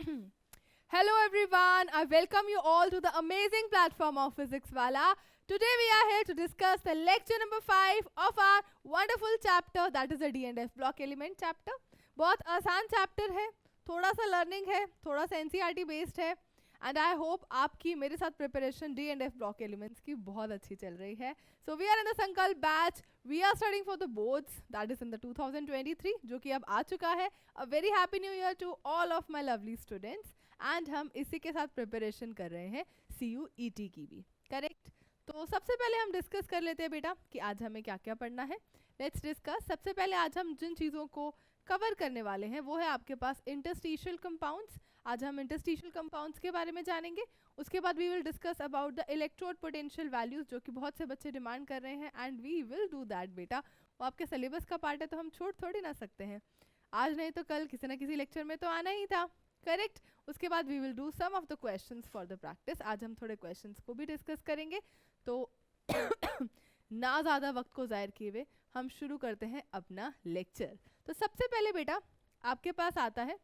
Hello everyone, I welcome you all to the amazing platform of Physics Wala. Today we are here to discuss the lecture number 5 of our wonderful chapter, that is the D and F block element chapter. बहुत आसान chapter है, थोड़ा सा learning है, थोड़ा सा NCERT based है, and I hope आपकी मेरे साथ preparation D and F block elements की बहुत अच्छी चल रही है. So we are in the Sankalp batch. We are studying for the boards, that is in the 2023, जो कि अब आ चुका है. A very happy new year to all of my lovely students. And हम इसी के साथ प्रिपरेशन कर रहे हैं CUET की भी, करेक्ट. तो सबसे पहले हम डिस्कस कर लेते हैं बेटा कि आज हमें क्या क्या पढ़ना है. Let's discuss. सबसे पहले आज हम जिन चीज़ों को कवर करने वाले हैं वो है आपके पास इंटरस्टिशियल कंपाउंड्स. आज हम इंटरस्टिशियल कंपाउंड्स के बारे में जानेंगे. उसके बाद we will discuss about the electrode potential values, जो कि बहुत से बच्चे डिमांड कर रहे हैं, and we will do that बेटा. वो आपके सिलेबस का पार्ट है तो हम छोड़ थोड़ी ना सकते हैं. आज नहीं तो कल किसी ना किसी लेक्चर में तो आना ही था, करेक्ट. उसके बाद we will do some of the questions for the practice. आज हम थोड़े क्वेश्चंस को भी डिस्कस करेंगे. तो ना ज़्यादा वक्त को ज़ाहिर किए हुए हम शुरू करते हैं अपना लेक्चर. तो सबसे पहले बेटा आपके पास आता है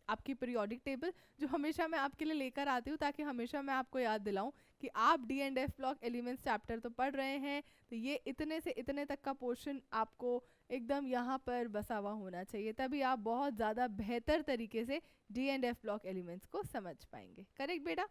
आपकी पीरियोडिक टेबल, जो हमेशा मैं आपके लिए लेकर आती हूँ ताकि हमेशा मैं आपको याद दिलाऊं कि आप D and F block elements chapter तो पढ़ रहे हैं, तो ये इतने से इतने तक का पोर्शन आपको एकदम यहाँ पर बसा हुआ होना चाहिए, तभी आप बहुत ज़्यादा बेहतर तरीके से D and F block elements को समझ पाएंगे, करेक्ट बेटा.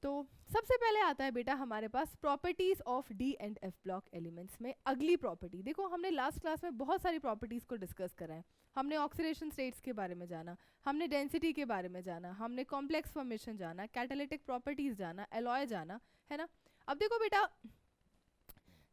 तो सबसे पहले आता है बेटा हमारे पास properties of D and F block elements में अगली प्रॉपर्टी. देखो हमने लास्ट क्लास में बहुत सारी प्रॉपर्टीज को डिस्कस करा है. हमने ऑक्सीडेशन स्टेट्स के बारे में जाना, हमने डेंसिटी के बारे में जाना, हमने कॉम्प्लेक्स फॉर्मेशन जाना, कैटालिटिक प्रॉपर्टीज जाना, एलॉय जाना, है ना. अब देखो बेटा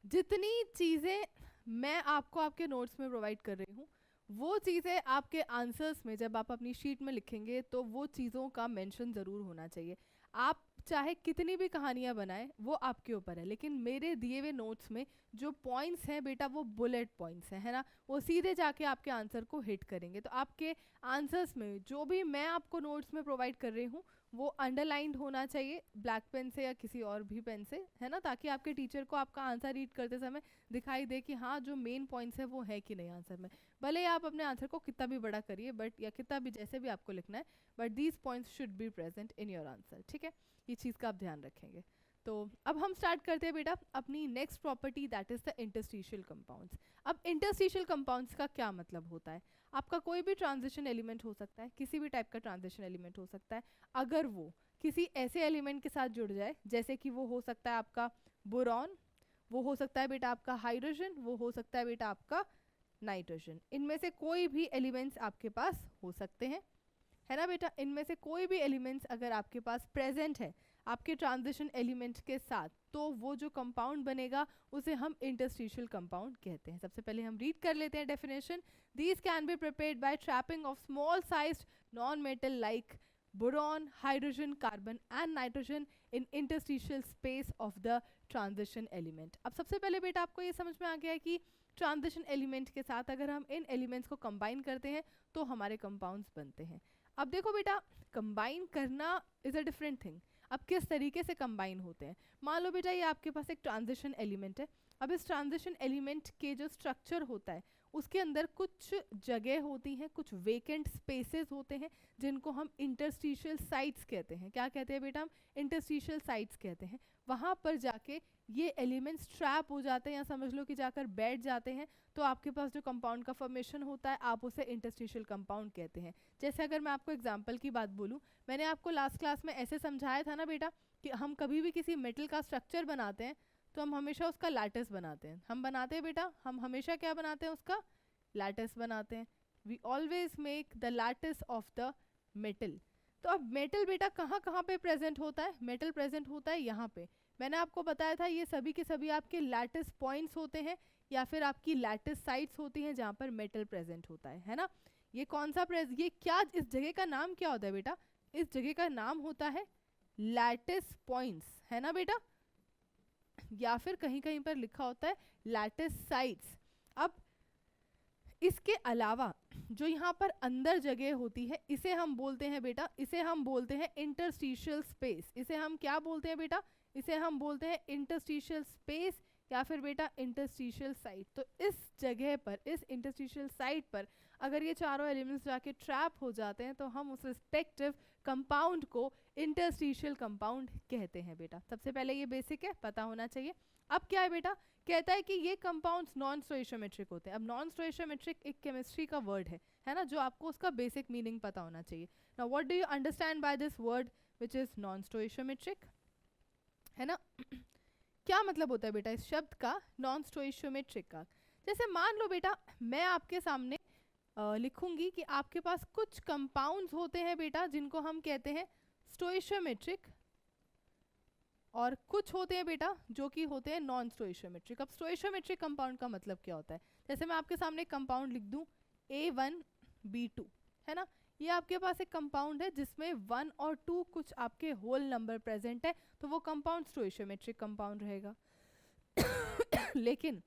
जितनी चीज़ें मैं आपको आपके नोट्स में प्रोवाइड कर रही हूँ वो चीज़ें आपके आंसर्स में जब आप अपनी शीट में लिखेंगे तो वो चीज़ों का मेंशन ज़रूर होना चाहिए. आप चाहे कितनी भी कहानियाँ बनाएं वो आपके ऊपर है, लेकिन मेरे दिए हुए नोट्स में जो पॉइंट्स हैं बेटा वो बुलेट पॉइंट्स हैं, है ना. वो सीधे जाके आपके आंसर को हिट करेंगे. तो आपके आंसर्स में जो भी मैं आपको नोट्स में प्रोवाइड कर रही हूँ वो अंडरलाइंड होना चाहिए ब्लैक पेन से या किसी और भी पेन से, है ना, ताकि आपके टीचर को आपका आंसर रीड करते समय दिखाई दे कि हाँ जो मेन पॉइंट्स है वो है कि नहीं आंसर में. भले ही आप अपने आंसर को कितना भी बड़ा करिए बट या कितना भी जैसे भी आपको लिखना है, but these points should be present in your answer, ठीक है. ये चीज़ का आप ध्यान रखेंगे. तो अब हम स्टार्ट करते हैं बेटा अपनी next property, that is the interstitial compounds. अब इंटरस्टिशियल कंपाउंड्स का क्या मतलब होता है. आपका कोई भी ट्रांजिशन एलिमेंट हो सकता है, किसी भी टाइप का ट्रांजिशन एलिमेंट हो सकता है, अगर वो किसी ऐसे एलिमेंट के साथ जुड़ जाए जैसे कि वो हो सकता है आपका बोरॉन, वो हो सकता है बेटा आपका हाइड्रोजन, वो हो सकता है बेटा आपका नाइट्रोजन. इनमें से कोई भी एलिमेंट्स आपके पास हो सकते हैं, है ना बेटा. इनमें से कोई भी एलिमेंट्स अगर आपके पास प्रेजेंट है आपके ट्रांजिशन एलिमेंट के साथ, तो वो जो कंपाउंड बनेगा उसे हम इंटरस्टिशियल कंपाउंड कहते हैं. सबसे पहले हम रीड कर लेते हैं definition. These can be prepared by trapping of small sized non metal like boron, hydrogen, carbon and nitrogen in interstitial space of the transition element. अब सबसे पहले बेटा आपको ये समझ में आ गया है कि ट्रांजिशन एलिमेंट के साथ अगर हम इन एलिमेंट्स को कंबाइन करते हैं तो हमारे कंपाउंड्स बनते हैं. अब देखो बेटा कंबाइन करना इज़ अ डिफरेंट थिंग. अब किस तरीके से कंबाइन होते हैं. मान लो बेटा ये आपके पास एक ट्रांजिशन एलिमेंट है. अब इस ट्रांजिशन एलिमेंट के जो स्ट्रक्चर होता है उसके अंदर कुछ जगह होती हैं, कुछ वेकेंट स्पेसेस होते हैं जिनको हम इंटरस्टिशियल साइट्स कहते हैं. क्या कहते हैं बेटा हम इंटरस्टिशियल साइट्स कहते हैं. वहाँ पर जाके ये एलिमेंट्स ट्रैप हो जाते हैं या समझ लो कि जाकर बैठ जाते हैं, तो आपके पास जो कंपाउंड का फॉर्मेशन होता है आप उसे इंटरस्टिशियल कंपाउंड कहते हैं. जैसे अगर मैं आपको एग्जांपल की बात बोलूँ, मैंने आपको लास्ट क्लास में ऐसे समझाया था ना बेटा कि हम कभी भी किसी मेटल का स्ट्रक्चर बनाते हैं तो हम हमेशा उसका लैटिस बनाते हैं. हम बनाते हैं बेटा, हम हमेशा क्या बनाते हैं, उसका लैटिस बनाते हैं. We always make the lattice of the metal. तो अब मेटल बेटा कहाँ कहाँ पे प्रेजेंट होता है. मेटल प्रेजेंट होता है यहाँ पे. मैंने आपको बताया था ये सभी के सभी आपके लैटिस पॉइंट्स होते हैं या फिर आपकी लैटिस साइट्स होती हैं जहाँ पर मेटल प्रेजेंट होता है ना. ये कौन सा ये क्या, इस जगह का नाम क्या होता है बेटा. इस जगह का नाम होता है लैटिस पॉइंट्स, है ना बेटा, या फिर कहीं कहीं पर लिखा होता है लैटिस साइट्स. अब इसके अलावा जो यहाँ पर अंदर जगह होती है इसे हम बोलते हैं बेटा, इसे हम बोलते हैं इंटरस्टिशियल स्पेस. इसे हम क्या बोलते हैं बेटा, इसे हम बोलते हैं इंटरस्टिशियल स्पेस या फिर बेटा इंटरस्टिशियल साइट. तो इस जगह पर, इस इंटरस्टिशियल साइट पर अगर ये चारों एलिमेंट्स जाके ट्रैप हो जाते हैं तो हम उस रिस्पेक्टिव कंपाउंड को इंटरस्टिशियल कंपाउंड कहते हैं बेटा। सबसे पहले ये बेसिक है, पता होना चाहिए। अब क्या है बेटा, कहता है कि ये कंपाउंड्स नॉन स्टोइशियोमेट्रिक होते हैं। अब नॉन स्टोइशियोमेट्रिक एक केमिस्ट्री का वर्ड है ना, जो आपको उसका बेसिक मीनिंग पता होना चाहिए। Now what do you understand by this word which is non स्टोइशियोमेट्रिक, है ना। क्या मतलब होता है बेटा इस शब्द का, नॉन स्टोइशियोमेट्रिक का। जैसे मान लो बेटा मैं आपके सामने लिखूंगी कि आपके पास कुछ कंपाउंड्स होते हैं बेटा जिनको हम कहते हैं स्टोइशियोमेट्रिक, और कुछ होते हैं बेटा जो कि होते हैं नॉन स्टोइशियोमेट्रिक। अब स्टोइशियोमेट्रिक कंपाउंड का मतलब क्या होता है, जैसे मैं आपके सामने एक कंपाउंड लिख दूं A1B2, है ना, ये आपके पास एक कंपाउंड है जिसमें 1 और 2 कुछ आपके होल नंबर प्रेजेंट है, तो वो कंपाउंड स्टोइशियोमेट्रिक कंपाउंड रहेगा। लेकिन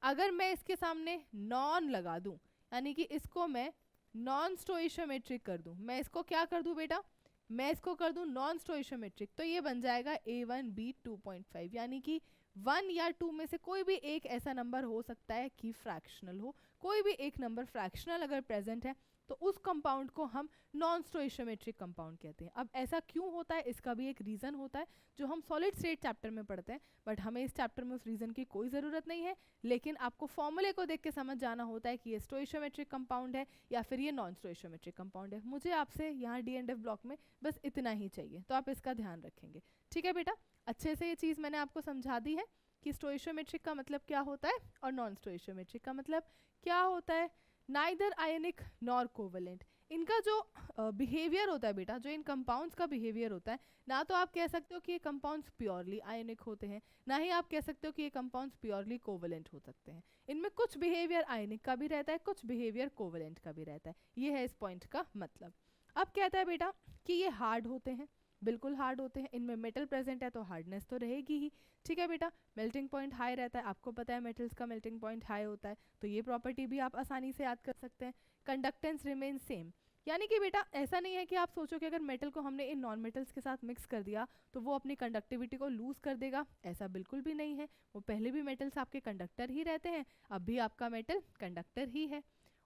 अगर मैं इसके सामने नॉन लगा दूं, यानी कि इसको मैं नॉन स्टोइशियोमेट्रिक कर दूं, मैं इसको क्या कर दूं बेटा, मैं इसको कर दूं नॉन स्टोइशियोमेट्रिक, तो ये बन जाएगा A1B2.5, यानी कि 1 या 2 में से कोई भी एक ऐसा नंबर हो सकता है कि फ्रैक्शनल हो। कोई भी एक नंबर फ्रैक्शनल अगर प्रेजेंट है तो उस कंपाउंड को हम नॉन स्टोइशियोमेट्रिक कंपाउंड कहते हैं। अब ऐसा क्यों होता है, इसका भी एक रीज़न होता है जो हम सॉलिड स्टेट चैप्टर में पढ़ते हैं, बट हमें इस चैप्टर में उस रीज़न की कोई ज़रूरत नहीं है। लेकिन आपको फॉर्मूले को देख के समझ जाना होता है कि ये स्टोइशियोमेट्रिक कंपाउंड है या फिर ये नॉन स्टोइशियोमेट्रिक कंपाउंड है। मुझे आपसे यहाँ D&F ब्लॉक में बस इतना ही चाहिए, तो आप इसका ध्यान रखेंगे। ठीक है बेटा, अच्छे से ये चीज़ मैंने आपको समझा दी है कि स्टोइशियोमेट्रिक का मतलब क्या होता है और नॉन स्टोइशियोमेट्रिक का मतलब क्या होता है। नाइदर आयनिक नॉर कोवेलेंट, इनका जो बिहेवियर होता है बेटा, जो इन कंपाउंड्स का बिहेवियर होता है, ना तो आप कह सकते हो कि ये कंपाउंड्स प्योरली आयनिक होते हैं, ना ही आप कह सकते हो कि ये कंपाउंड्स प्योरली कोवेलेंट हो सकते हैं। इनमें कुछ बिहेवियर आयनिक का भी रहता है, कुछ बिहेवियर कोवेलेंट का भी रहता है। ये है इस पॉइंट का मतलब। अब कहता है बेटा कि ये हार्ड होते हैं, बिल्कुल हार्ड होते हैं, इनमें मेटल प्रेजेंट है तो हार्डनेस तो रहेगी ही। ठीक है बेटा, मेल्टिंग पॉइंट हाई रहता है, आपको पता है मेटल्स का मेल्टिंग पॉइंट हाई होता है, तो ये प्रॉपर्टी भी आप आसानी से याद कर सकते हैं। कंडक्टेंस रिमेन सेम, यानी कि बेटा ऐसा नहीं है कि आप सोचो कि अगर मेटल को हमने इन नॉन मेटल्स के साथ मिक्स कर दिया तो वो अपनी कंडक्टिविटी को लूज कर देगा, ऐसा बिल्कुल भी नहीं है। वो पहले भी मेटल्स आपके कंडक्टर ही रहते हैं, अब भी आपका मेटल कंडक्टर ही है।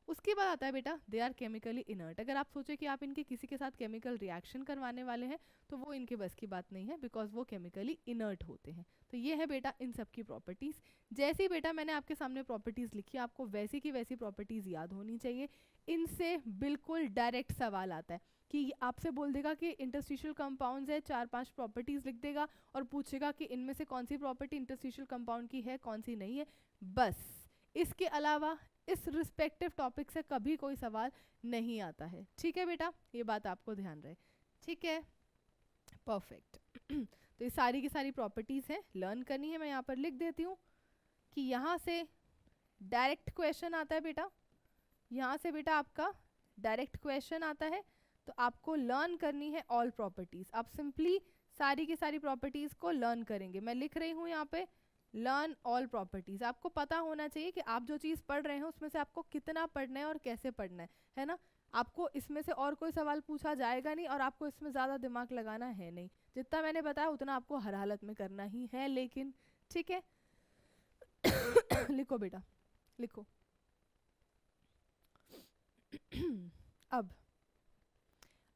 उसके बाद आता है बेटा दे आर केमिकली इनर्ट। अगर आप सोचें कि आप इनके किसी के साथ केमिकल रिएक्शन करवाने वाले हैं तो वो इनके बस की बात नहीं है, बिकॉज वो केमिकली इनर्ट होते हैं। तो ये है बेटा इन सब की प्रॉपर्टीज़। जैसी बेटा मैंने आपके सामने प्रॉपर्टीज़ लिखी, आपको वैसी की वैसी प्रॉपर्टीज़ याद होनी चाहिए। इनसे बिल्कुल डायरेक्ट सवाल आता है कि आपसे बोल देगा कि इंटरस्टिशियल कंपाउंड्स है, 4-5 प्रॉपर्टीज़ लिख देगा और पूछेगा कि इनमें से कौन सी प्रॉपर्टी इंटरस्टिशियल कंपाउंड की है, कौन सी नहीं है। बस इसके अलावा इस रिस्पेक्टिव टॉपिक से कभी कोई सवाल नहीं आता है। ठीक है बेटा, ये बात आपको ध्यान रहे। ठीक है, परफेक्ट। तो ये सारी की सारी प्रॉपर्टीज़ हैं, लर्न करनी है। मैं यहाँ पर लिख देती हूँ कि यहाँ से डायरेक्ट क्वेश्चन आता है बेटा, यहाँ से बेटा आपका डायरेक्ट क्वेश्चन आता है, तो आपको लर्न करनी है ऑल प्रॉपर्टीज़। आप सिंपली सारी की सारी प्रॉपर्टीज़ को लर्न करेंगे। मैं लिख रही हूँ यहाँ पे लर्न ऑल प्रॉपर्टीज़। आपको पता होना चाहिए कि आप जो चीज़ पढ़ रहे हैं उसमें से आपको कितना पढ़ना है और कैसे पढ़ना है ना। आपको इसमें से और कोई सवाल पूछा जाएगा नहीं और आपको इसमें ज़्यादा दिमाग लगाना है नहीं। जितना मैंने बताया उतना आपको हर हालत में करना ही है, लेकिन ठीक है। लिखो बेटा, लिखो।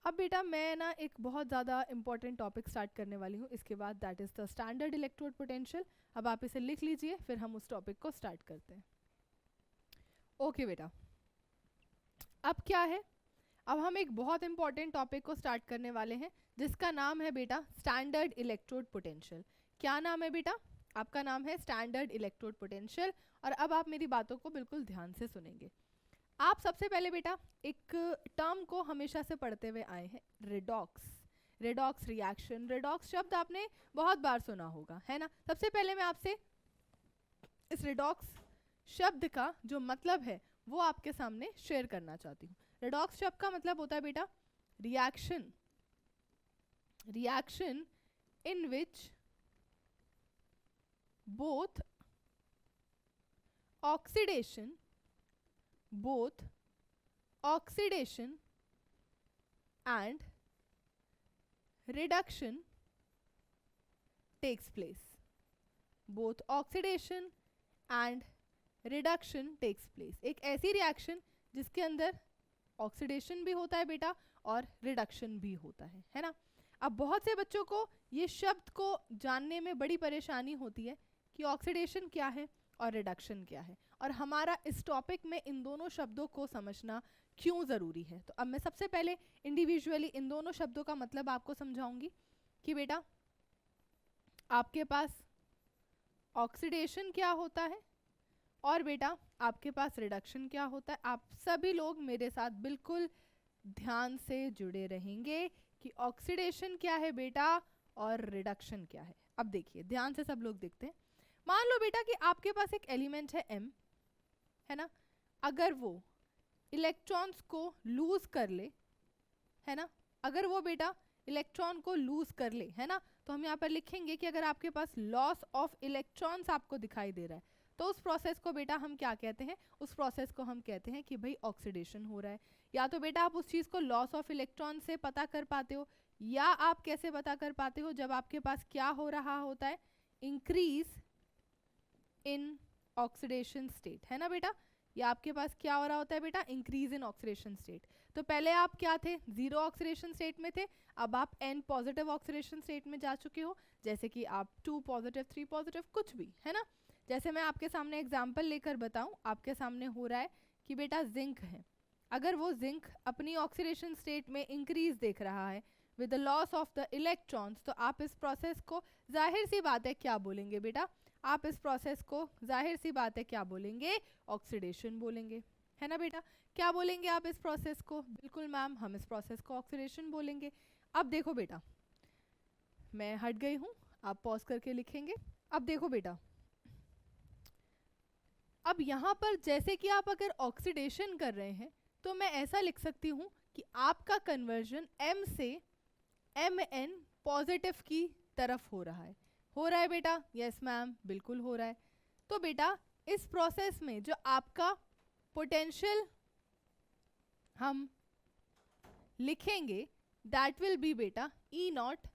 अब बेटा मैं ना एक बहुत ज़्यादा इंपॉर्टेंट टॉपिक स्टार्ट करने वाली हूँ इसके बाद, that is the standard electrode potential. अब आप इसे लिख लीजिए, फिर हम उस टॉपिक को स्टार्ट करते हैं। ओके बेटा, अब क्या है, अब हम एक बहुत इंपॉर्टेंट टॉपिक को स्टार्ट करने वाले हैं जिसका नाम है बेटा स्टैंडर्ड इलेक्ट्रोड पोटेंशियल। क्या नाम है बेटा? आपका नाम है स्टैंडर्ड इलेक्ट्रोड पोटेंशियल। और अब आप मेरी बातों को बिल्कुल ध्यान से सुनेंगे। आप सबसे पहले बेटा एक टर्म को हमेशा से पढ़ते हुए आए हैं, रेडॉक्स। रेडॉक्स रिएक्शन, रेडॉक्स शब्द आपने बहुत बार सुना होगा, है ना। सबसे पहले मैं आपसे इस रेडॉक्स शब्द का जो मतलब है वो आपके सामने शेयर करना चाहती हूँ। रेडॉक्स शब्द का मतलब होता है बेटा reaction, reaction in which both oxidation and reduction takes place. Both oxidation and reduction takes place. एक ऐसी रिएक्शन जिसके अंदर ऑक्सीडेशन भी होता है बेटा और रिडक्शन भी होता है ना। अब बहुत से बच्चों को ये शब्द को जानने में बड़ी परेशानी होती है कि ऑक्सीडेशन क्या है और रिडक्शन क्या है, और हमारा इस टॉपिक में इन दोनों शब्दों को समझना क्यों ज़रूरी है। तो अब मैं सबसे पहले इंडिविजुअली इन दोनों शब्दों का मतलब आपको समझाऊंगी कि बेटा आपके पास ऑक्सीडेशन क्या होता है और बेटा आपके पास रिडक्शन क्या होता है। आप सभी लोग मेरे साथ बिल्कुल ध्यान से जुड़े रहेंगे कि ऑक्सीडेशन क्या है बेटा और रिडक्शन क्या है। अब देखिए ध्यान से सब लोग देखते हैं। मान लो बेटा कि आपके पास एक एलिमेंट है M, है ना, अगर वो इलेक्ट्रॉन्स को लूज कर ले, है ना, अगर वो बेटा इलेक्ट्रॉन को लूज कर ले, है ना, तो हम यहाँ पर लिखेंगे कि अगर आपके पास लॉस ऑफ इलेक्ट्रॉन्स आपको दिखाई दे रहा है तो उस प्रोसेस को बेटा हम क्या कहते हैं, उस प्रोसेस को हम कहते हैं कि भाई ऑक्सीडेशन हो रहा है। या तो बेटा आप उस चीज़ को लॉस ऑफ इलेक्ट्रॉन से पता कर पाते हो, या आप कैसे पता कर पाते हो, जब आपके पास क्या हो रहा होता है, इंक्रीज इन ऑक्सीडेशन स्टेट, है ना बेटा। या आपके पास क्या हो रहा होता है बेटा, इंक्रीज इन ऑक्सीडेशन स्टेट। तो पहले आप क्या थे, 0 ऑक्सीडेशन स्टेट में थे, अब आप N पॉजिटिव ऑक्सीडेशन स्टेट में जा चुके हो, जैसे कि आप 2 पॉजिटिव 3 पॉजिटिव कुछ भी, है ना। जैसे मैं आपके सामने एग्जांपल लेकर बताऊं, आपके सामने हो रहा है कि बेटा जिंक है, अगर वो जिंक अपनी ऑक्सीडेशन स्टेट में इंक्रीज देख रहा है with the loss of the electrons, तो आप इस प्रोसेस को जाहिर सी बात है क्या बोलेंगे बेटा, आप इस प्रोसेस को जाहिर सी बात है क्या बोलेंगे, ऑक्सीडेशन बोलेंगे, है ना बेटा। क्या बोलेंगे आप इस प्रोसेस को, बिल्कुल मैम हम इस प्रोसेस को ऑक्सीडेशन बोलेंगे। अब देखो बेटा मैं हट गई हूँ, आप पॉज करके लिखेंगे। अब देखो बेटा, अब यहाँ पर जैसे कि आप अगर ऑक्सीडेशन कर रहे हैं तो मैं ऐसा लिख सकती हूँ कि आपका कन्वर्जन M से Mn पॉजिटिव की तरफ हो रहा है बेटा। यस मैम बिल्कुल हो रहा है। तो बेटा इस प्रोसेस में जो आपका पोटेंशियल हम लिखेंगे दैट विल बी बेटा E0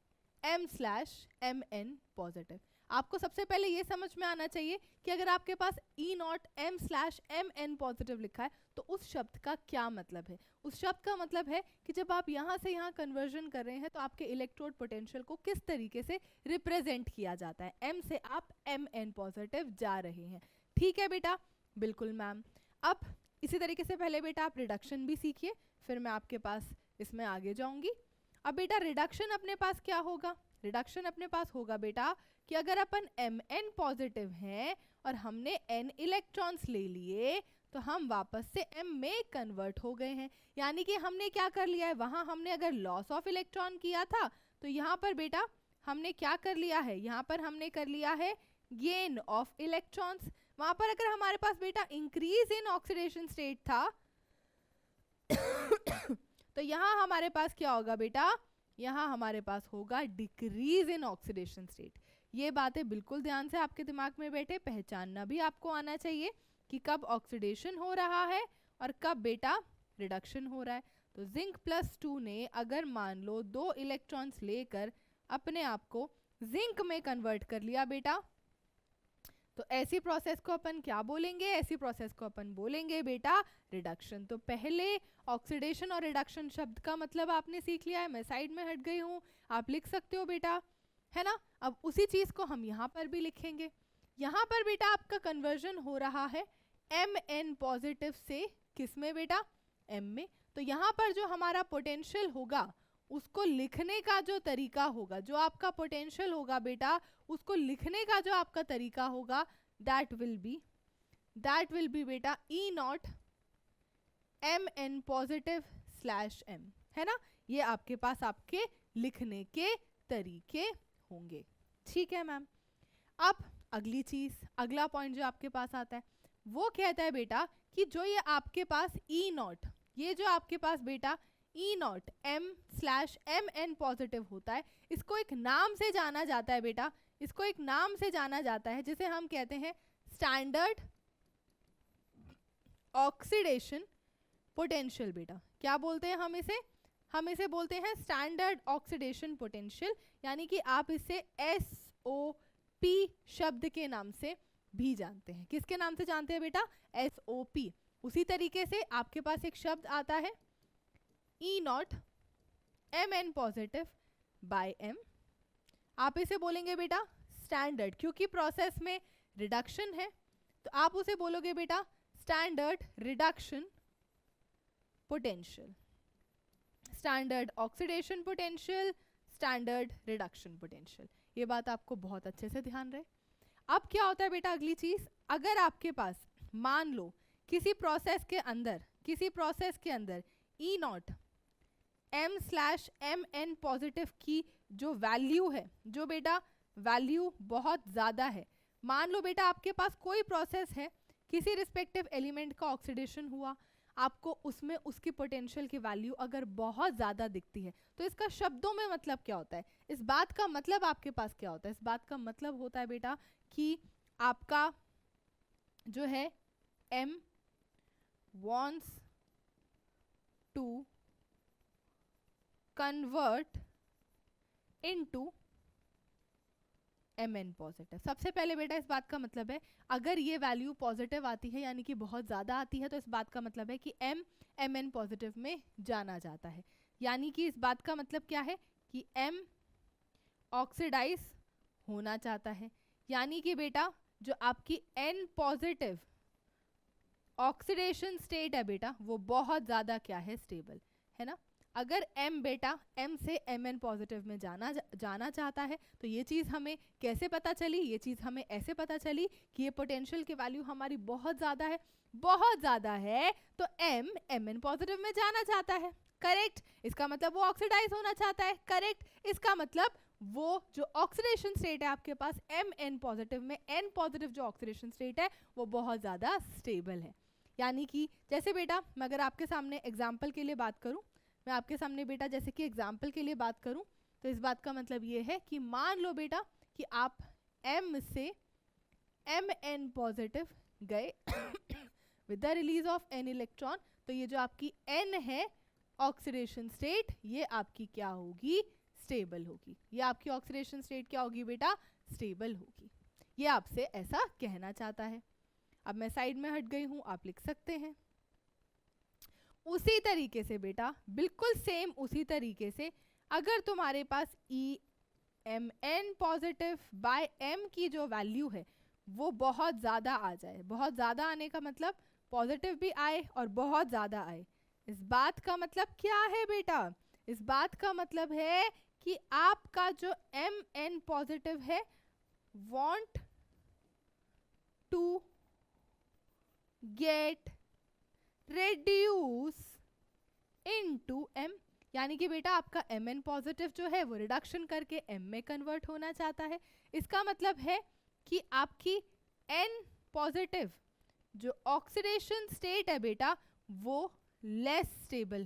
M/Mn पॉजिटिव। आपको सबसे पहले ये समझ में आना चाहिए कि अगर आपके पास E0 M/Mn पॉजिटिव लिखा है तो उस शब्द का क्या मतलब है। उस शब्द का मतलब है कि जब आप यहाँ से यहाँ कन्वर्जन कर रहे हैं तो आपके इलेक्ट्रोड पोटेंशियल को किस तरीके से रिप्रेजेंट किया जाता है, M से आप Mn पॉजिटिव जा रहे हैं। ठीक है बेटा, बिल्कुल मैम। अब इसी तरीके से पहले बेटा आप रिडक्शन भी सीखिए, फिर मैं आपके पास इसमें आगे जाऊंगी। अब बेटा रिडक्शन अपने पास क्या होगा, रिडक्शन अपने पास होगा बेटा कि अगर अपन Mn पॉजिटिव हैं और हमने N इलेक्ट्रॉन्स ले लिए तो हम वापस से M में कन्वर्ट हो गए हैं। यानी कि हमने क्या कर लिया है, वहां हमने अगर लॉस ऑफ इलेक्ट्रॉन किया था तो यहाँ पर बेटा हमने क्या कर लिया है, यहाँ पर हमने कर लिया है गेन ऑफ इलेक्ट्रॉन्स। वहां पर अगर हमारे पास बेटा इंक्रीज इन ऑक्सीडेशन स्टेट था तो यहाँ हमारे पास क्या होगा बेटा, यहाँ हमारे पास होगा डिक्रीज इन ऑक्सीडेशन स्टेट। ये बातें बिल्कुल ध्यान से आपके दिमाग में बैठे, पहचानना भी आपको आना चाहिए कि कब ऑक्सीडेशन हो रहा है और कब बेटा रिडक्शन हो रहा है। तो जिंक +2 ने अगर मान लो 2 इलेक्ट्रॉन्स लेकर अपने आप को जिंक में कन्वर्ट कर लिया बेटा, तो ऐसी प्रोसेस को अपन क्या बोलेंगे, ऐसी प्रोसेस को अपन बोलेंगे बेटा रिडक्शन। तो पहले ऑक्सीडेशन और रिडक्शन शब्द का मतलब आपने सीख लिया है। मैं साइड में हट गई हूँ, आप लिख सकते हो बेटा, है ना। अब उसी चीज को हम यहाँ पर भी लिखेंगे। यहाँ पर बेटा आपका कन्वर्जन हो रहा है Mn पॉजिटिव से किस में बेटा, M में। तो यहाँ पर जो हमारा पोटेंशियल होगा उसको लिखने का जो तरीका होगा, जो आपका पोटेंशियल होगा बेटा उसको लिखने का जो आपका तरीका होगा दैट विल बी बेटा E0 Mn पॉजिटिव /M, है ना। ये आपके पास आपके लिखने के तरीके होंगे। ठीक है मैम। अब अगली चीज, अगला पॉइंट जो आपके पास आता है वो कहता है बेटा कि जो ये आपके पास E0, ये जो आपके पास बेटा E0 M/Mn पॉजिटिव होता है, इसको एक नाम से जाना जाता है बेटा, इसको एक नाम से जाना जाता है जिसे हम कहते हैं स्टैंडर्ड ऑक्सीडेशन पोटेंशियल बेटा। क्या बोलते हैं हम इसे बोलते हैं स्टैंडर्ड ऑक्सीडेशन पोटेंशियल, यानी कि आप इसे SOP शब्द के नाम से भी जानते हैं। किसके नाम से जानते हैं बेटा, SOP। उसी तरीके से आपके पास एक शब्द आता है E nought Mn positive by m, आप इसे बोलेंगे बेटा स्टैंडर्ड, क्योंकि प्रोसेस में रिडक्शन है तो आप उसे बोलोगे बेटा standard reduction potential, standard oxidation potential, standard reduction potential. ये बात आपको बहुत अच्छे से ध्यान रहे। अब क्या होता है बेटा अगली चीज, अगर आपके पास मान लो किसी प्रोसेस के अंदर ई नॉट m/mn पॉजिटिव की जो वैल्यू है, जो बेटा वैल्यू बहुत ज़्यादा है, मान लो बेटा आपके पास कोई प्रोसेस है, किसी रिस्पेक्टिव एलिमेंट का ऑक्सीडेशन हुआ, आपको उसमें उसकी पोटेंशियल की वैल्यू अगर बहुत ज़्यादा दिखती है, तो इसका शब्दों में मतलब क्या होता है, इस बात का मतलब आपके पास क्या होता है, इस बात का मतलब होता है बेटा कि आपका जो है m wants to convert into Mn positive. सबसे पहले बेटा इस बात का मतलब है अगर ये वैल्यू पॉजिटिव आती है यानी कि बहुत ज़्यादा आती है, तो इस बात का मतलब है कि m Mn पॉजिटिव में जाना जाता है, यानी कि इस बात का मतलब क्या है कि m ऑक्सीडाइज होना चाहता है, यानी कि बेटा जो आपकी n पॉजिटिव ऑक्सीडेशन स्टेट है बेटा वो बहुत ज़्यादा क्या है स्टेबल है ना। अगर m बेटा m से Mn पॉजिटिव में जाना चाहता है, तो ये चीज़ हमें कैसे पता चली, ये चीज़ हमें ऐसे पता चली कि ये पोटेंशियल की वैल्यू हमारी बहुत ज़्यादा है तो m Mn पॉजिटिव में जाना चाहता है, करेक्ट। इसका मतलब वो ऑक्सीडाइज होना चाहता है, करेक्ट। इसका मतलब वो जो ऑक्सीडेशन स्टेट है आपके पास Mn पॉजिटिव में, n पॉजिटिव जो ऑक्सीडेशन स्टेट है वो बहुत ज़्यादा स्टेबल है। यानी कि जैसे बेटा मैं अगर आपके सामने एग्जाम्पल के लिए बात करूँ, मैं आपके सामने बेटा जैसे कि एग्जाम्पल के लिए बात करूं, तो इस बात का मतलब ये है कि मान लो बेटा कि आप m से Mn पॉजिटिव गए with the release of n electron, तो ये जो आपकी n है ऑक्सीडेशन स्टेट, ये आपकी क्या होगी स्टेबल होगी, ये आपकी ऑक्सीडेशन स्टेट क्या होगी बेटा स्टेबल होगी। ये आपसे ऐसा कहना चाहता है। अब मैं साइड में हट गई हूं, आप लिख सकते हैं उसी तरीके से बेटा, बिल्कुल सेम उसी तरीके से अगर तुम्हारे पास Mn पॉजिटिव बाय m की जो वैल्यू है वो बहुत ज़्यादा आ जाए, बहुत ज़्यादा आने का मतलब पॉजिटिव भी आए और बहुत ज़्यादा आए, इस बात का मतलब क्या है बेटा, इस बात का मतलब है कि आपका जो Mn पॉजिटिव है want to get reduce into m, यानी कि बेटा आपका Mn पॉजिटिव जो है वो रिडक्शन करके m में कन्वर्ट होना चाहता है। इसका मतलब है कि आपकी n पॉजिटिव जो ऑक्सीडेशन स्टेट है बेटा वो लेस स्टेबल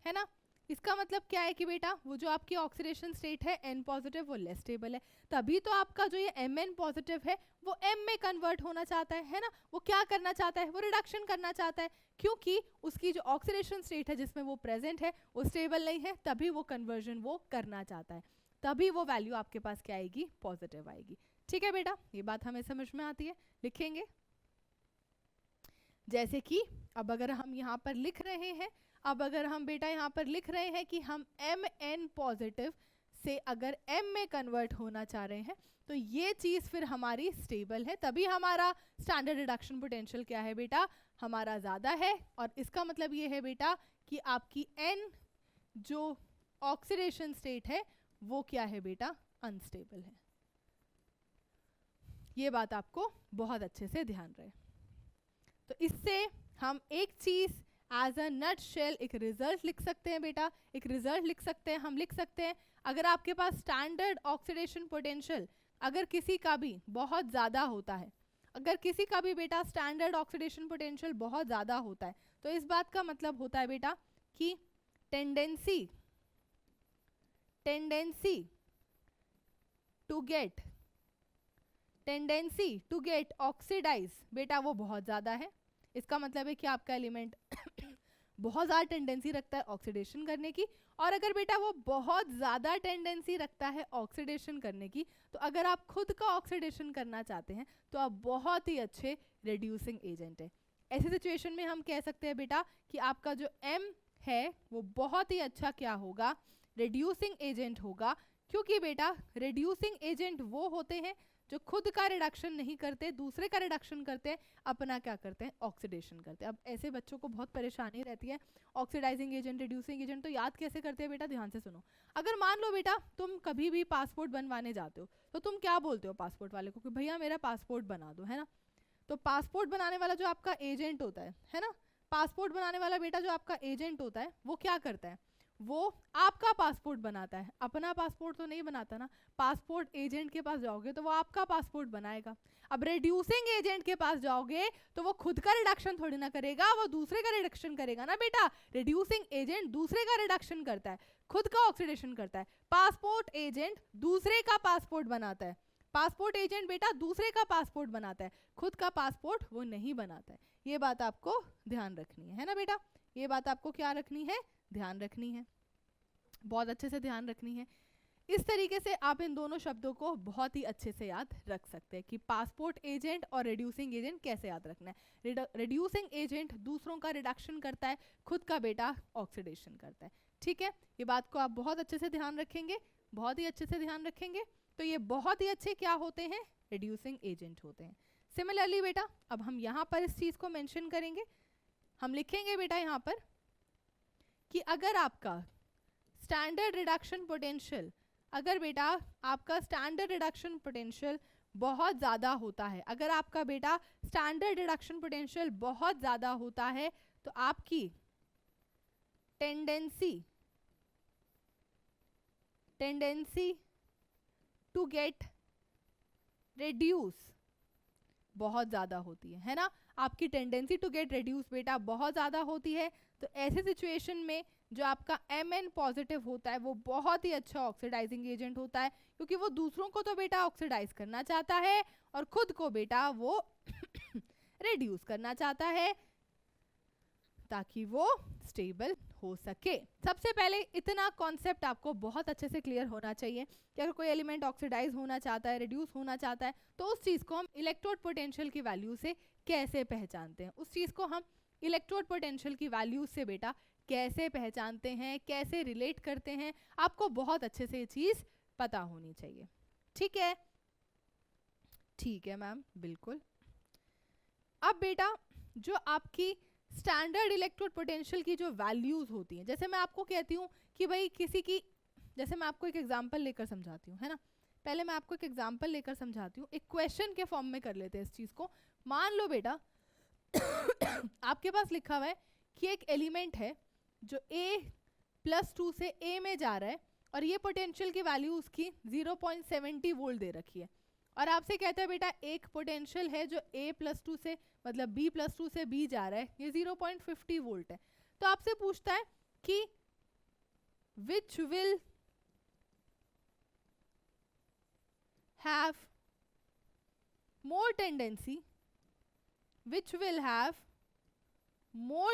है ना। इसका मतलब क्या है कि बेटा वो जो आपकी ऑक्सीडेशन स्टेट है n पॉजिटिव वो लेस स्टेबल है, तभी तो आपका जो ये Mn पॉजिटिव है वो m में कन्वर्ट होना चाहता है ना। वो क्या करना चाहता है, वो रिडक्शन करना चाहता है, क्योंकि उसकी जो ऑक्सीडेशन स्टेट है जिसमें वो प्रेजेंट है वो स्टेबल नहीं है, तभी वो कन्वर्जन वो करना चाहता है, तभी वो वैल्यू आपके पास क्या आएगी पॉजिटिव आएगी। ठीक है बेटा, ये बात हमें समझ में आती है। लिखेंगे जैसे कि अब अगर हम यहाँ पर लिख रहे हैं, अब अगर हम बेटा यहाँ पर लिख रहे हैं कि हम Mn पॉजिटिव से अगर m में कन्वर्ट होना चाह रहे हैं, तो ये चीज़ फिर हमारी स्टेबल है, तभी हमारा स्टैंडर्ड रिडक्शन पोटेंशियल क्या है बेटा हमारा ज़्यादा है। और इसका मतलब ये है बेटा कि आपकी n जो ऑक्सीडेशन स्टेट है वो क्या है बेटा अनस्टेबल है। ये बात आपको बहुत अच्छे से ध्यान रहे। तो इससे हम एक चीज़ एज अ नट शेल एक रिजल्ट लिख सकते हैं बेटा, एक रिजल्ट लिख सकते हैं, हम लिख सकते हैं अगर आपके पास स्टैंडर्ड ऑक्सीडेशन पोटेंशियल अगर किसी का भी बहुत ज़्यादा होता है, अगर किसी का भी बेटा स्टैंडर्ड ऑक्सीडेशन पोटेंशियल बहुत ज़्यादा होता है, तो इस बात का मतलब होता है बेटा कि टेंडेंसी टू गेट ऑक्सीडाइज बेटा वो बहुत ज़्यादा है। इसका मतलब है कि आपका एलिमेंट बहुत ज़्यादा टेंडेंसी रखता है ऑक्सीडेशन करने की, और अगर बेटा वो बहुत ज़्यादा टेंडेंसी रखता है ऑक्सीडेशन करने की, तो अगर आप खुद का ऑक्सीडेशन करना चाहते हैं तो आप बहुत ही अच्छे रिड्यूसिंग एजेंट है। ऐसी सिचुएशन में हम कह सकते हैं बेटा कि आपका जो M है वो बहुत ही अच्छा क्या होगा, रिड्यूसिंग एजेंट होगा, क्योंकि बेटा रिड्यूसिंग एजेंट वो होते हैं जो खुद का रिडक्शन नहीं करते, दूसरे का रिडक्शन करते हैं, अपना क्या करते हैं, ऑक्सीडेशन करते हैं। अब ऐसे बच्चों को बहुत परेशानी रहती है, ऑक्सीडाइजिंग एजेंट, रिड्यूसिंग एजेंट, तो याद कैसे करते हैं बेटा, ध्यान से सुनो। अगर मान लो बेटा तुम कभी भी पासपोर्ट बनवाने जाते हो तो तुम क्या बोलते हो पासपोर्ट वाले को कि भैया मेरा पासपोर्ट बना दो, है ना। तो पासपोर्ट बनाने वाला जो आपका एजेंट होता है ना, पासपोर्ट बनाने वाला बेटा जो आपका एजेंट होता है वो क्या करता है, वो आपका पासपोर्ट बनाता है, अपना पासपोर्ट तो नहीं बनाता ना। पासपोर्ट एजेंट के पास जाओगे तो वो आपका पासपोर्ट बनाएगा। अब रिड्यूसिंग एजेंट के पास जाओगे तो वो खुद का रिडक्शन थोड़ी ना करेगा, वो दूसरे का रिडक्शन करेगा ना बेटा। रिड्यूसिंग एजेंट दूसरे का रिडक्शन करता है, खुद का ऑक्सीडेशन करता है। पासपोर्ट एजेंट दूसरे का पासपोर्ट बनाता है, पासपोर्ट एजेंट बेटा दूसरे का पासपोर्ट बनाता है, खुद का पासपोर्ट वो नहीं बनाता है। ये बात आपको ध्यान रखनी है ना बेटा, ये बात आपको क्या रखनी है, ध्यान रखनी है, बहुत अच्छे से ध्यान रखनी है। इस तरीके से आप इन दोनों शब्दों को बहुत ही अच्छे से याद रख सकते हैं कि पासपोर्ट एजेंट और रिड्यूसिंग एजेंट कैसे याद रखना है। रिड्यूसिंग एजेंट दूसरों का रिडक्शन करता है, खुद का बेटा ऑक्सीडेशन करता है। ठीक है, ये बात को आप बहुत अच्छे से ध्यान रखेंगे, बहुत ही अच्छे से ध्यान रखेंगे। तो ये बहुत ही अच्छे क्या होते हैं, रिड्यूसिंग एजेंट होते हैं। सिमिलरली बेटा अब हम यहाँ पर इस चीज़ को मेंशन करेंगे, हम लिखेंगे बेटा यहाँ पर कि अगर आपका स्टैंडर्ड रिडक्शन पोटेंशियल, अगर बेटा आपका स्टैंडर्ड रिडक्शन पोटेंशियल बहुत ज़्यादा होता है, अगर आपका बेटा स्टैंडर्ड रिडक्शन पोटेंशियल बहुत ज़्यादा होता है तो आपकी टेंडेंसी टू गेट रिड्यूस बहुत ज़्यादा होती है ना। आपकी टेंडेंसी टू गेट रिड्यूस बेटा बहुत ज़्यादा होती है। तो ऐसे सिचुएशन में जो आपका Mn पॉजिटिव होता है वो बहुत ही अच्छा ऑक्सीडाइजिंग एजेंट होता है, क्योंकि वो दूसरों को तो बेटा ऑक्सीडाइज करना चाहता है और खुद को बेटा वो रिड्यूस करना चाहता है ताकि वो स्टेबल हो सके। सबसे पहले इतना कॉन्सेप्ट आपको बहुत अच्छे से क्लियर होना चाहिए कि अगर कोई एलिमेंट ऑक्सीडाइज होना चाहता है, रिड्यूस होना चाहता है, तो उस चीज़ को हम इलेक्ट्रोड पोटेंशियल की वैल्यू से कैसे पहचानते हैं, उस चीज़ को हम इलेक्ट्रोड पोटेंशियल की वैल्यू से बेटा कैसे पहचानते हैं, कैसे रिलेट करते हैं, आपको बहुत अच्छे से ये चीज़ पता होनी चाहिए। ठीक है, ठीक है मैम, बिल्कुल। अब बेटा जो आपकी स्टैंडर्ड इलेक्ट्रोड पोटेंशियल की जो वैल्यूज होती हैं, जैसे मैं आपको कहती हूँ कि भाई किसी की, जैसे मैं आपको एक एग्जांपल लेकर समझाती हूँ, है ना। पहले मैं आपको एक एग्जांपल लेकर समझाती हूँ, एक क्वेश्चन के फॉर्म में कर लेते हैं इस चीज़ को। मान लो बेटा आपके पास लिखा हुआ है कि एक एलिमेंट है जो A+2 से A में जा रहा है और ये पोटेंशियल की वैल्यू उसकी 0.70 वोल्ट दे रखी है, और आपसे कहता है बेटा एक पोटेंशियल है जो A+2 से मतलब B+2 से B जा रहा है, ये 0.50 वोल्ट है। तो आपसे पूछता है कि which will have more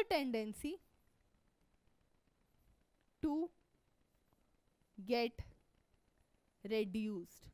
tendency to get reduced,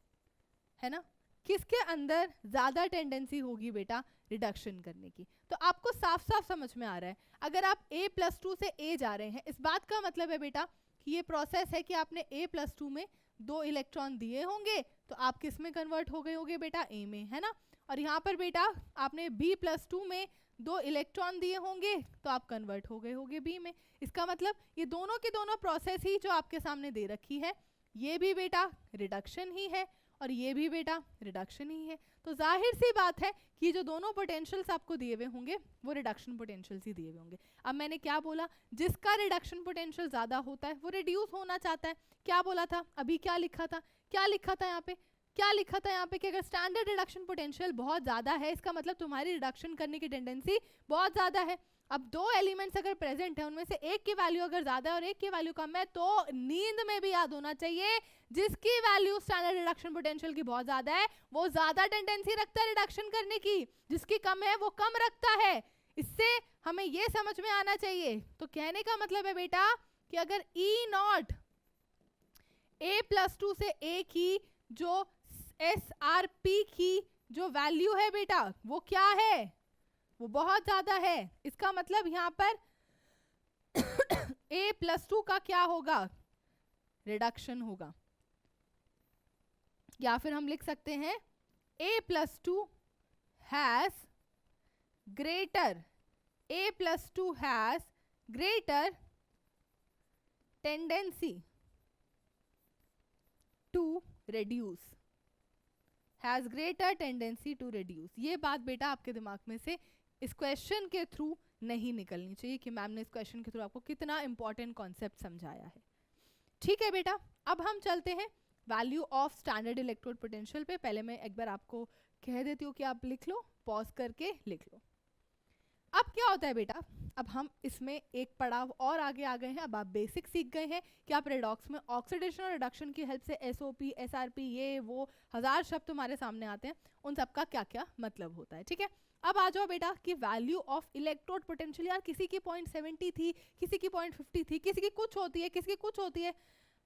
है ना। किसके अंदर ज्यादा टेंडेंसी होगी बेटा रिडक्शन करने की। तो आपको साफ साफ समझ में आ रहा है, अगर आप A+2 से A जा रहे हैं, इस बात का मतलब है बेटा कि ये प्रोसेस है कि आपने A+2 में 2 इलेक्ट्रॉन दिए होंगे, तो आप किस में कन्वर्ट हो गए होंगे बेटा, A में, है ना। और यहाँ पर बेटा आपने B+2 में 2 इलेक्ट्रॉन दिए होंगे तो आप कन्वर्ट हो गए होंगे B में। इसका मतलब ये दोनों की दोनों प्रोसेस ही जो आपके सामने दे रखी है, ये भी बेटा रिडक्शन ही है और ये भी बेटा रिडक्शन ही है। तो जाहिर सी बात है कि जो दोनों पोटेंशियल्स आपको दिए हुए होंगे वो रिडक्शन पोटेंशियल्स ही दिए हुए होंगे। अब मैंने क्या बोला, जिसका रिडक्शन पोटेंशियल ज़्यादा होता है वो रिड्यूस होना चाहता है। क्या बोला था अभी, क्या लिखा था, क्या लिखा था यहाँ पे, क्या लिखा था यहाँ पे कि अगर स्टैंडर्ड रिडक्शन पोटेंशियल बहुत ज़्यादा है, इसका मतलब तुम्हारी रिडक्शन करने की टेंडेंसी बहुत ज़्यादा है। अब 2 एलिमेंट्स अगर प्रेजेंट है, उनमें से एक की वैल्यू अगर ज़्यादा है और एक की वैल्यू कम है, तो नींद में भी याद होना चाहिए जिसकी वैल्यू स्टैंडर्ड रिडक्शन पोटेंशियल की बहुत ज़्यादा है वो ज़्यादा टेंडेंसी रखता है रिडक्शन करने की, जिसकी कम है वो कम रखता है। इससे हमें ये समझ में आना चाहिए। तो कहने का मतलब है बेटा कि अगर E0 A+2 से A की जो SRP की जो वैल्यू है बेटा वो क्या है, वो बहुत ज्यादा है। इसका मतलब यहाँ पर A+2 का क्या होगा, रिडक्शन होगा। या फिर हम लिख सकते हैं A+2 has greater, A+2 has greater tendency to reduce, has greater tendency to reduce। ये बात बेटा आपके दिमाग में से इस क्वेश्चन के थ्रू नहीं निकलनी चाहिए कि मैम ने इस क्वेश्चन के थ्रू आपको कितना इंपॉर्टेंट कॉन्सेप्ट समझाया है। ठीक है बेटा, अब हम चलते हैं value of standard electrode potential पे। पहले मैं एक बार आपको कह देती हूँ कि आप लिख लो, पॉज करके लिख लो। अब क्या होता है बेटा, अब हम इसमें एक पड़ाव और आगे आ गए हैं। अब आप बेसिक सीख गए हैं कि आप रेडॉक्स में ऑक्सीडेशन और रिडक्शन की हेल्प से SOP, SRP, ये वो 1000 शब्द तुम्हारे सामने आते हैं, उन सब का क्या क्या मतलब होता है। ठीक है, अब आ जाओ बेटा कि वैल्यू ऑफ इलेक्ट्रोड पोटेंशियल, यार किसी की 0.70 थी, किसी की 0.50 थी, किसी की कुछ होती है, किसी की कुछ होती है।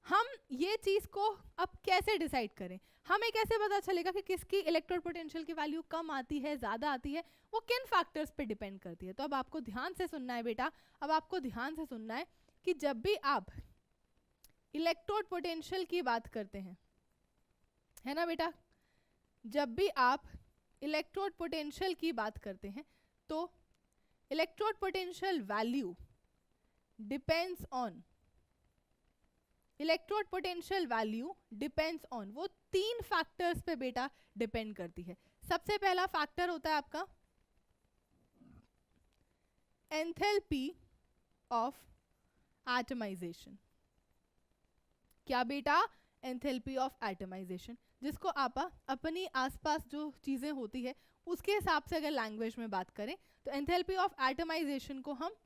हम ये चीज को अब कैसे डिसाइड करें, हमें कैसे पता चलेगा कि किसकी इलेक्ट्रोड पोटेंशियल की वैल्यू कम आती है, ज्यादा आती है, वो किन फैक्टर्स पे डिपेंड करती है। तो अब आपको ध्यान से सुनना है बेटा, अब आपको ध्यान से सुनना है कि जब भी आप इलेक्ट्रोड पोटेंशियल की बात करते हैं, है ना बेटा, जब भी आप इलेक्ट्रोड पोटेंशियल की बात करते हैं तो electrode potential value depends on, electrode potential value depends on, वो 3 फैक्टर्स पे बेटा डिपेंड करती है। सबसे पहला फैक्टर होता है आपका एंथैल्पी ऑफ एटमाइजेशन। क्या बेटा, एंथैल्पी ऑफ एटमाइजेशन, जिसको आप अपनी आसपास जो चीजें होती है उसके हिसाब से अगर लैंग्वेज में बात करें तो एंथैल्पी ऑफ एटमाइजेशन को हम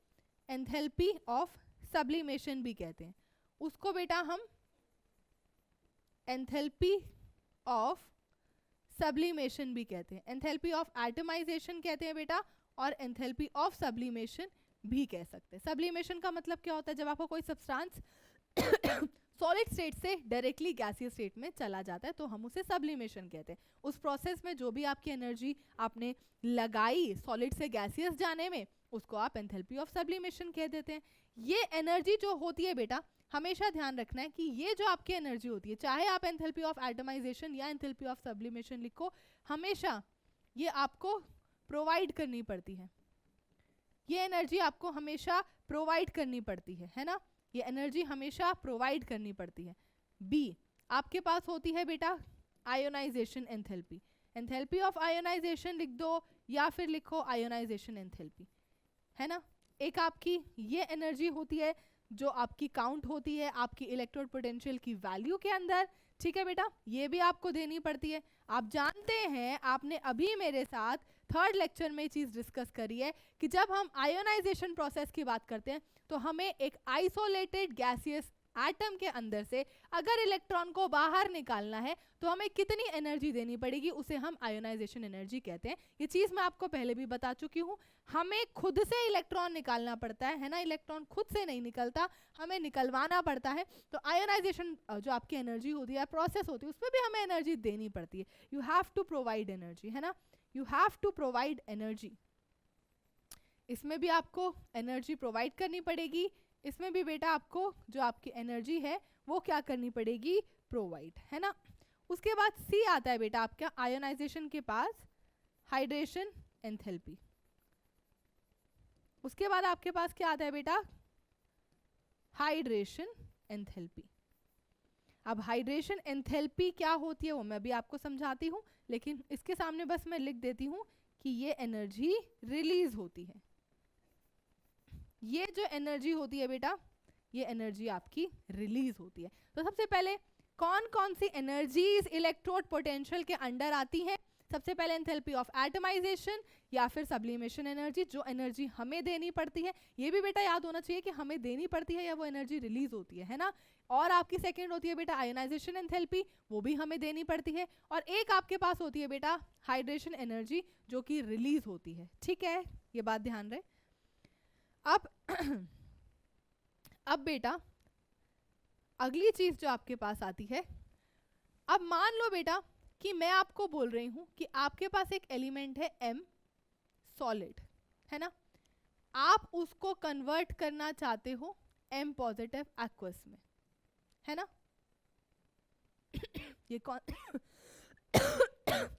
एंथैल्पी ऑफ सब्लिमेशन भी कहते हैं। उसको बेटा हम एंथैल्पी ऑफ सब्लिमेशन भी कहते हैं, एंथैल्पी ऑफ एटमाइजेशन कहते हैं बेटा, और एंथैल्पी ऑफ सब्लिमेशन भी कह सकते हैं। सब्लिमेशन का मतलब क्या होता है, जब आपको कोई सब्सटेंस सॉलिड स्टेट से डायरेक्टली गैसियस स्टेट में चला जाता है तो हम उसे सब्लिमेशन कहते हैं। उस प्रोसेस में जो भी आपकी एनर्जी आपने लगाई सॉलिड से गैसियस जाने में, उसको आप एंथैल्पी ऑफ सब्लिमेशन कह देते हैं। ये एनर्जी जो होती है बेटा, हमेशा ध्यान रखना है कि ये जो आपकी एनर्जी होती है, चाहे आप एंथैल्पी ऑफ एटमाइजेशन या एंथैल्पी ऑफ सब्लिमेशन लिखो, हमेशा ये आपको प्रोवाइड करनी पड़ती है। ये एनर्जी आपको हमेशा प्रोवाइड करनी पड़ती है ना, ये एनर्जी हमेशा प्रोवाइड करनी पड़ती है। बी आपके पास होती है बेटा ionisation enthalpy, enthalpy of ionisation लिख दो या फिर लिखो आयोनाइजेशन एंथैल्पी, है ना। एक आपकी ये एनर्जी होती है जो आपकी काउंट होती है आपकी इलेक्ट्रोड पोटेंशियल की वैल्यू के अंदर। ठीक है बेटा, ये भी आपको देनी पड़ती है। आप जानते हैं, आपने अभी मेरे साथ 3rd लेक्चर में चीज डिस्कस करी है कि जब हम आयोनाइजेशन प्रोसेस की बात करते हैं तो हमें एक आइसोलेटेड गैसियस एटम के अंदर से अगर इलेक्ट्रॉन को बाहर निकालना है तो हमें कितनी एनर्जी देनी पड़ेगी, उसे हम आयोनाइजेशन एनर्जी कहते हैं। ये चीज मैं आपको पहले भी बता चुकी हूँ। हमें खुद से इलेक्ट्रॉन निकालना पड़ता है ना, इलेक्ट्रॉन खुद से नहीं निकलता, हमें निकलवाना पड़ता है। तो आयोनाइजेशन जो आपकी एनर्जी होती है, प्रोसेस होती है, उसमें भी हमें एनर्जी देनी पड़ती है। You have to provide energy, है ना, you have to provide energy. इसमें भी आपको एनर्जी प्रोवाइड करनी पड़ेगी, इसमें भी बेटा आपको जो आपकी एनर्जी है वो क्या करनी पड़ेगी, प्रोवाइड, है ना। उसके बाद सी आता है बेटा आपका आयोनाइजेशन के पास हाइड्रेशन एंथैल्पी। उसके बाद आपके पास क्या आता है बेटा, हाइड्रेशन एंथैल्पी। अब हाइड्रेशन एंथैल्पी क्या होती है वो मैं भी आपको समझाती हूँ, लेकिन इसके सामने बस मैं लिख देती हूँ कि ये एनर्जी रिलीज होती है। ये जो एनर्जी होती है बेटा, ये एनर्जी आपकी रिलीज होती है। तो सबसे पहले कौन कौन सी एनर्जीज इलेक्ट्रोड पोटेंशियल के अंडर आती हैं। सबसे पहले एंथैल्पी ऑफ एटमाइजेशन या फिर सब्लिमेशन एनर्जी, जो एनर्जी हमें देनी पड़ती है। ये भी बेटा याद होना चाहिए कि हमें देनी पड़ती है या वो एनर्जी रिलीज होती है ना। और आपकी सेकंड होती है बेटा आयोनाइजेशन एंथैल्पी, वो भी हमें देनी पड़ती है। और एक आपके पास होती है बेटा हाइड्रेशन एनर्जी, जो कि रिलीज होती है। ठीक है, ये बात ध्यान रहे। अब बेटा अगली चीज जो आपके पास आती है, अब मान लो बेटा कि मैं आपको बोल रही हूं कि आपके पास एक एलिमेंट है M सॉलिड, है ना, आप उसको कन्वर्ट करना चाहते हो M पॉजिटिव एक्वस में, है ना। ये कौन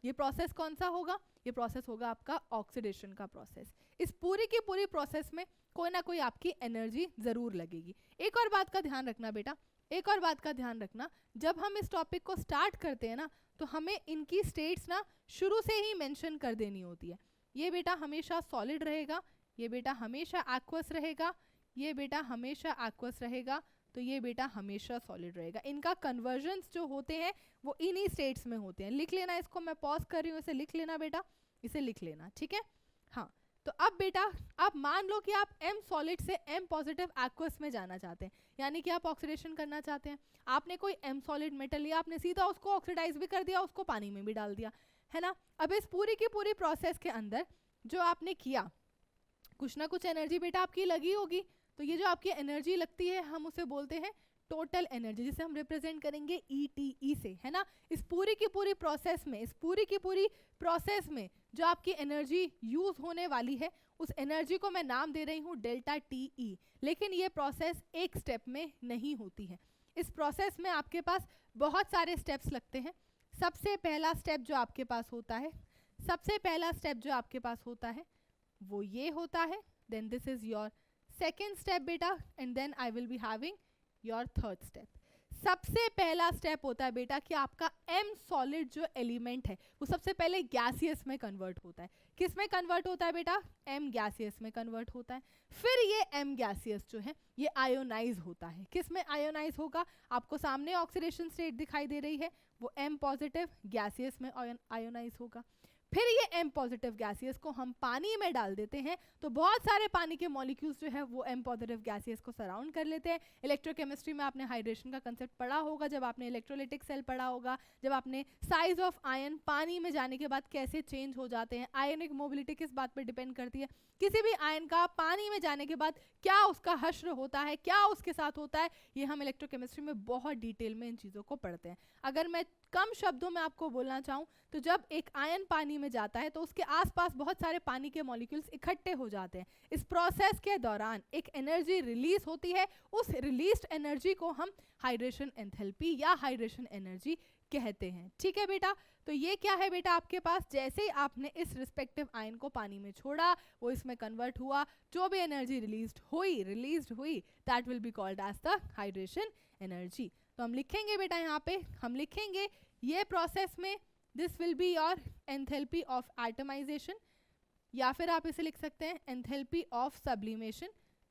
ये प्रोसेस कौन सा होगा, ये प्रोसेस होगा आपका ऑक्सीडेशन का प्रोसेस। इस पूरी की पूरी प्रोसेस में कोई ना कोई आपकी एनर्जी जरूर लगेगी। एक और बात का ध्यान रखना बेटा, एक और बात का ध्यान रखना, जब हम इस टॉपिक को स्टार्ट करते हैं ना, तो हमें इनकी स्टेट्स ना शुरू से ही मेंशन कर देनी होती है। ये बेटा हमेशा सॉलिड रहेगा, ये बेटा हमेशा एक्वस रहेगा, ये बेटा हमेशा एक्वस रहेगा, तो ये बेटा हमेशा सॉलिड रहेगा। इनका कन्वर्जन्स जो होते हैं वो इन्हीं स्टेट्स में होते हैं। लिख लेना इसको, मैं पॉज कर रही हूँ, इसे लिख लेना बेटा, इसे लिख लेना, ठीक है। हाँ, तो अब बेटा आप मान लो कि आप M सॉलिड से M पॉजिटिव एक्वस में जाना चाहते हैं, यानी कि आप ऑक्सीडेशन करना चाहते हैं। आपने कोई M सॉलिड मेटल लिया, आपने सीधा उसको ऑक्सीडाइज भी कर दिया, उसको पानी में भी डाल दिया, है ना। अब इस पूरी की पूरी प्रोसेस के अंदर जो आपने किया, कुछ ना कुछ एनर्जी बेटा आपकी लगी होगी। तो ये जो आपकी एनर्जी लगती है हम उसे बोलते हैं टोटल एनर्जी, जिसे हम रिप्रेजेंट करेंगे ETE से, है ना। इस पूरी की पूरी प्रोसेस में, इस पूरी की पूरी प्रोसेस में जो आपकी एनर्जी यूज होने वाली है, उस एनर्जी को मैं नाम दे रही हूँ डेल्टा TE। लेकिन ये प्रोसेस एक स्टेप में नहीं होती है, इस प्रोसेस में आपके पास बहुत सारे स्टेप्स लगते हैं। सबसे पहला स्टेप जो आपके पास होता है, सबसे पहला स्टेप जो आपके पास होता है वो ये होता है, then this is your second step बेटा, and then I will be having your third step. सबसे पहला स्टेप होता है बेटा कि आपका M सॉलिड जो एलिमेंट है वो सबसे पहले गैसियस में कन्वर्ट होता है। किस में कन्वर्ट होता है बेटा, M गैसियस में कन्वर्ट होता है। फिर ये M गैसियस जो है ये आयोनाइज होता है। किस में आयोनाइज होगा, आपको सामने ऑक्सीडेशन स्टेट दिखाई दे रही है, वो M पॉजिटिव गैसियस में आयोनाइज होगा। फिर ये M पॉजिटिव गैसियस को हम पानी में डाल देते हैं, तो बहुत सारे पानी के मॉलिक्यूल्स जो है वो M पॉजिटिव गैसियस को सराउंड कर लेते हैं। इलेक्ट्रोकेमिस्ट्री में आपने हाइड्रेशन का कंसेप्ट पढ़ा होगा, जब आपने इलेक्ट्रोलाइटिक सेल पढ़ा होगा, जब आपने साइज ऑफ आयन पानी में जाने के बाद कैसे चेंज हो जाते हैं। आयनिक मोबिलिटी किस बात पर डिपेंड करती है, किसी भी आयन का पानी में जाने के बाद क्या उसका हश्र होता है, क्या उसके साथ होता है, ये हम इलेक्ट्रोकेमिस्ट्री में बहुत डिटेल में इन चीज़ों को पढ़ते हैं। अगर मैं कम शब्दों में आपको बोलना चाहूँ तो जब एक आयन पानी में जाता है तो उसके आसपास बहुत सारे पानी के मॉलिक्यूल्स इकट्ठे हो जाते हैं। इस प्रोसेस के दौरान एक एनर्जी रिलीज होती है, उस रिलीज्ड एनर्जी को हम हाइड्रेशन एंथैल्पी या हाइड्रेशन एनर्जी कहते हैं। ठीक है बेटा, तो ये क्या है बेटा आपके पास, जैसे ही आपने इस रिस्पेक्टिव आयन को पानी में छोड़ा वो इसमें कन्वर्ट हुआ, जो भी एनर्जी रिलीज हुई that will be called as the hydration energy. तो हम लिखेंगे बेटा यहाँ पे, हम लिखेंगे ये प्रोसेस में this will be your enthalpy of atomisation, या फिर आप इसे लिख सकते हैं एंथैल्पी ऑफ सब्लिमेशन,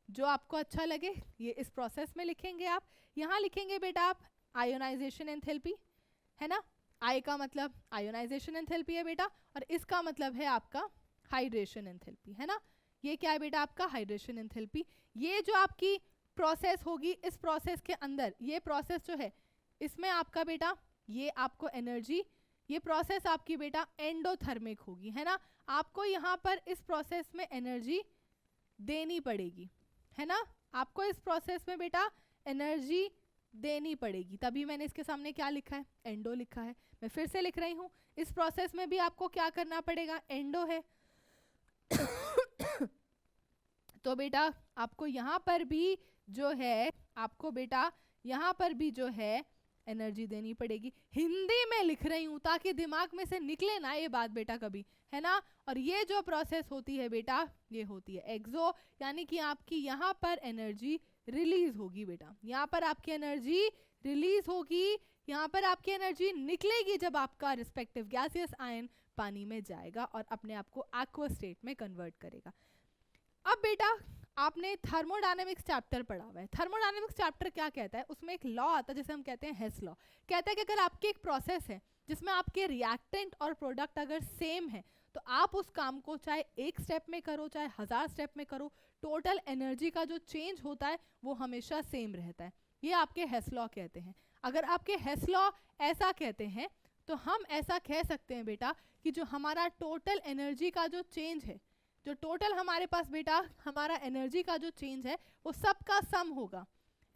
जो आपको अच्छा लगे ये इस प्रोसेस में लिखेंगे आप। यहाँ लिखेंगे बेटा आप आयोनाइजेशन एंथैल्पी, है ना, आई का मतलब आयोनाइजेशन एंथैल्पी है बेटा, और इसका मतलब है आपका हाइड्रेशन एंथैल्पी, है ना। ये क्या है बेटा आपका हाइड्रेशन एंथैल्पी। ये जो आपकी प्रोसेस होगी, इस प्रोसेस के अंदर ये प्रोसेस जो है इसमें आपका बेटा ये आपको एनर्जी, ये प्रोसेस आपकी बेटा एंडोथर्मिक होगी, है ना। आपको यहाँ पर इस प्रोसेस में एनर्जी देनी पड़ेगी, है ना, आपको इस प्रोसेस में बेटा एनर्जी देनी पड़ेगी, तभी मैंने इसके सामने क्या लिखा है, एंडो लिखा है। मैं फिर से लिख रही हूँ, इस प्रोसेस में भी आपको क्या करना पड़ेगा, एंडो है। तो बेटा आपको यहाँ पर भी जो है, आपको बेटा यहाँ पर भी जो है एनर्जी देनी पड़ेगी। हिंदी में लिख रही हूँ ताकि दिमाग में से निकले ना ये बात बेटा कभी, है ना। और ये जो प्रोसेस होती है बेटा ये होती है एक्सो, यानी कि आपकी यहाँ पर एनर्जी रिलीज होगी बेटा, यहाँ पर आपकी एनर्जी रिलीज होगी, यहाँ पर आपकी एनर्जी निकलेगी जब आपका रिस्पेक्टिव गैसियस आयन पानी में जाएगा और अपने आप को एक्वा स्टेट में कन्वर्ट करेगा। अब बेटा आपने थर्मोडायनेमिक्स चैप्टर पढ़ा हुआ है। थर्मोडायनेमिक्स चैप्टर क्या कहता है, उसमें एक लॉ आता है जिसे हम कहते हैं हेस लॉ। कहता है कि अगर आपकी एक प्रोसेस है जिसमें आपके रिएक्टेंट और प्रोडक्ट अगर सेम है तो आप उस काम को चाहे एक स्टेप में करो चाहे 1000 स्टेप में करो, टोटल एनर्जी का जो चेंज होता है वो हमेशा सेम रहता है। ये आपके हेस लॉ कहते हैं। अगर आपके हेस लॉ ऐसा कहते हैं तो हम ऐसा कह सकते हैं बेटा कि जो हमारा टोटल एनर्जी का जो चेंज है, जो टोटल हमारे पास बेटा हमारा एनर्जी का जो चेंज है वो सबका सम होगा।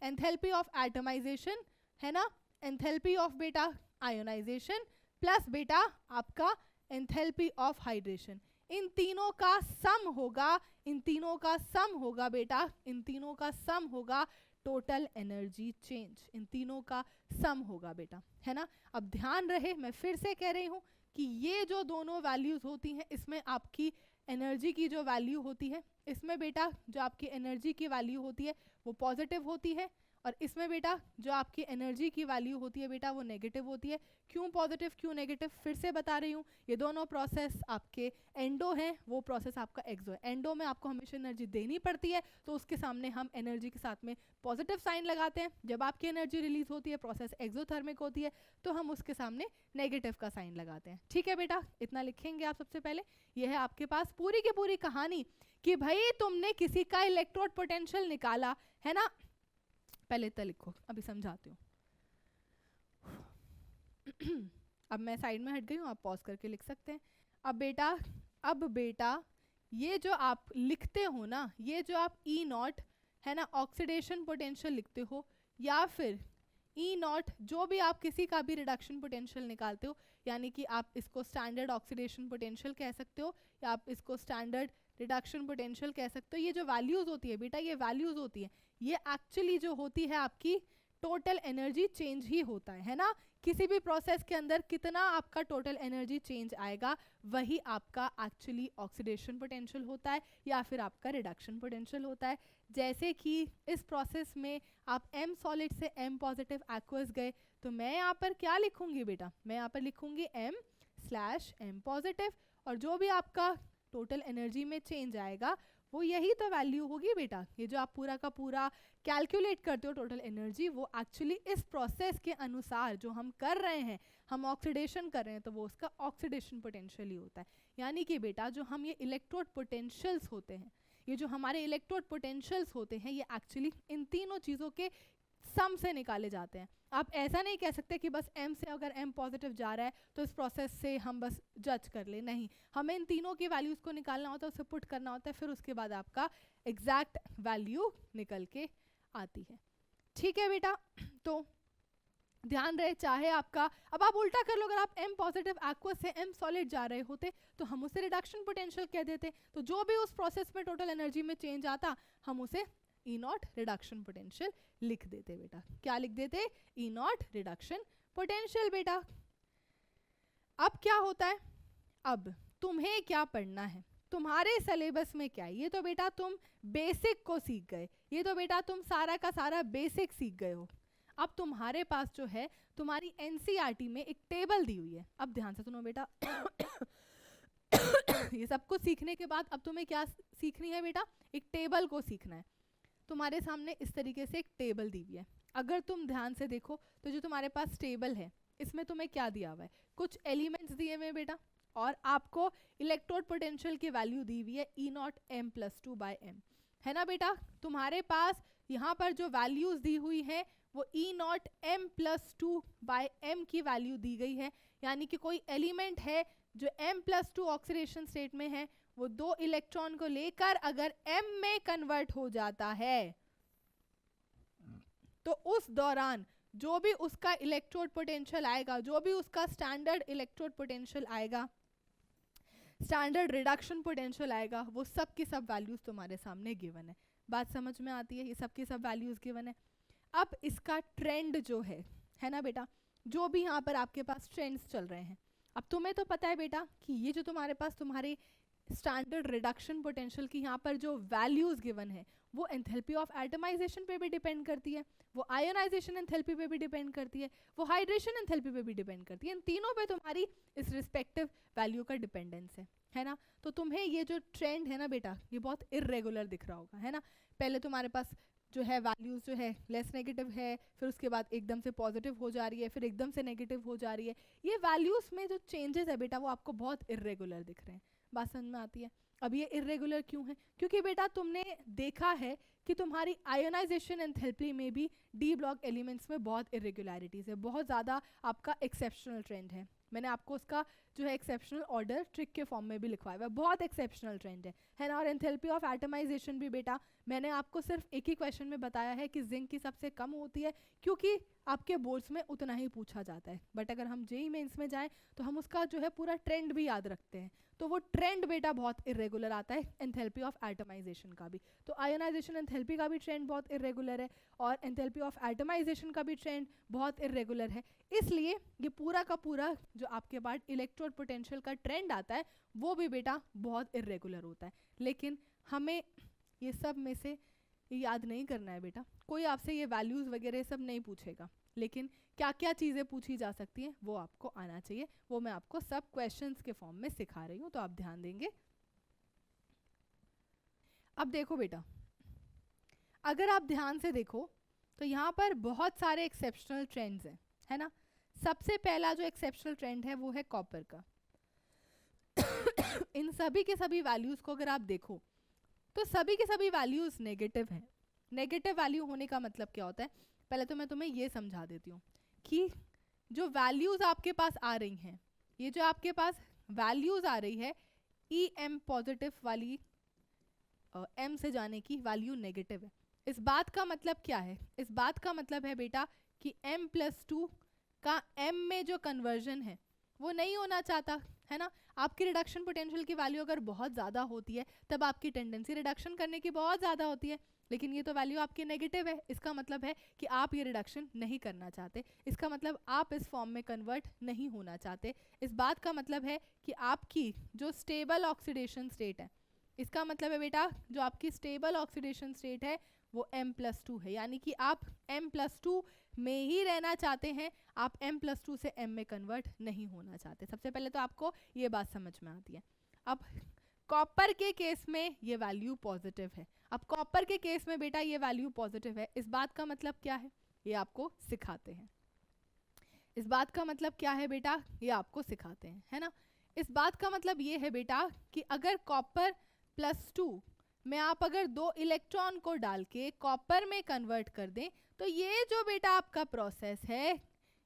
एंथैल्पी ऑफ एटमाइजेशन, है ना, एंथैल्पी ऑफ बेटा आयोनाइजेशन प्लस बेटा आपका एंथैल्पी ऑफ हाइड्रेशन, इन तीनों का सम होगा, इन तीनों का सम होगा बेटा, इन तीनों का सम होगा टोटल एनर्जी चेंज, इन तीनों का सम होगा बेटा, है ना। अब ध्यान रहे, मैं फिर से कह रही हूँ कि ये जो दोनों वैल्यूज होती हैं, इसमें आपकी एनर्जी की जो वैल्यू होती है, इसमें बेटा जो आपकी एनर्जी की वैल्यू होती है वो पॉजिटिव होती है, और इसमें बेटा जो आपकी एनर्जी की वैल्यू होती है बेटा वो नेगेटिव होती है। क्यों पॉजिटिव क्यों नेगेटिव, फिर से बता रही हूँ, ये दोनों प्रोसेस आपके एंडो हैं, वो प्रोसेस आपका एक्सो है। एंडो में आपको हमेशा एनर्जी देनी पड़ती है, तो उसके सामने हम एनर्जी के साथ में पॉजिटिव साइन लगाते हैं। जब आपकी एनर्जी रिलीज होती है, प्रोसेस एक्सोथर्मिक होती है, तो हम उसके सामने नेगेटिव का साइन लगाते हैं। ठीक है बेटा, इतना लिखेंगे आप सबसे पहले। यह है आपके पास पूरी की पूरी कहानी कि भाई तुमने किसी का इलेक्ट्रोड पोटेंशियल निकाला है ना। पहले इतना लिखो, अभी समझाती हूँ। अब मैं साइड में हट गई हूँ, आप पॉज करके लिख सकते हैं। अब बेटा ये जो आप लिखते हो ना, ये जो आप ई नॉट है ना ऑक्सीडेशन पोटेंशियल लिखते हो, या फिर ई नॉट जो भी आप किसी का भी रिडक्शन पोटेंशियल निकालते हो, यानी कि आप इसको स्टैंडर्ड ऑक्सीडेशन पोटेंशियल कह सकते हो या आप इसको स्टैंडर्ड रिडक्शन पोटेंशियल कह सकते हो। ये जो वैल्यूज होती है बेटा, ये वैल्यूज होती है, ये एक्चुअली जो होती है आपकी टोटल एनर्जी चेंज ही होता है ना। किसी भी प्रोसेस के अंदर कितना आपका टोटल एनर्जी चेंज आएगा, वही आपका एक्चुअली ऑक्सीडेशन पोटेंशियल होता है या फिर आपका रिडक्शन पोटेंशियल होता है। जैसे कि इस प्रोसेस में आप M सॉलिड से M पॉजिटिव एक्वस गए, तो मैं यहाँ पर क्या लिखूंगी बेटा, मैं यहाँ पर लिखूंगी M/M पॉजिटिव, और जो भी आपका टोटल एनर्जी में चेंज आएगा वो यही तो वैल्यू होगी बेटा। ये जो आप पूरा का पूरा कैलकुलेट करते हो टोटल एनर्जी, वो एक्चुअली इस प्रोसेस के अनुसार जो हम कर रहे हैं, हम ऑक्सीडेशन कर रहे हैं, तो वो उसका ऑक्सीडेशन पोटेंशियल ही होता है। यानी कि बेटा जो हम ये इलेक्ट्रोड पोटेंशियल्स होते हैं, ये जो हमारे इलेक्ट्रोड पोटेंशियल्स होते हैं, ये एक्चुअली इन तीनों चीज़ों के सम से निकाले जाते हैं। आप ऐसा नहीं कह सकते कि बस M से अगर M पॉजिटिव जा रहा है तो इस प्रोसेस से हम बस जज कर ले, नहीं, हमें इन तीनों की वैल्यूज़ को निकालना होता है, उसे पुट करना होता है, फिर उसके बाद आपका एग्जैक्ट वैल्यू निकल के आती है। ठीक है बेटा, तो ध्यान रहे, चाहे आपका, अब आप उल्टा कर लो, अगर आप M पॉजिटिव एक्वस से M सॉलिड जा रहे होते तो हम उसे रिडक्शन पोटेंशियल कह देते, तो जो भी उस प्रोसेस में टोटल एनर्जी में चेंज आता हम उसे ई नॉट रिडक्शन पोटेंशियल लिख देते बेटा। क्या लिख देते, ई नॉट रिडक्शन पोटेंशियल बेटा। अब क्या होता है, अब तुम्हें क्या पढ़ना है, तुम्हारे सिलेबस में क्या है, ये तो बेटा तुम बेसिक को सीख गए, ये तो बेटा तुम सारा का सारा बेसिक सीख गए हो। अब तुम्हारे पास जो है तुम्हारी एनसीईआरटी में एक टेबल दी हुई है। अब ध्यान से सुनो बेटा, ये सब कुछ सीखने के बाद अब तुम्हें क्या सीखनी है बेटा, एक टेबल को सीखना है। तुम्हारे सामने इस तरीके से एक टेबल दी हुई है। अगर तुम ध्यान से देखो तो जो तुम्हारे पास टेबल है, इसमें तुम्हें क्या दिया हुआ है, कुछ एलिमेंट्स दिए हुए हैं बेटा, और आपको इलेक्ट्रोड पोटेंशियल की वैल्यू दी हुई है ई नॉट M+2/M, है ना बेटा। तुम्हारे पास यहाँ पर जो वैल्यूज दी हुई है वो ई नॉट M+2/M की वैल्यू दी गई है, यानी कि कोई एलिमेंट है जो M+2 ऑक्सीडेशन स्टेट में है, वो 2 इलेक्ट्रॉन को लेकर अगर M में कन्वर्ट हो जाता है, तो उस दौरान जो भी उसका इलेक्ट्रोड पोटेंशियल आएगा, जो भी उसका स्टैंडर्ड इलेक्ट्रोड पोटेंशियल आएगा, स्टैंडर्ड रिडक्शन पोटेंशियल आएगा, वो सब की सब वैल्यूज तुम्हारे सामने गिवन है। बात समझ में आती है, ये सब की सब वैल्यूज गिवन है। अब इसका ट्रेंड जो है ना बेटा, जो भी यहाँ पर आपके पास ट्रेंड्स चल रहे हैं, अब तुम्हें तो पता है बेटा कि ये जो तुम्हारे पास तुम्हारी स्टैंडर्ड रिडक्शन पोटेंशियल की यहाँ पर जो वैल्यूज गिवन है, वो एंथैल्पी ऑफ एटमाइजेशन पे भी डिपेंड करती है, वो आयोनाइजेशन एंथैल्पी पे भी डिपेंड करती है, वो हाइड्रेशन एंथैल्पी पे भी डिपेंड करती है। इन तीनों पे तुम्हारी इस रिस्पेक्टिव वैल्यू का डिपेंडेंस है ना। तो तुम्हें ये जो ट्रेंड है ना बेटा, ये बहुत इर्रेगुलर दिख रहा होगा, है ना। पहले तुम्हारे पास जो है वैल्यूज जो है लेस नेगेटिव है, फिर उसके बाद एकदम से पॉजिटिव हो जा रही है, फिर एकदम से नेगेटिव हो जा रही है। ये वैल्यूज में जो चेंजेस है बेटा, वो आपको बहुत इर्रेगुलर दिख रहे हैं। बात समझ में आती है। अब ये इर्रेगुलर क्यों है, क्योंकि बेटा तुमने देखा है कि तुम्हारी आयोनाइजेशन एंथैल्पी में भी डी ब्लॉक एलिमेंट्स में बहुत इर्रेगुलरिटीज है, बहुत ज़्यादा आपका एक्सेप्शनल ट्रेंड है। मैंने आपको उसका जो है एक्सेप्शनल ऑर्डर ट्रिक के फॉर्म में भी लिखवाया हुआ है, बहुत एक्सेप्शनल ट्रेंड है ना। और एंथैल्पी ऑफ एटमाइजेशन भी बेटा मैंने आपको सिर्फ एक ही क्वेश्चन में बताया है कि जिंक की सबसे कम होती है, क्योंकि आपके बोर्ड्स में उतना ही पूछा जाता है। बट अगर हम जेईई मेंस में जाएं तो हम उसका जो है पूरा ट्रेंड भी याद रखते हैं, तो वो ट्रेंड बेटा बहुत इरेगुलर आता है एंथैल्पी ऑफ एटमाइजेशन का भी। तो आयोनाइजेशन एंथैल्पी का भी ट्रेंड बहुत इरेगुलर है और एंथैल्पी ऑफ एटमाइजेशन का भी ट्रेंड बहुत इरेगुलर है। इसलिए ये पूरा का पूरा जो आपके पास इलेक्ट्रोड पोटेंशियल का ट्रेंड आता है वो भी बेटा बहुत इरेगुलर होता है। लेकिन हमें ये सब में से याद नहीं करना है बेटा, कोई आपसे ये वैल्यूज़ वगैरह सब नहीं पूछेगा, लेकिन क्या क्या चीज़ें पूछी जा सकती हैं वो आपको आना चाहिए। वो मैं आपको सब क्वेश्चंस के फॉर्म में सिखा रही हूँ, तो आप ध्यान देंगे। अब देखो बेटा, अगर आप ध्यान से देखो तो यहाँ पर बहुत सारे एक्सेप्शनल ट्रेंड्स हैं, है ना। सबसे पहला जो एक्सेप्शनल ट्रेंड है वो है कॉपर का। इन सभी के सभी वैल्यूज़ को अगर आप देखो तो सभी के सभी वैल्यूज़ नेगेटिव हैं। नेगेटिव वैल्यू होने का मतलब क्या होता है, पहले तो मैं तुम्हें ये समझा देती हूँ कि जो वैल्यूज़ आपके पास आ रही हैं, ये जो आपके पास वैल्यूज़ आ रही है ई एम पॉजिटिव वाली एम से जाने की वैल्यू नेगेटिव है। इस बात का मतलब क्या है, इस बात का मतलब है बेटा कि m+2 का m में जो कन्वर्जन है वो नहीं होना चाहता, है ना। आपकी रिडक्शन पोटेंशियल की वैल्यू अगर बहुत ज़्यादा होती है तब आपकी टेंडेंसी रिडक्शन करने की बहुत ज़्यादा होती है, लेकिन ये तो वैल्यू आपकी नेगेटिव है। इसका मतलब है कि आप ये रिडक्शन नहीं करना चाहते, इसका मतलब आप इस फॉर्म में कन्वर्ट नहीं होना चाहते। इस बात का मतलब है कि आपकी जो स्टेबल ऑक्सीडेशन स्टेट है, इसका मतलब है बेटा जो आपकी स्टेबल ऑक्सीडेशन स्टेट है वो m+2 है, यानी कि आप m+2 में ही रहना चाहते हैं, आप m+2 से m में कन्वर्ट नहीं होना चाहते। सबसे पहले तो आपको ये बात समझ में आती है। अब कॉपर के केस में ये वैल्यू पॉजिटिव है। अब कॉपर के केस में बेटा ये वैल्यू पॉजिटिव है, इस बात का मतलब क्या है ये आपको सिखाते हैं। इस बात का मतलब क्या है बेटा ये आपको सिखाते हैं, है ना। इस बात का मतलब ये है बेटा कि अगर कॉपर +2 में आप अगर 2 इलेक्ट्रॉन को डाल के कॉपर में कन्वर्ट कर दें तो ये जो बेटा आपका प्रोसेस है,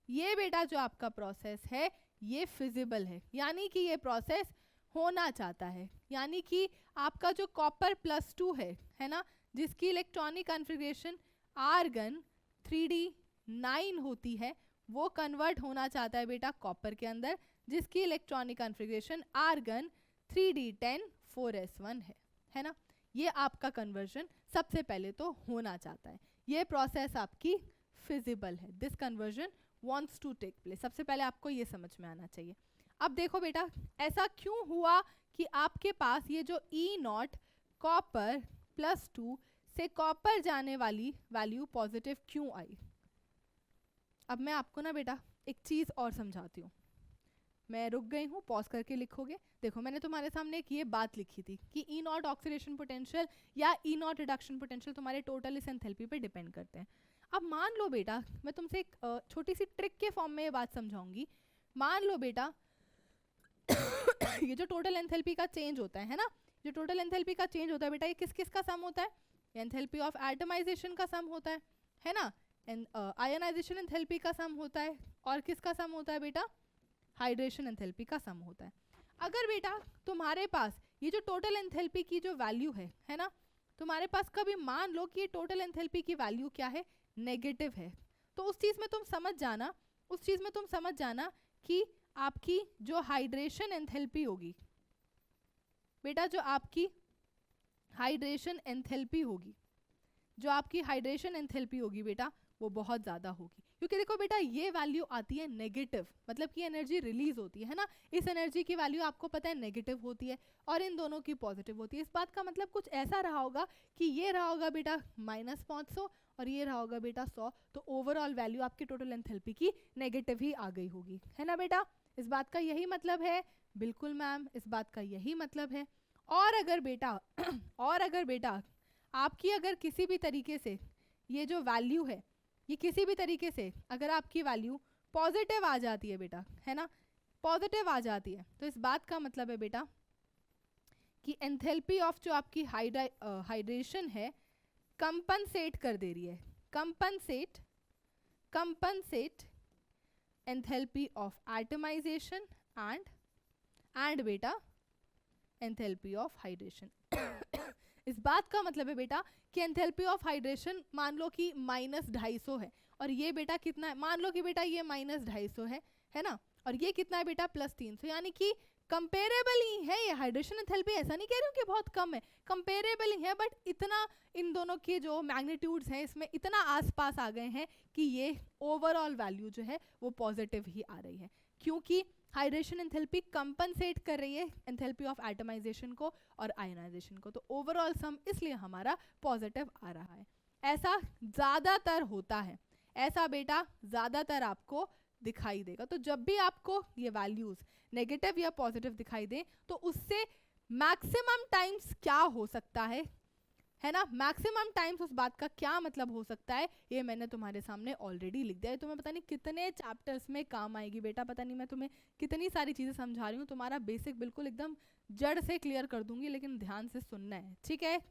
ये बेटा जो आपका प्रोसेस है ये फिजिबल है, यानी कि ये प्रोसेस होना चाहता है। यानी कि आपका जो कॉपर +2 है ना, जिसकी इलेक्ट्रॉनिक कॉन्फ़िगरेशन आर्गन 3d9 होती है, वो कन्वर्ट होना चाहता है बेटा कॉपर के अंदर जिसकी electronic configuration argon 3d10 4s1 है ना। ये आपका कन्वर्जन सबसे पहले तो होना चाहता है, ये प्रोसेस आपकी फिजिबल है, this conversion wants to take place. सबसे पहले आपको ये समझ में आना चाहिए। अब देखो बेटा ऐसा क्यों हुआ कि आपके पास ये जो E0 कॉपर +2 से कॉपर जाने वाली वैल्यू पॉजिटिव क्यों आई। अब मैं आपको ना बेटा एक चीज़ और समझाती हूँ, मैं रुक गई हूँ, पॉज करके लिखोगे। देखो मैंने तुम्हारे सामने एक ये बात लिखी थी कि E0 ऑक्सीडेशन पोटेंशियल या E0 रिडक्शन पोटेंशियल तुम्हारे टोटल इस एंथैल्पी पे डिपेंड करते हैं। अब मान लो बेटा मैं तुमसे एक छोटी सी ट्रिक के फॉर्म में ये बात समझाऊंगी। मान लो बेटा ये जो टोटल एंथैल्पी का चेंज होता है ना, जो टोटल एंथैल्पी का चेंज होता है बेटा ये किस किस का सम होता है, एंथैल्पी ऑफ एटमाइजेशन का सम होता है ना, आयनाइजेशन एंथैल्पी का सम होता है, और किसका सम होता है बेटा, हाइड्रेशन एंथैल्पी का सम होता है। अगर बेटा तुम्हारे पास ये जो टोटल एंथैल्पी की जो वैल्यू है ना, तुम्हारे पास कभी मान लो कि ये टोटल एंथैल्पी की वैल्यू क्या है, नेगेटिव है, तो उस चीज़ में तुम समझ जाना कि आपकी जो हाइड्रेशन एंथैल्पी होगी बेटा, जो आपकी हाइड्रेशन एंथैल्पी होगी बेटा वो बहुत ज़्यादा होगी, क्योंकि देखो बेटा ये वैल्यू आती है नेगेटिव, मतलब कि एनर्जी रिलीज होती है ना, इस एनर्जी की वैल्यू आपको पता है नेगेटिव होती है और इन दोनों की पॉजिटिव होती है। इस बात का मतलब कुछ ऐसा रहा होगा कि ये रहा होगा बेटा -500 और ये रहा होगा बेटा 100, तो ओवरऑल वैल्यू आपकी टोटल एंथैल्पी की नेगेटिव ही आ गई होगी, है ना बेटा। इस बात का यही मतलब है, बिल्कुल मैम इस बात का यही मतलब है। और अगर बेटा आपकी अगर किसी भी तरीके से ये जो वैल्यू है ये किसी भी तरीके से अगर आपकी वैल्यू पॉजिटिव आ जाती है बेटा, है ना, पॉजिटिव आ जाती है, तो इस बात का मतलब है बेटा कि एंथैल्पी ऑफ जो आपकी हाइड्रेशन है कंपनसेट कर दे रही है, compensate enthalpy of atomisation and बेटा एंथैल्पी ऑफ हाइड्रेशन। इस बात का मतलब है बेटा कि एंथैल्पी ऑफ हाइड्रेशन मान लो कि -250 है और ये बेटा कितना है, मान लो कि बेटा ये -250 है ना, और ये कितना है बेटा +300, यानी कि कंपेरेबल ही है ये हाइड्रेशन एंथैल्पी, ऐसा नहीं कह रही हूँ कि बहुत कम है, कंपेरेबल ही है, बट इतना इन दोनों के जो मैग्नीट्यूड्स हैं इसमें इतना आसपास आ गए हैं कि ये ओवरऑल वैल्यू जो है वो पॉजिटिव ही आ रही है, क्योंकि हाइड्रेशन एंथैल्पी कंपनसेट कर रही है एंथैल्पी ऑफ एटमाइजेशन को और आयनाइजेशन को, तो ओवरऑल सम इसलिए हमारा पॉजिटिव आ रहा है। ऐसा ज़्यादातर होता है, ऐसा बेटा ज़्यादातर आपको दिखाई देगा। तो जब भी आपको ये वैल्यूज नेगेटिव या पॉजिटिव दिखाई दे तो उससे मैक्सिमम टाइम्स क्या हो सकता है ना, मैक्सिमम टाइम्स उस बात का क्या मतलब हो सकता है ये मैंने तुम्हारे सामने ऑलरेडी लिख दिया है। तुम्हें पता नहीं कितने चैप्टर्स में काम आएगी बेटा, पता नहीं मैं तुम्हें कितनी सारी चीज़ें समझा रही हूँ, तुम्हारा बेसिक बिल्कुल एकदम जड़ से क्लियर कर दूंगी, लेकिन ध्यान से सुनना है, ठीक है?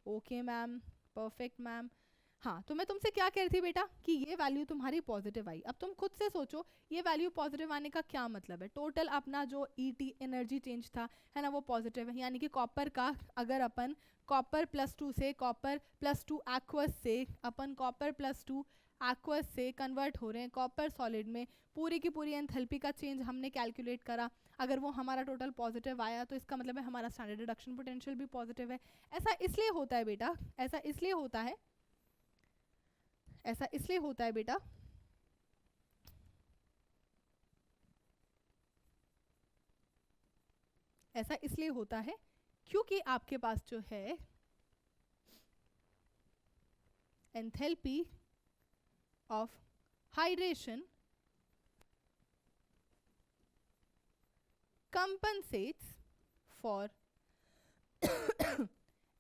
Okay ma'am, perfect ma'am. हाँ, तो मैं तुमसे क्या कह रही थी बेटा कि ये वैल्यू तुम्हारी पॉजिटिव आई। अब तुम खुद से सोचो ये वैल्यू पॉजिटिव आने का क्या मतलब है। टोटल अपना जो ईटी एनर्जी चेंज था है ना वो पॉजिटिव है, यानी कि कॉपर का अगर अपन कॉपर +2 से कॉपर +2 एक्वस से अपन कॉपर +2 एक्वस से कन्वर्ट हो रहे हैं कॉपर सॉलिड में, पूरी की पूरी एंथैल्पी का चेंज हमने कैलकुलेट करा, अगर वो हमारा टोटल पॉजिटिव आया तो इसका मतलब है हमारा स्टैंडर्ड रिडक्शन पोटेंशियल भी पॉजिटिव है। ऐसा इसलिए होता है बेटा, ऐसा इसलिए होता है, ऐसा इसलिए होता है बेटा ऐसा इसलिए होता है क्योंकि आपके पास जो है enthalpy of hydration compensates for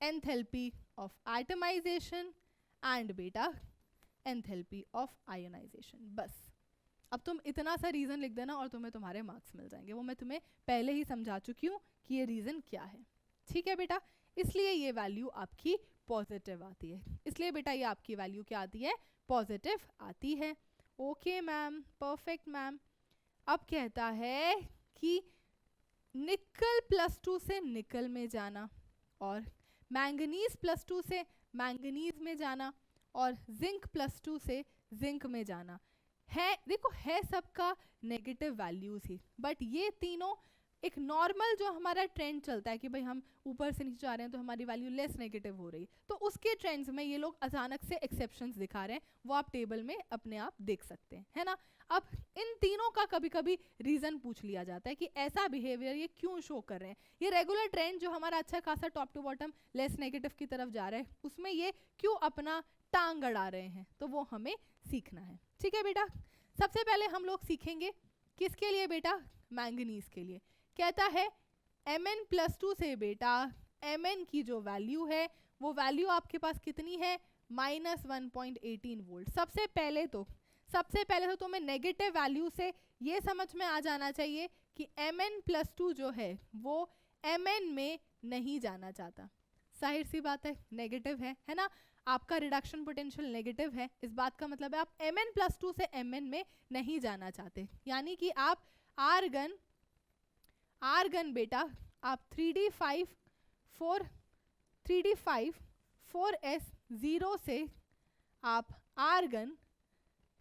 enthalpy of atomization and beta enthalpy of ionization। बस अब तुम इतना सा रीज़न लिख देना और तुम्हें तुम्हारे मार्क्स मिल जाएंगे, वो मैं तुम्हें पहले ही समझा चुकी हूँ कि ये रीज़न क्या है, ठीक है बेटा? इसलिए ये वैल्यू आपकी पॉजिटिव आती है, इसलिए बेटा ये आपकी वैल्यू क्या आती है, पॉजिटिव आती है। Okay ma'am, perfect ma'am. अब कहता है कि निकल +2 से निकल में जाना और मैंगनीज +2 से मैंगनीज में जाना और जिंक +2 से जिंक में जाना है, देखो है सबका नेगेटिव वैल्यूज ही, बट ये तीनों एक नॉर्मल जो हमारा ट्रेंड चलता है कि भाई हम ऊपर से नीचे जा रहे हैं तो हमारी वैल्यू लेस नेगेटिव हो रही, तो उसके ट्रेंड्स में ये लोग अचानक से एक्सेप्शंस दिखा रहे हैं, वो आप टेबल में अपने आप देख सकते हैं, है ना? अब इन तीनों का कभी कभी रीजन पूछ लिया जाता है कि ऐसा बिहेवियर ये क्यों शो कर रहे हैं, ये रेगुलर ट्रेंड जो हमारा अच्छा खासा top to bottom less negative की तरफ जा रहा है उसमें ये क्यों अपना टांग अड़ा रहे हैं, तो वो हमें सीखना है, ठीक है बेटा? सबसे पहले हम लोग सीखेंगे किसके लिए बेटा, मैंगनीज के लिए। कहता है Mn+2 से बेटा Mn की जो वैल्यू है वो वैल्यू आपके पास कितनी है, -1.18 वोल्ट। सबसे पहले तो तुम्हें नेगेटिव वैल्यू से ये समझ में आ जाना चाहिए कि Mn+2 जो है वो Mn में नहीं जाना चाहता, जाहिर सी बात है नेगेटिव है ना, आपका रिडक्शन पोटेंशियल नेगेटिव है, इस बात का मतलब है आप Mn+2 से Mn में नहीं जाना चाहते, यानी कि आप आर्गन बेटा आप 3d5 4s0 से आप आर्गन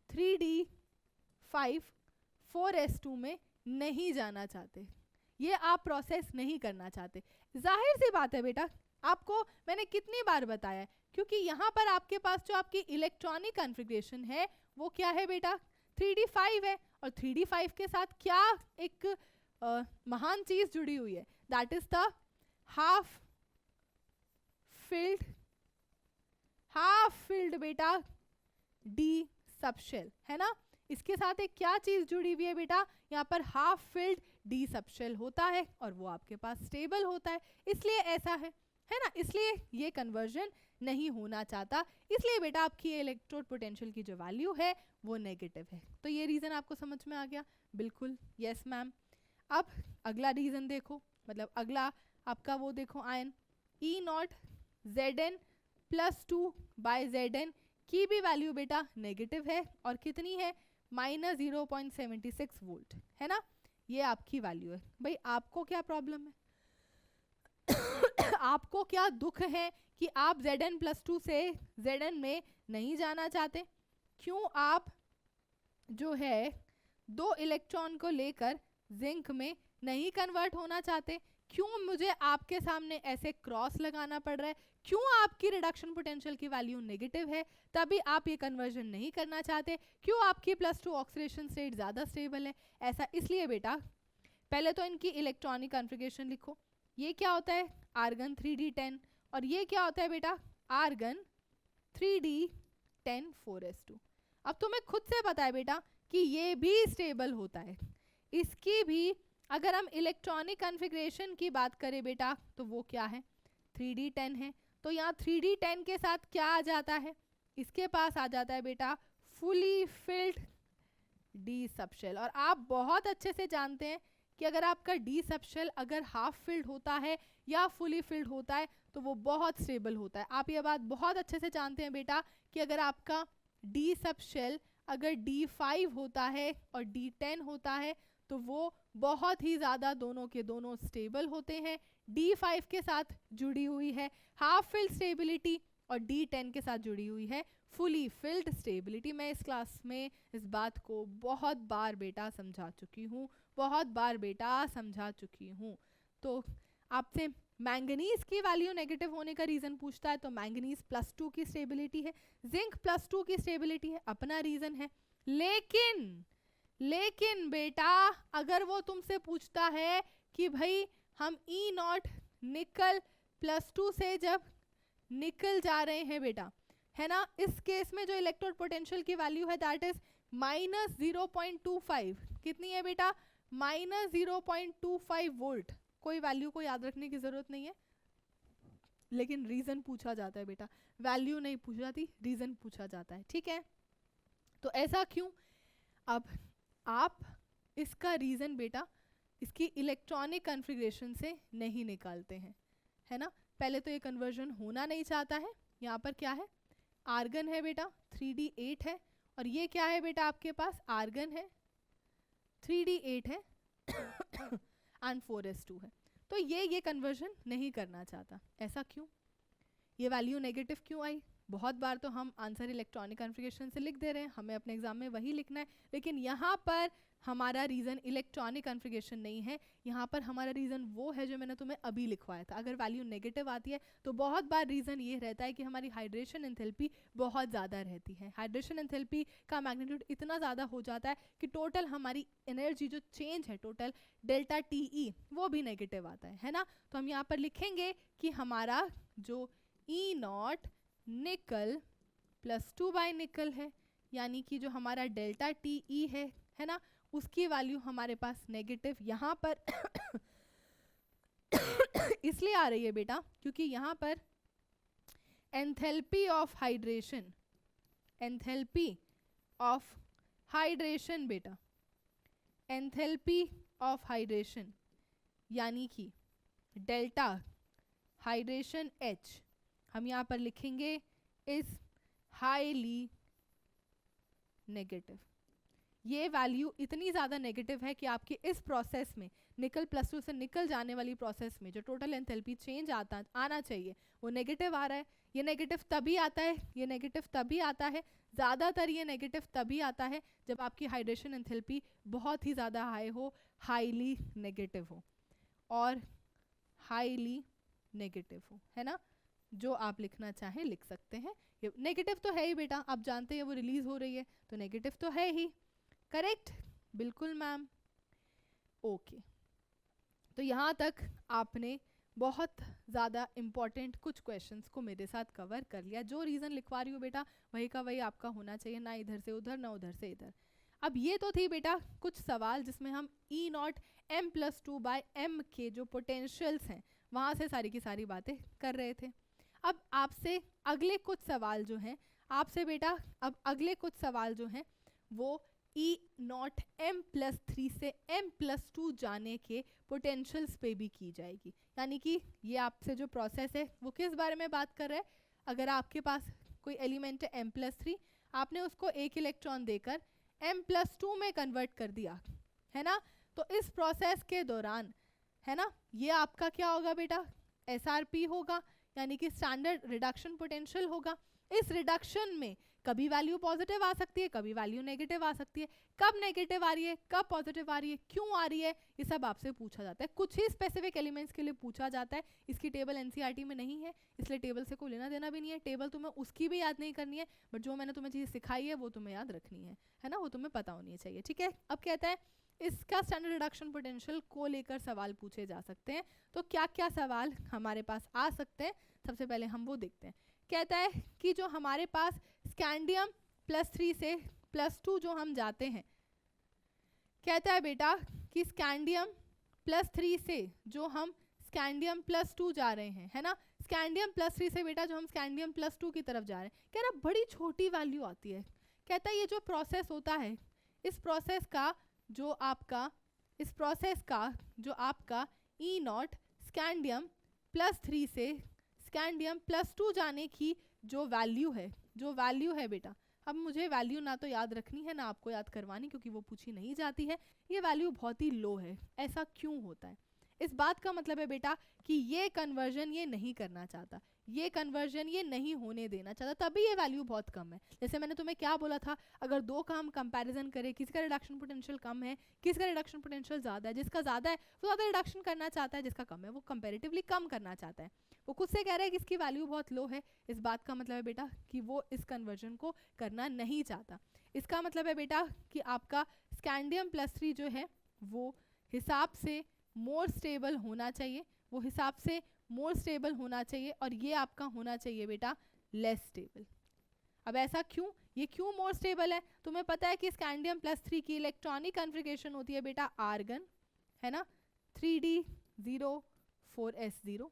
3d5 4s2 में नहीं जाना चाहते, ये आप प्रोसेस नहीं करना चाहते। जाहिर सी बात है बेटा, आपको मैंने कितनी बार बताया है, क्योंकि यहाँ पर आपके पास जो आपकी इलेक्ट्रॉनिक कॉन्फ़िगरेशन है वो क्या है बेटा, 3d5 है, और 3d5 के साथ क्या एक महान चीज जुड़ी हुई है, that is the half filled बेटा डी सबशेल, है ना? इसके साथ एक क्या चीज जुड़ी हुई है बेटा, यहाँ पर हाफ फिल्ड डी सबशेल होता है और वो आपके पास स्टेबल होता है, इसलिए ऐसा है ना? इसलिए ये कन्वर्जन नहीं होना चाहता, इसलिए बेटा आपकी इलेक्ट्रोड पोटेंशियल की जो वैल्यू है वो नेगेटिव है। तो ये रीजन आपको समझ में आ गया? बिल्कुल, यस मैम। अब अगला रीजन देखो, मतलब अगला आपका वो देखो आयन E0 Zn+2/Zn की भी वैल्यू बेटा नेगेटिव है और कितनी है, -0.76 वोल्ट, है ना? ये आपकी वैल्यू है। भाई आपको क्या प्रॉब्लम है आपको क्या दुख है कि आप Zn+2 से Zn में नहीं जाना चाहते? क्यों आप जो है 2 इलेक्ट्रॉन को लेकर जिंक में नहीं कन्वर्ट होना चाहते, क्यों मुझे आपके सामने ऐसे क्रॉस लगाना पड़ रहा है, क्यों आपकी रिडक्शन पोटेंशियल की वैल्यू नेगेटिव है, तभी आप ये कन्वर्जन नहीं करना चाहते, क्यों आपकी +2 ऑक्सीडेशन स्टेट ज़्यादा स्टेबल है। ऐसा इसलिए बेटा, पहले तो इनकी इलेक्ट्रॉनिक कॉन्फ़िगरेशन लिखो। ये क्या होता है, आर्गन 3d10, और ये क्या होता है बेटा, आर्गन 3d10 4s2। अब तुम्हें खुद से पता है बेटा कि ये भी स्टेबल होता है, इसकी भी अगर हम इलेक्ट्रॉनिक कॉन्फ़िगरेशन की बात करें बेटा तो वो क्या है, 3d10 है, तो यहाँ 3d10 के साथ क्या आ जाता है, इसके पास आ जाता है बेटा फुली फिल्ड डी सबशेल। और आप बहुत अच्छे से जानते हैं कि अगर आपका डी सबशेल अगर हाफ फिल्ड होता है या फुली फिल्ड होता है तो वो बहुत स्टेबल होता है। आप ये बात बहुत अच्छे से जानते हैं बेटा कि अगर आपका डी सबशेल अगर D5 होता है और D10 होता है तो वो बहुत ही ज़्यादा दोनों के दोनों स्टेबल होते हैं। D5 के साथ जुड़ी हुई है हाफ फिल्ड स्टेबिलिटी और D10 के साथ जुड़ी हुई है फुली फिल्ड स्टेबिलिटी। मैं इस क्लास में इस बात को बहुत बार बेटा समझा चुकी हूँ, बहुत बार बेटा समझा चुकी हूँ। तो आपसे मैंगनीज की वैल्यू नेगेटिव होने का रीज़न पूछता है तो मैंगनीज +2 की स्टेबिलिटी है, जिंक +2 की स्टेबिलिटी है, अपना रीज़न है। लेकिन बेटा अगर वो तुमसे पूछता है कि भाई हम E0 निकल +2 से जब निकल जा रहे हैं बेटा, है ना, इस केस में जो इलेक्ट्रोड पोटेंशियल की वैल्यू है दैट इज -0.25। कितनी है बेटा, -0.25 वोल्ट। कोई वैल्यू को याद रखने की जरूरत नहीं है, लेकिन रीजन पूछा जाता है बेटा, वैल्यू नहीं पूछी जाती, रीजन पूछा जाता है, ठीक है। तो ऐसा क्यों, अब आप इसका रीजन बेटा इसकी इलेक्ट्रॉनिक कॉन्फ़िगरेशन से नहीं निकालते हैं, है ना। पहले तो ये कन्वर्जन होना नहीं चाहता है। यहाँ पर क्या है, आर्गन है बेटा 3d8 है, और ये क्या है बेटा आपके पास, आर्गन है 3d8 है एंड 4s2 है। तो ये कन्वर्जन नहीं करना चाहता। ऐसा क्यों, ये वैल्यू नेगेटिव क्यों आई। बहुत बार तो हम आंसर इलेक्ट्रॉनिक कॉन्फ़िगरेशन से लिख दे रहे हैं, हमें अपने एग्जाम में वही लिखना है, लेकिन यहाँ पर हमारा रीज़न इलेक्ट्रॉनिक कॉन्फ़िगरेशन नहीं है, यहाँ पर हमारा रीज़न वो है जो मैंने तुम्हें अभी लिखवाया था। अगर वैल्यू नेगेटिव आती है तो बहुत बार रीज़न ये रहता है कि हमारी हाइड्रेशन एंथैल्पी बहुत ज़्यादा रहती है, हाइड्रेशन एंथैल्पी का मैग्नीट्यूड इतना ज़्यादा हो जाता है कि टोटल हमारी एनर्जी जो चेंज है टोटल डेल्टा TE वो भी नेगेटिव आता है ना। तो हम यहाँ पर लिखेंगे कि हमारा जो E0 निकल +2 बाय निकल है, यानी कि जो हमारा डेल्टा TE है ना, उसकी वैल्यू हमारे पास नेगेटिव यहाँ पर इसलिए आ रही है बेटा क्योंकि यहाँ पर enthalpy of hydration, enthalpy of hydration बेटा, एंथैल्पी ऑफ हाइड्रेशन यानी कि डेल्टा हाइड्रेशन H हम यहाँ पर लिखेंगे इज हाईली नेगेटिव। ये वैल्यू इतनी ज़्यादा नेगेटिव है कि आपकी इस प्रोसेस में निकल +2 से निकल जाने वाली प्रोसेस में जो टोटल एंथैल्पी चेंज आना चाहिए वो नेगेटिव आ रहा है। ये नेगेटिव तभी आता है, ये नेगेटिव तभी आता है, ज़्यादातर ये नेगेटिव तभी आता है जब आपकी हाइड्रेशन एंथैल्पी बहुत ही ज़्यादा हाई हो, हाईली नेगेटिव हो, और हाईली नेगेटिव हो, है ना। जो आप लिखना चाहें लिख सकते हैं। ये नेगेटिव तो है ही बेटा, आप जानते हैं वो रिलीज हो रही है तो नेगेटिव तो है ही, करेक्ट, बिल्कुल मैम, ओके। तो यहाँ तक आपने बहुत ज़्यादा इम्पॉर्टेंट कुछ क्वेश्चंस को मेरे साथ कवर कर लिया। जो रीज़न लिखवा रही हूँ बेटा वही का वही आपका होना चाहिए, ना इधर से उधर ना उधर से इधर। अब ये तो थी बेटा कुछ सवाल जिसमें हम E0 m+2 बाय m के जो पोटेंशियल्स हैं वहाँ से सारी की सारी बातें कर रहे थे। अब आपसे अगले कुछ सवाल जो हैं आपसे बेटा, अब अगले कुछ सवाल जो हैं वो E0 m+3 से m+2 जाने के पोटेंशियल्स पे भी की जाएगी। यानी कि ये आपसे जो प्रोसेस है वो किस बारे में बात कर रहा है, अगर आपके पास कोई एलिमेंट है m+3, आपने उसको एक इलेक्ट्रॉन देकर m+2 में कन्वर्ट कर दिया, है ना, तो इस प्रोसेस के दौरान, है ना, ये आपका क्या होगा बेटा, SRP होगा, यानी कि स्टैंडर्ड रिडक्शन पोटेंशियल होगा। इस रिडक्शन में कभी वैल्यू पॉजिटिव आ सकती है, कभी वैल्यू नेगेटिव आ सकती है, कब नेगेटिव आ रही है, कब पॉजिटिव आ रही है, क्यों आ रही है, ये सब आपसे पूछा जाता है। कुछ ही स्पेसिफिक एलिमेंट्स के लिए पूछा जाता है। इसकी टेबल एनसीईआरटी में नहीं है, इसलिए टेबल से कोई लेना देना भी नहीं है। टेबल तुम्हें उसकी भी याद नहीं करनी है, बट जो मैंने तुम्हें चीज़ सिखाई है वो तुम्हें याद रखनी है ना, वो तुम्हें पता होनी चाहिए। ठीक है, अब कहता है इसका स्टैंडर्ड रिडक्शन पोटेंशियल को लेकर सवाल पूछे जा सकते हैं। तो क्या क्या सवाल हमारे पास आ सकते हैं, सबसे पहले हम वो देखते हैं। कहता है कि जो हमारे पास स्कैंडियम +3 से +2 जो हम जाते हैं, कहता है बेटा कि स्कैंडियम +3 से जो हम स्कैंडियम +2 जा रहे हैं, है ना, स्कैंडियम +3 से बेटा जो हम स्कैंडियम +2 की तरफ जा रहे हैं, कह रहा बड़ी छोटी वैल्यू आती है। कहता है ये जो प्रोसेस होता है, इस प्रोसेस का जो आपका E0 स्कैंडियम +3 से स्कैंडियम +2 जाने की जो वैल्यू है बेटा, अब मुझे वैल्यू ना तो याद रखनी है ना आपको याद करवानी, क्योंकि वो पूछी नहीं जाती है। ये वैल्यू बहुत ही लो है। ऐसा क्यों होता है? इस बात का मतलब है बेटा कि ये कन्वर्जन ये नहीं करना चाहता, ये कन्वर्जन ये नहीं होने देना चाहता, तभी ये वैल्यू बहुत कम है। जैसे मैंने तुम्हें क्या बोला था, अगर दो का हम कंपैरिजन करें, किसी का रिडक्शन पोटेंशियल कम है, किसी का रिडक्शन पोटेंशियल ज़्यादा है, जिसका ज़्यादा है वो ज़्यादा रिडक्शन करना चाहता है, जिसका कम है वो कंपेरेटिवली कम करना चाहता है। वो खुद से कह रहा है कि इसकी वैल्यू बहुत लो है। इस बात का मतलब है बेटा कि वो इस कन्वर्जन को करना नहीं चाहता। इसका मतलब है बेटा कि आपका स्कैंडियम +3 जो है वो हिसाब से मोर स्टेबल होना चाहिए, और ये आपका होना चाहिए बेटा लेस स्टेबल। अब ऐसा क्यों? ये क्यों मोर स्टेबल है? तुम्हें पता है कि स्कैंडियम +3 की इलेक्ट्रॉनिक कॉन्फ़िगरेशन होती है बेटा आर्गन, है ना, 3d0 4s0।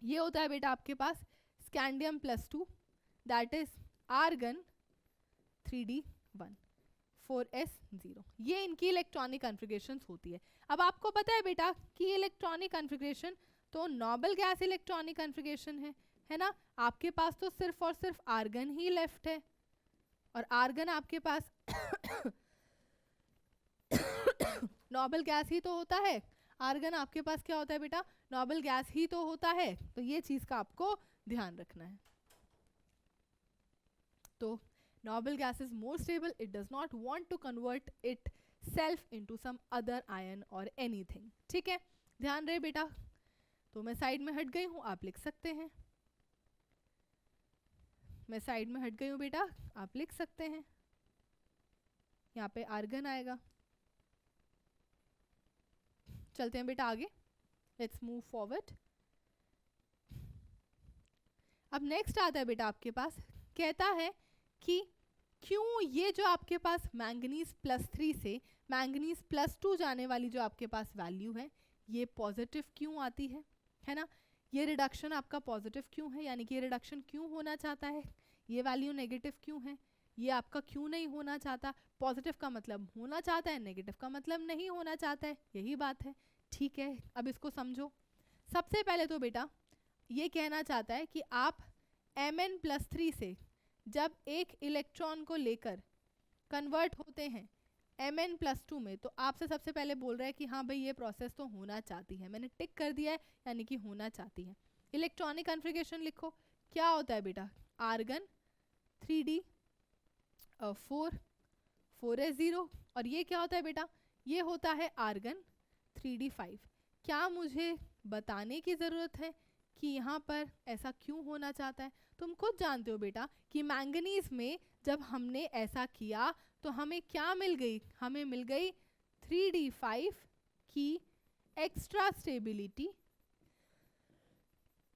ये होता है बेटा आपके पास scandium +2, that is argon 3d1 4s0। ये इनकी इलेक्ट्रॉनिक कॉन्फ़िगरेशंस होती है। अब आपको पता है बेटा कि इलेक्ट्रॉनिक कॉन्फ़िगरेशन तो नोबल गैस इलेक्ट्रॉनिक कॉन्फ़िगरेशन है ना, आपके पास तो सिर्फ और सिर्फ आर्गन ही लेफ्ट है, और आर्गन आपके पास नोबल गैस ही तो होता है। आर्गन आपके पास क्या होता है बेटा? नोबल गैस ही तो होता है। तो ये चीज का आपको ध्यान रखना है। तो noble gas is more stable, it does not want to convert itself into some other ion or anything। ठीक है, ध्यान रहे बेटा। तो मैं साइड में हट गई हूँ, आप लिख सकते हैं। मैं साइड में हट गई हूँ बेटा, आप लिख सकते हैं। यहाँ पे आर्गन आएगा। चलते हैं बेटा आगे, लेट्स मूव फॉरवर्ड। अब नेक्स्ट आता है बेटा आपके पास, कहता है कि क्यों ये जो आपके पास मैंगनीज +3 से मैंगनीज +2 जाने वाली जो आपके पास वैल्यू है, ये पॉजिटिव क्यों आती है ना, ये रिडक्शन आपका पॉजिटिव क्यों है, यानी कि ये रिडक्शन क्यों होना चाहता है, ये वैल्यू नेगेटिव क्यों है, ये आपका क्यों नहीं होना चाहता। पॉजिटिव का मतलब होना चाहता है, नेगेटिव का मतलब नहीं होना चाहता है, यही बात है। ठीक है, अब इसको समझो। सबसे पहले तो बेटा ये कहना चाहता है कि आप Mn+3 से जब एक इलेक्ट्रॉन को लेकर कन्वर्ट होते हैं Mn+2 में, तो आपसे सबसे पहले बोल रहा है कि हाँ भाई ये प्रोसेस तो होना चाहती है। मैंने टिक कर दिया है, यानी कि होना चाहती है। इलेक्ट्रॉनिक कॉन्फ़िगरेशन लिखो, क्या होता है बेटा? आर्गन 3d4 4s0, और ये क्या होता है बेटा? ये होता है आर्गन 3d5। क्या मुझे बताने की ज़रूरत है कि यहाँ पर ऐसा क्यों होना चाहता है? तुम खुद जानते हो बेटा कि मैंगनीज में जब हमने ऐसा किया तो हमें क्या मिल गई? हमें मिल गई 3d5 की एक्स्ट्रा स्टेबिलिटी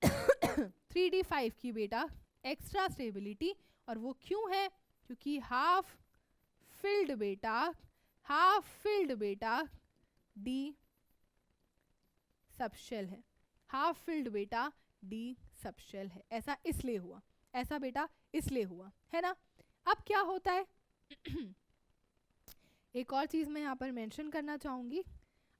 3d5 की बेटा एक्स्ट्रा स्टेबिलिटी। और वो क्यों है? क्योंकि हाफ फिल्ड बेटा डी सबशेल है, हाफ फिल्ड बेटा डी सबशेल है। ऐसा इसलिए हुआ, ऐसा बेटा इसलिए हुआ, है ना। अब क्या होता है एक और चीज मैं यहाँ पर मेंशन करना चाहूंगी।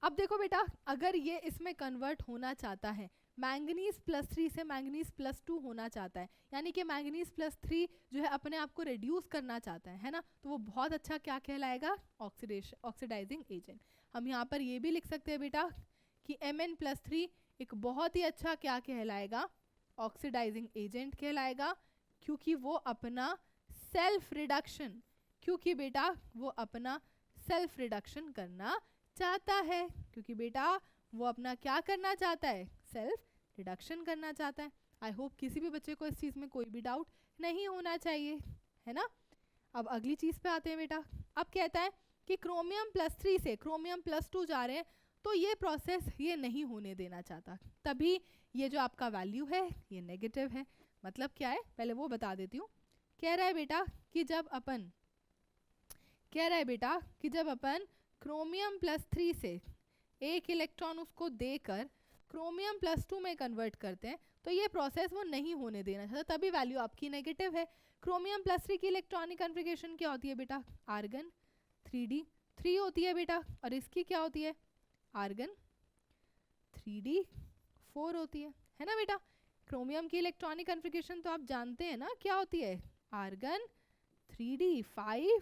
अब देखो बेटा, अगर ये इसमें कन्वर्ट होना चाहता है, मैंगनीज +3 से मैंगनीज +2 होना चाहता है, यानी कि मैंगनीज +3 जो है अपने आप को रिड्यूस करना चाहता है ना, तो वो बहुत अच्छा क्या कहलाएगा? Oxidising agent. हम यहाँ पर ये भी लिख सकते हैं बेटा कि Mn+3 एक बहुत ही अच्छा क्या कहलाएगा? ऑक्सीडाइजिंग एजेंट कहलाएगा, क्योंकि वो अपना सेल्फ रिडक्शन, क्योंकि बेटा वो अपना सेल्फ रिडक्शन करना चाहता है, क्योंकि बेटा वो अपना क्या करना चाहता है, सेल्फ रिडक्शन करना चाहता है। आई होप किसी भी बच्चे को इस चीज़ में कोई भी डाउट नहीं होना चाहिए, है ना। अब अगली चीज़ पे आते हैं बेटा। अब कहता है कि क्रोमियम+3 से क्रोमियम+2 जा रहे हैं, तो ये प्रोसेस ये नहीं होने देना चाहता, तभी ये जो आपका वैल्यू है ये नेगेटिव है। मतलब क्या है, पहले वो बता देती हूँ। कह रहा है बेटा कि जब अपन क्रोमियम+3 से एक इलेक्ट्रॉन उसको देकर क्रोमियम+2 में कन्वर्ट करते हैं, तो ये प्रोसेस वो नहीं होने देना चाहता, तभी वैल्यू आपकी नेगेटिव है। क्रोमियम+3 की इलेक्ट्रॉनिक कन्फिगरेशन क्या होती है बेटा, आर्गन 3d3 होती है बेटा, और इसकी क्या होती है, आर्गन 3d4 होती है ना बेटा। क्रोमियम की इलेक्ट्रॉनिक कन्फिगरेशन तो आप जानते हैं ना क्या होती है, आर्गन 3d5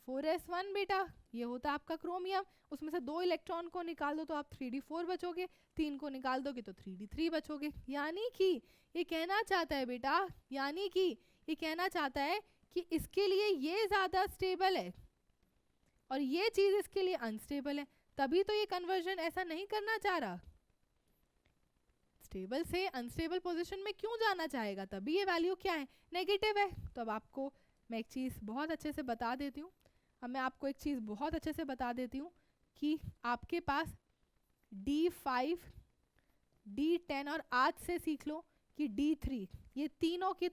4s1 बेटा, ये होता है आपका क्रोमियम। उसमें से 2 इलेक्ट्रॉन को निकाल दो तो आप 3d4 बचोगे, 3 को निकाल दोगे तो 3d3 बचोगे। यानी कि ये कहना चाहता है बेटा, यानी कि ये कहना चाहता है कि इसके लिए ये ज़्यादा स्टेबल है और ये चीज़ इसके लिए अनस्टेबल है, तभी तो ये कन्वर्जन ऐसा नहीं करना चाह रहा, स्टेबल से अनस्टेबल पोजीशन में क्यों जाना चाहेगा, तभी ये वैल्यू क्या है, नेगेटिव है। तो अब आपको मैं एक चीज़ बहुत अच्छे से बता देती हूँ, कि आपके पास D5, D10 और आज से सीख लो कि D3, ये तीनों की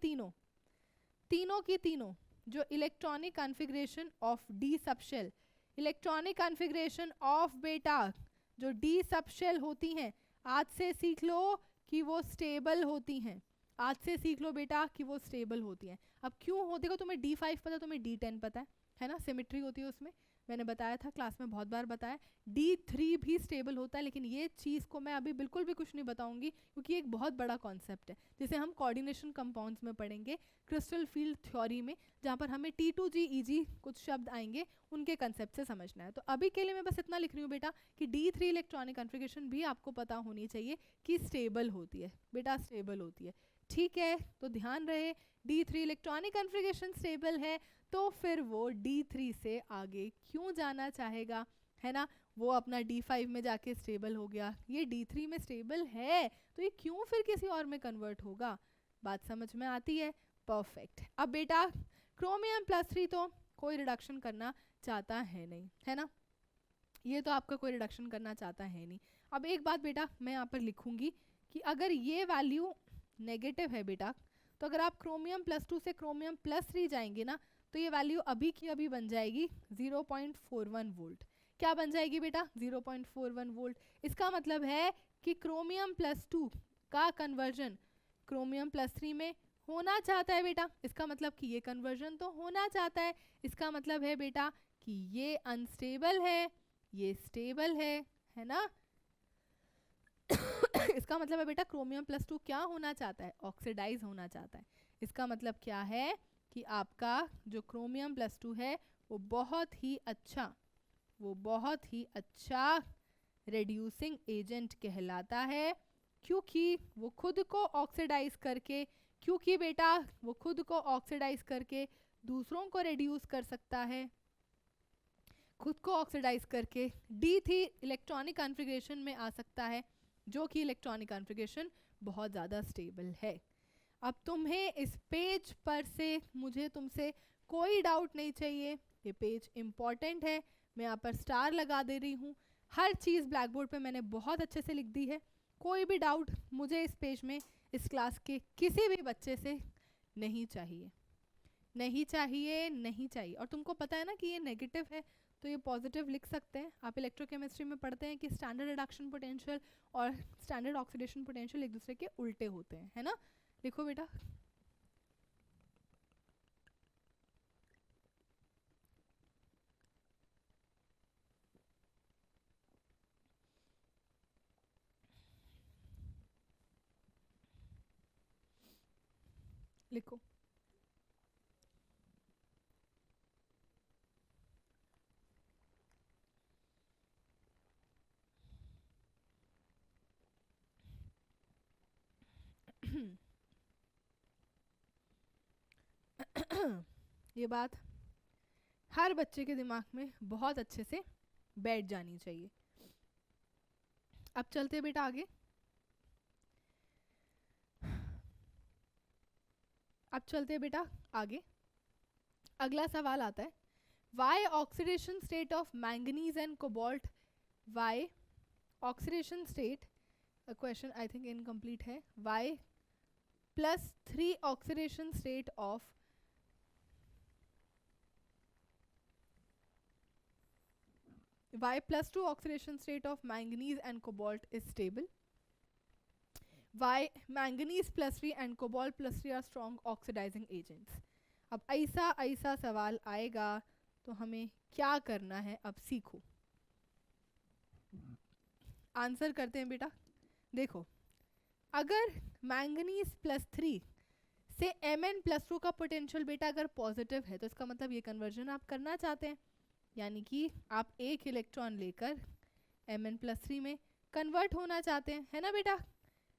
तीनों जो electronic configuration of D subshell, electronic configuration of बेटा जो डी सबशेल होती हैं, आज से सीख लो कि वो स्टेबल होती हैं, आज से सीख लो बेटा कि वो स्टेबल होती हैं। अब क्यों होती है, तुम्हें D5 पता है, तुम्हें D10 पता है ना, सिमेट्री होती है उसमें, मैंने बताया था क्लास में बहुत बार बताया। D3 भी स्टेबल होता है, लेकिन ये चीज़ को मैं अभी बिल्कुल भी कुछ नहीं बताऊंगी, क्योंकि एक बहुत बड़ा कॉन्सेप्ट है जिसे हम कोऑर्डिनेशन कंपाउंड्स में पढ़ेंगे, क्रिस्टल फील्ड थ्योरी में, जहाँ पर हमें T2G EG कुछ शब्द आएंगे, उनके कंसेप्ट से समझना है। तो अभी के लिए मैं बस इतना लिख रही हूँ बेटा कि D3 इलेक्ट्रॉनिक कॉन्फ़िगरेशन भी आपको पता होनी चाहिए कि स्टेबल होती है बेटा, स्टेबल होती है, ठीक है। तो ध्यान रहे, D3 इलेक्ट्रॉनिक कॉन्फ़िगरेशन स्टेबल है, तो फिर वो D3 से आगे क्यों जाना चाहेगा, है ना। वो अपना D5 में जाके स्टेबल हो गया, ये D3 में स्टेबल है, तो ये क्यों फिर किसी और में कन्वर्ट होगा, बात समझ में आती है, परफेक्ट। अब बेटा क्रोमियम+3 तो कोई रिडक्शन करना चाहता है नहीं, है ना, ये तो आपका कोई रिडक्शन करना चाहता है नहीं। अब एक बात बेटा मैं यहाँ पर लिखूंगी कि अगर ये वैल्यू नेगेटिव है बेटा, तो अगर आप क्रोमियम+2 से क्रोमियम+3 जाएंगे ना, तो ये वैल्यू अभी की अभी बन जाएगी 0.41 वोल्ट। क्या बन जाएगी बेटा, 0.41 वोल्ट। इसका मतलब है कि क्रोमियम+2 का कन्वर्जन क्रोमियम+3 में होना चाहता है बेटा, इसका मतलब कि ये कन्वर्जन तो होना चाहता है, इसका मतलब है बेटा कि ये अनस्टेबल है, ये स्टेबल है ना। इसका मतलब है बेटा क्रोमियम+2 क्या होना चाहता है, ऑक्सीडाइज होना चाहता है। इसका मतलब क्या है कि आपका जो क्रोमियम+2 है वो बहुत ही अच्छा रेड्यूसिंग एजेंट कहलाता है, क्योंकि वो खुद को ऑक्सीडाइज करके दूसरों को रिड्यूस कर सकता है, खुद को ऑक्सीडाइज करके D3 इलेक्ट्रॉनिक कॉन्फ़िगरेशन में आ सकता है, जो कि इलेक्ट्रॉनिक कॉन्फ़िगरेशन बहुत ज़्यादा स्टेबल है। अब तुम्हें इस पेज पर से मुझे तुमसे कोई डाउट नहीं चाहिए, ये पेज इम्पॉर्टेंट है, मैं यहाँ पर स्टार लगा दे रही हूँ, हर चीज़ ब्लैक बोर्ड पर मैंने बहुत अच्छे से लिख दी है, कोई भी डाउट मुझे इस पेज में इस क्लास के किसी भी बच्चे से नहीं चाहिए। और तुमको पता है ना कि ये नेगेटिव है, तो ये पॉजिटिव लिख सकते हैं। आप इलेक्ट्रोकेमिस्ट्री में पढ़ते हैं कि स्टैंडर्ड रिडक्शन पोटेंशियल और स्टैंडर्ड ऑक्सीडेशन पोटेंशियल एक दूसरे के उल्टे होते हैं, है ना। लिखो बेटा, लिखो। ये बात हर बच्चे के दिमाग में बहुत अच्छे से बैठ जानी चाहिए। अब चलते बेटा आगे। अब चलते बेटा आगे। अगला सवाल आता है, why oxidation state of manganese and cobalt, why oxidation state, question I think incomplete है, why +3 oxidation state of why +2 oxidation state of manganese and cobalt is stable, why manganese +3 and cobalt +3 are strong oxidizing agents। अब ऐसा ऐसा सवाल आएगा तो हमें क्या करना है, अब सीखो। आंसर करते हैं बेटा। देखो, अगर मैंगनीज +3 से Mn+2 का पोटेंशियल बेटा अगर पॉजिटिव है तो इसका मतलब ये कन्वर्जन आप करना चाहते हैं, यानी कि आप एक इलेक्ट्रॉन लेकर Mn+3 में कन्वर्ट होना चाहते हैं, है ना बेटा?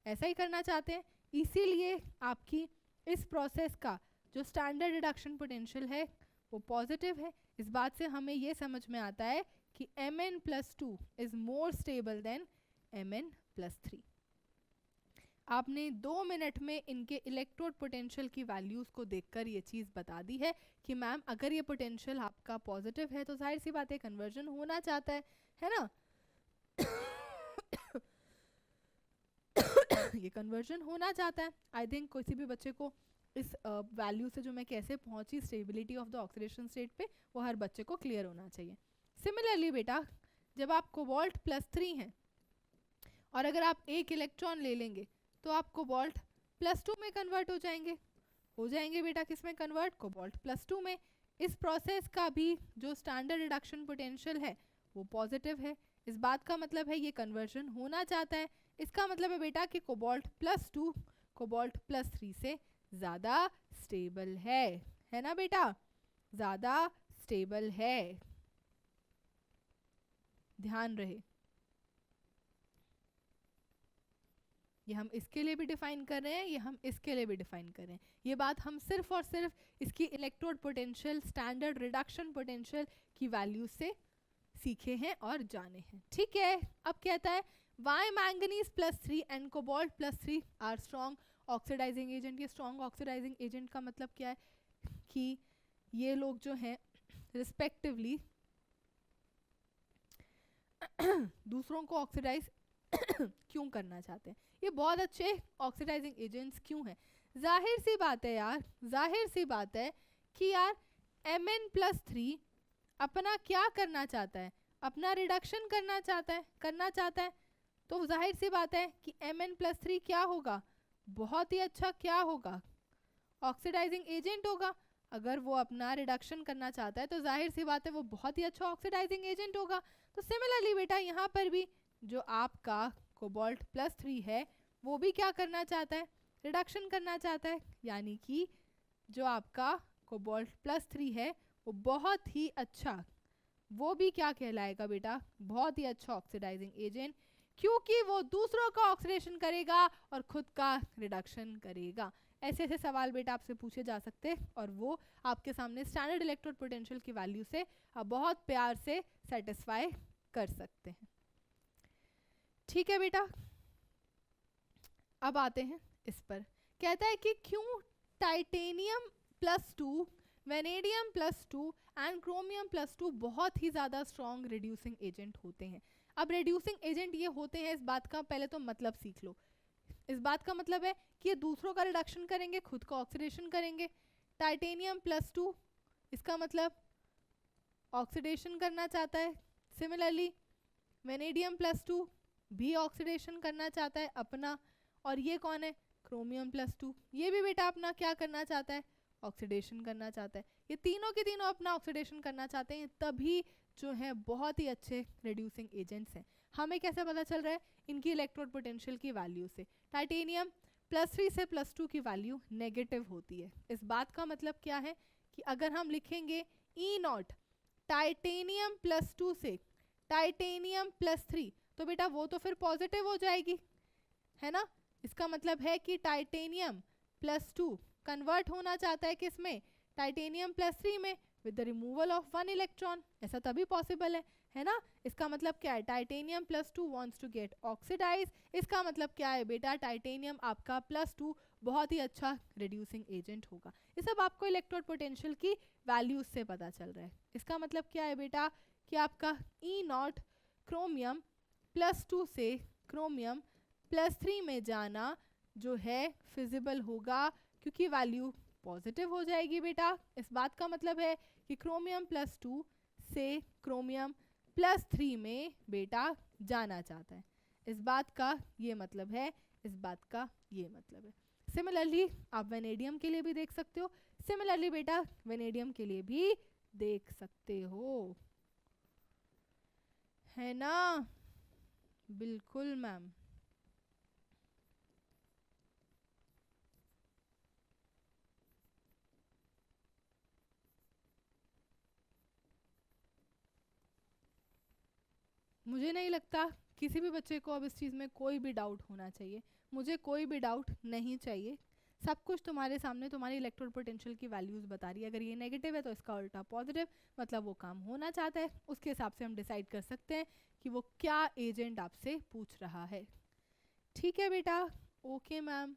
ऐसा ही करना चाहते हैं। इसीलिए आपकी इस प्रोसेस का जो स्टैंडर्ड रिडक्शन पोटेंशियल है वो पॉजिटिव है। इस बात से हमें ये समझ में आता है कि Mn+2 is more stable then Mn+3। आपने 2 मिनट में इनके इलेक्ट्रोड पोटेंशियल की वैल्यूज़ को देखकर ये चीज़ बता दी है कि मैम अगर ये पोटेंशियल आपका पॉजिटिव है तो जाहिर सी बात है कन्वर्जन होना चाहता है ना? ये कन्वर्जन होना चाहता है। आई थिंक किसी भी बच्चे को इस वैल्यू से जो मैं कैसे पहुंची stability of the oxidation state पे, वो हर बच्चे को क्लियर होना चाहिए। सिमिलरली बेटा, जब आप कोबाल्ट +3 हैं और अगर आप एक इलेक्ट्रॉन ले लेंगे तो आप कोबाल्ट +2 में कन्वर्ट हो जाएंगे बेटा। किस में कन्वर्ट? कोबाल्ट +2 में। इस प्रोसेस का भी जो स्टैंडर्ड रिडक्शन पोटेंशियल है वो पॉजिटिव है। इस बात का मतलब है ये कन्वर्जन होना चाहता है। इसका मतलब है बेटा कि कोबाल्ट +2 कोबाल्ट +3 से ज़्यादा स्टेबल है ना बेटा? ज़्यादा स्टेबल है, ध्यान रहे। ये हम इसके लिए भी डिफाइन कर रहे हैं, ये हम इसके लिए भी डिफाइन कर रहे हैं। ये बात हम सिर्फ और सिर्फ इसकी electrode potential, standard reduction potential की वैल्यू से सीखे हैं और जाने हैं। ठीक है, अब कहता है why manganese +3 and cobalt +3 are strong oxidising agent. ये स्ट्रॉन्ग ऑक्सीडाइजिंग एजेंट का मतलब क्या है कि ये लोग जो हैं रिस्पेक्टिवली दूसरों को ऑक्सीडाइज क्यों करना चाहते हैं, ये बहुत अच्छे ऑक्सीडाइजिंग एजेंट्स क्यों हैं? जाहिर सी बात है यार, जाहिर सी बात है कि यार Mn+3 अपना क्या करना चाहता है? अपना रिडक्शन करना चाहता है। तो जाहिर सी बात है कि Mn+3 क्या होगा? बहुत ही अच्छा क्या होगा? ऑक्सीडाइजिंग एजेंट होगा। अगर वो अपना रिडक्शन करना चाहता है तो जाहिर सी बात है वो बहुत ही अच्छा ऑक्सीडाइजिंग एजेंट होगा। तो सिमिलरली बेटा यहाँ पर भी जो आपका कोबाल्ट +3 है वो भी क्या करना चाहता है? रिडक्शन करना चाहता है। यानी कि जो आपका कोबाल्ट +3 है वो बहुत ही अच्छा, वो भी क्या कहलाएगा बेटा? बहुत ही अच्छा ऑक्सीडाइजिंग एजेंट, क्योंकि वो दूसरों का ऑक्सीडेशन करेगा और खुद का रिडक्शन करेगा। ऐसे ऐसे सवाल बेटा आपसे पूछे जा सकते हैं और वो आपके सामने स्टैंडर्ड इलेक्ट्रोड पोटेंशियल की वैल्यू से आप बहुत प्यार से सेटिस्फाई कर सकते हैं। ठीक है बेटा, अब आते हैं इस पर। कहता है कि क्यों टाइटेनियम +2, वेनेडियम +2 एंड क्रोमियम +2 बहुत ही ज़्यादा स्ट्रॉन्ग रिड्यूसिंग एजेंट होते हैं। अब रिड्यूसिंग एजेंट ये होते हैं, इस बात का पहले तो मतलब सीख लो। इस बात का मतलब है कि ये दूसरों का रिडक्शन करेंगे, खुद का ऑक्सीडेशन करेंगे। टाइटेनियम +2 इसका मतलब ऑक्सीडेशन करना चाहता है। सिमिलरली वेनेडियम +2 भी ऑक्सीडेशन करना चाहता है अपना। और ये कौन है? क्रोमियम +2, ये भी बेटा अपना क्या करना चाहता है? ऑक्सीडेशन करना चाहता है। ये तीनों के तीनों अपना ऑक्सीडेशन करना चाहते हैं, तभी जो है बहुत ही अच्छे रिड्यूसिंग एजेंट्स हैं। हमें कैसे पता चल रहा है? इनकी इलेक्ट्रोड पोटेंशियल की वैल्यू से। टाइटेनियम +3 से +2 की वैल्यू नेगेटिव होती है। इस बात का मतलब क्या है कि अगर हम लिखेंगे E0 टाइटेनियम +2 से टाइटेनियम +3 तो बेटा वो तो फिर पॉजिटिव हो जाएगी, है ना? इसका मतलब है कि टाइटेनियम +2 कन्वर्ट होना चाहता है किस में? टाइटेनियम +3 में with the removal of 1 electron, ऐसा तभी पॉसिबल है ना। इसका मतलब क्या है, titanium +2 wants to get oxidise, इसका मतलब क्या है बेटा, टाइटेनियम आपका +2 बहुत ही अच्छा रिड्यूसिंग एजेंट होगा। ये सब आपको इलेक्ट्रोड पोटेंशियल की वैल्यूज से पता चल रहा है। इसका मतलब क्या है बेटा कि आपका E0 क्रोमियम +2 से क्रोमियम +3 में जाना जो है फिजिबल होगा, क्योंकि वैल्यू पॉजिटिव हो जाएगी बेटा। इस बात का मतलब है कि क्रोमियम +2 से क्रोमियम +3 में बेटा जाना चाहता है। इस बात का ये मतलब है, इस बात का ये मतलब है। सिमिलरली आप वेनेडियम के लिए भी देख सकते हो, सिमिलरली बेटा वेनेडियम के लिए भी देख सकते हो, है ना। बिल्कुल मैम। मुझे नहीं लगता किसी भी बच्चे को अब इस चीज़ में कोई भी डाउट होना चाहिए, मुझे कोई भी डाउट नहीं चाहिए। सब कुछ तुम्हारे सामने तुम्हारी इलेक्ट्रोड पोटेंशियल की वैल्यूज़ बता रही है। अगर ये नेगेटिव है तो इसका उल्टा पॉजिटिव, मतलब वो काम होना चाहता है। उसके हिसाब से हम डिसाइड कर सकते हैं कि वो क्या एजेंट आपसे पूछ रहा है। ठीक है बेटा, ओके मैम।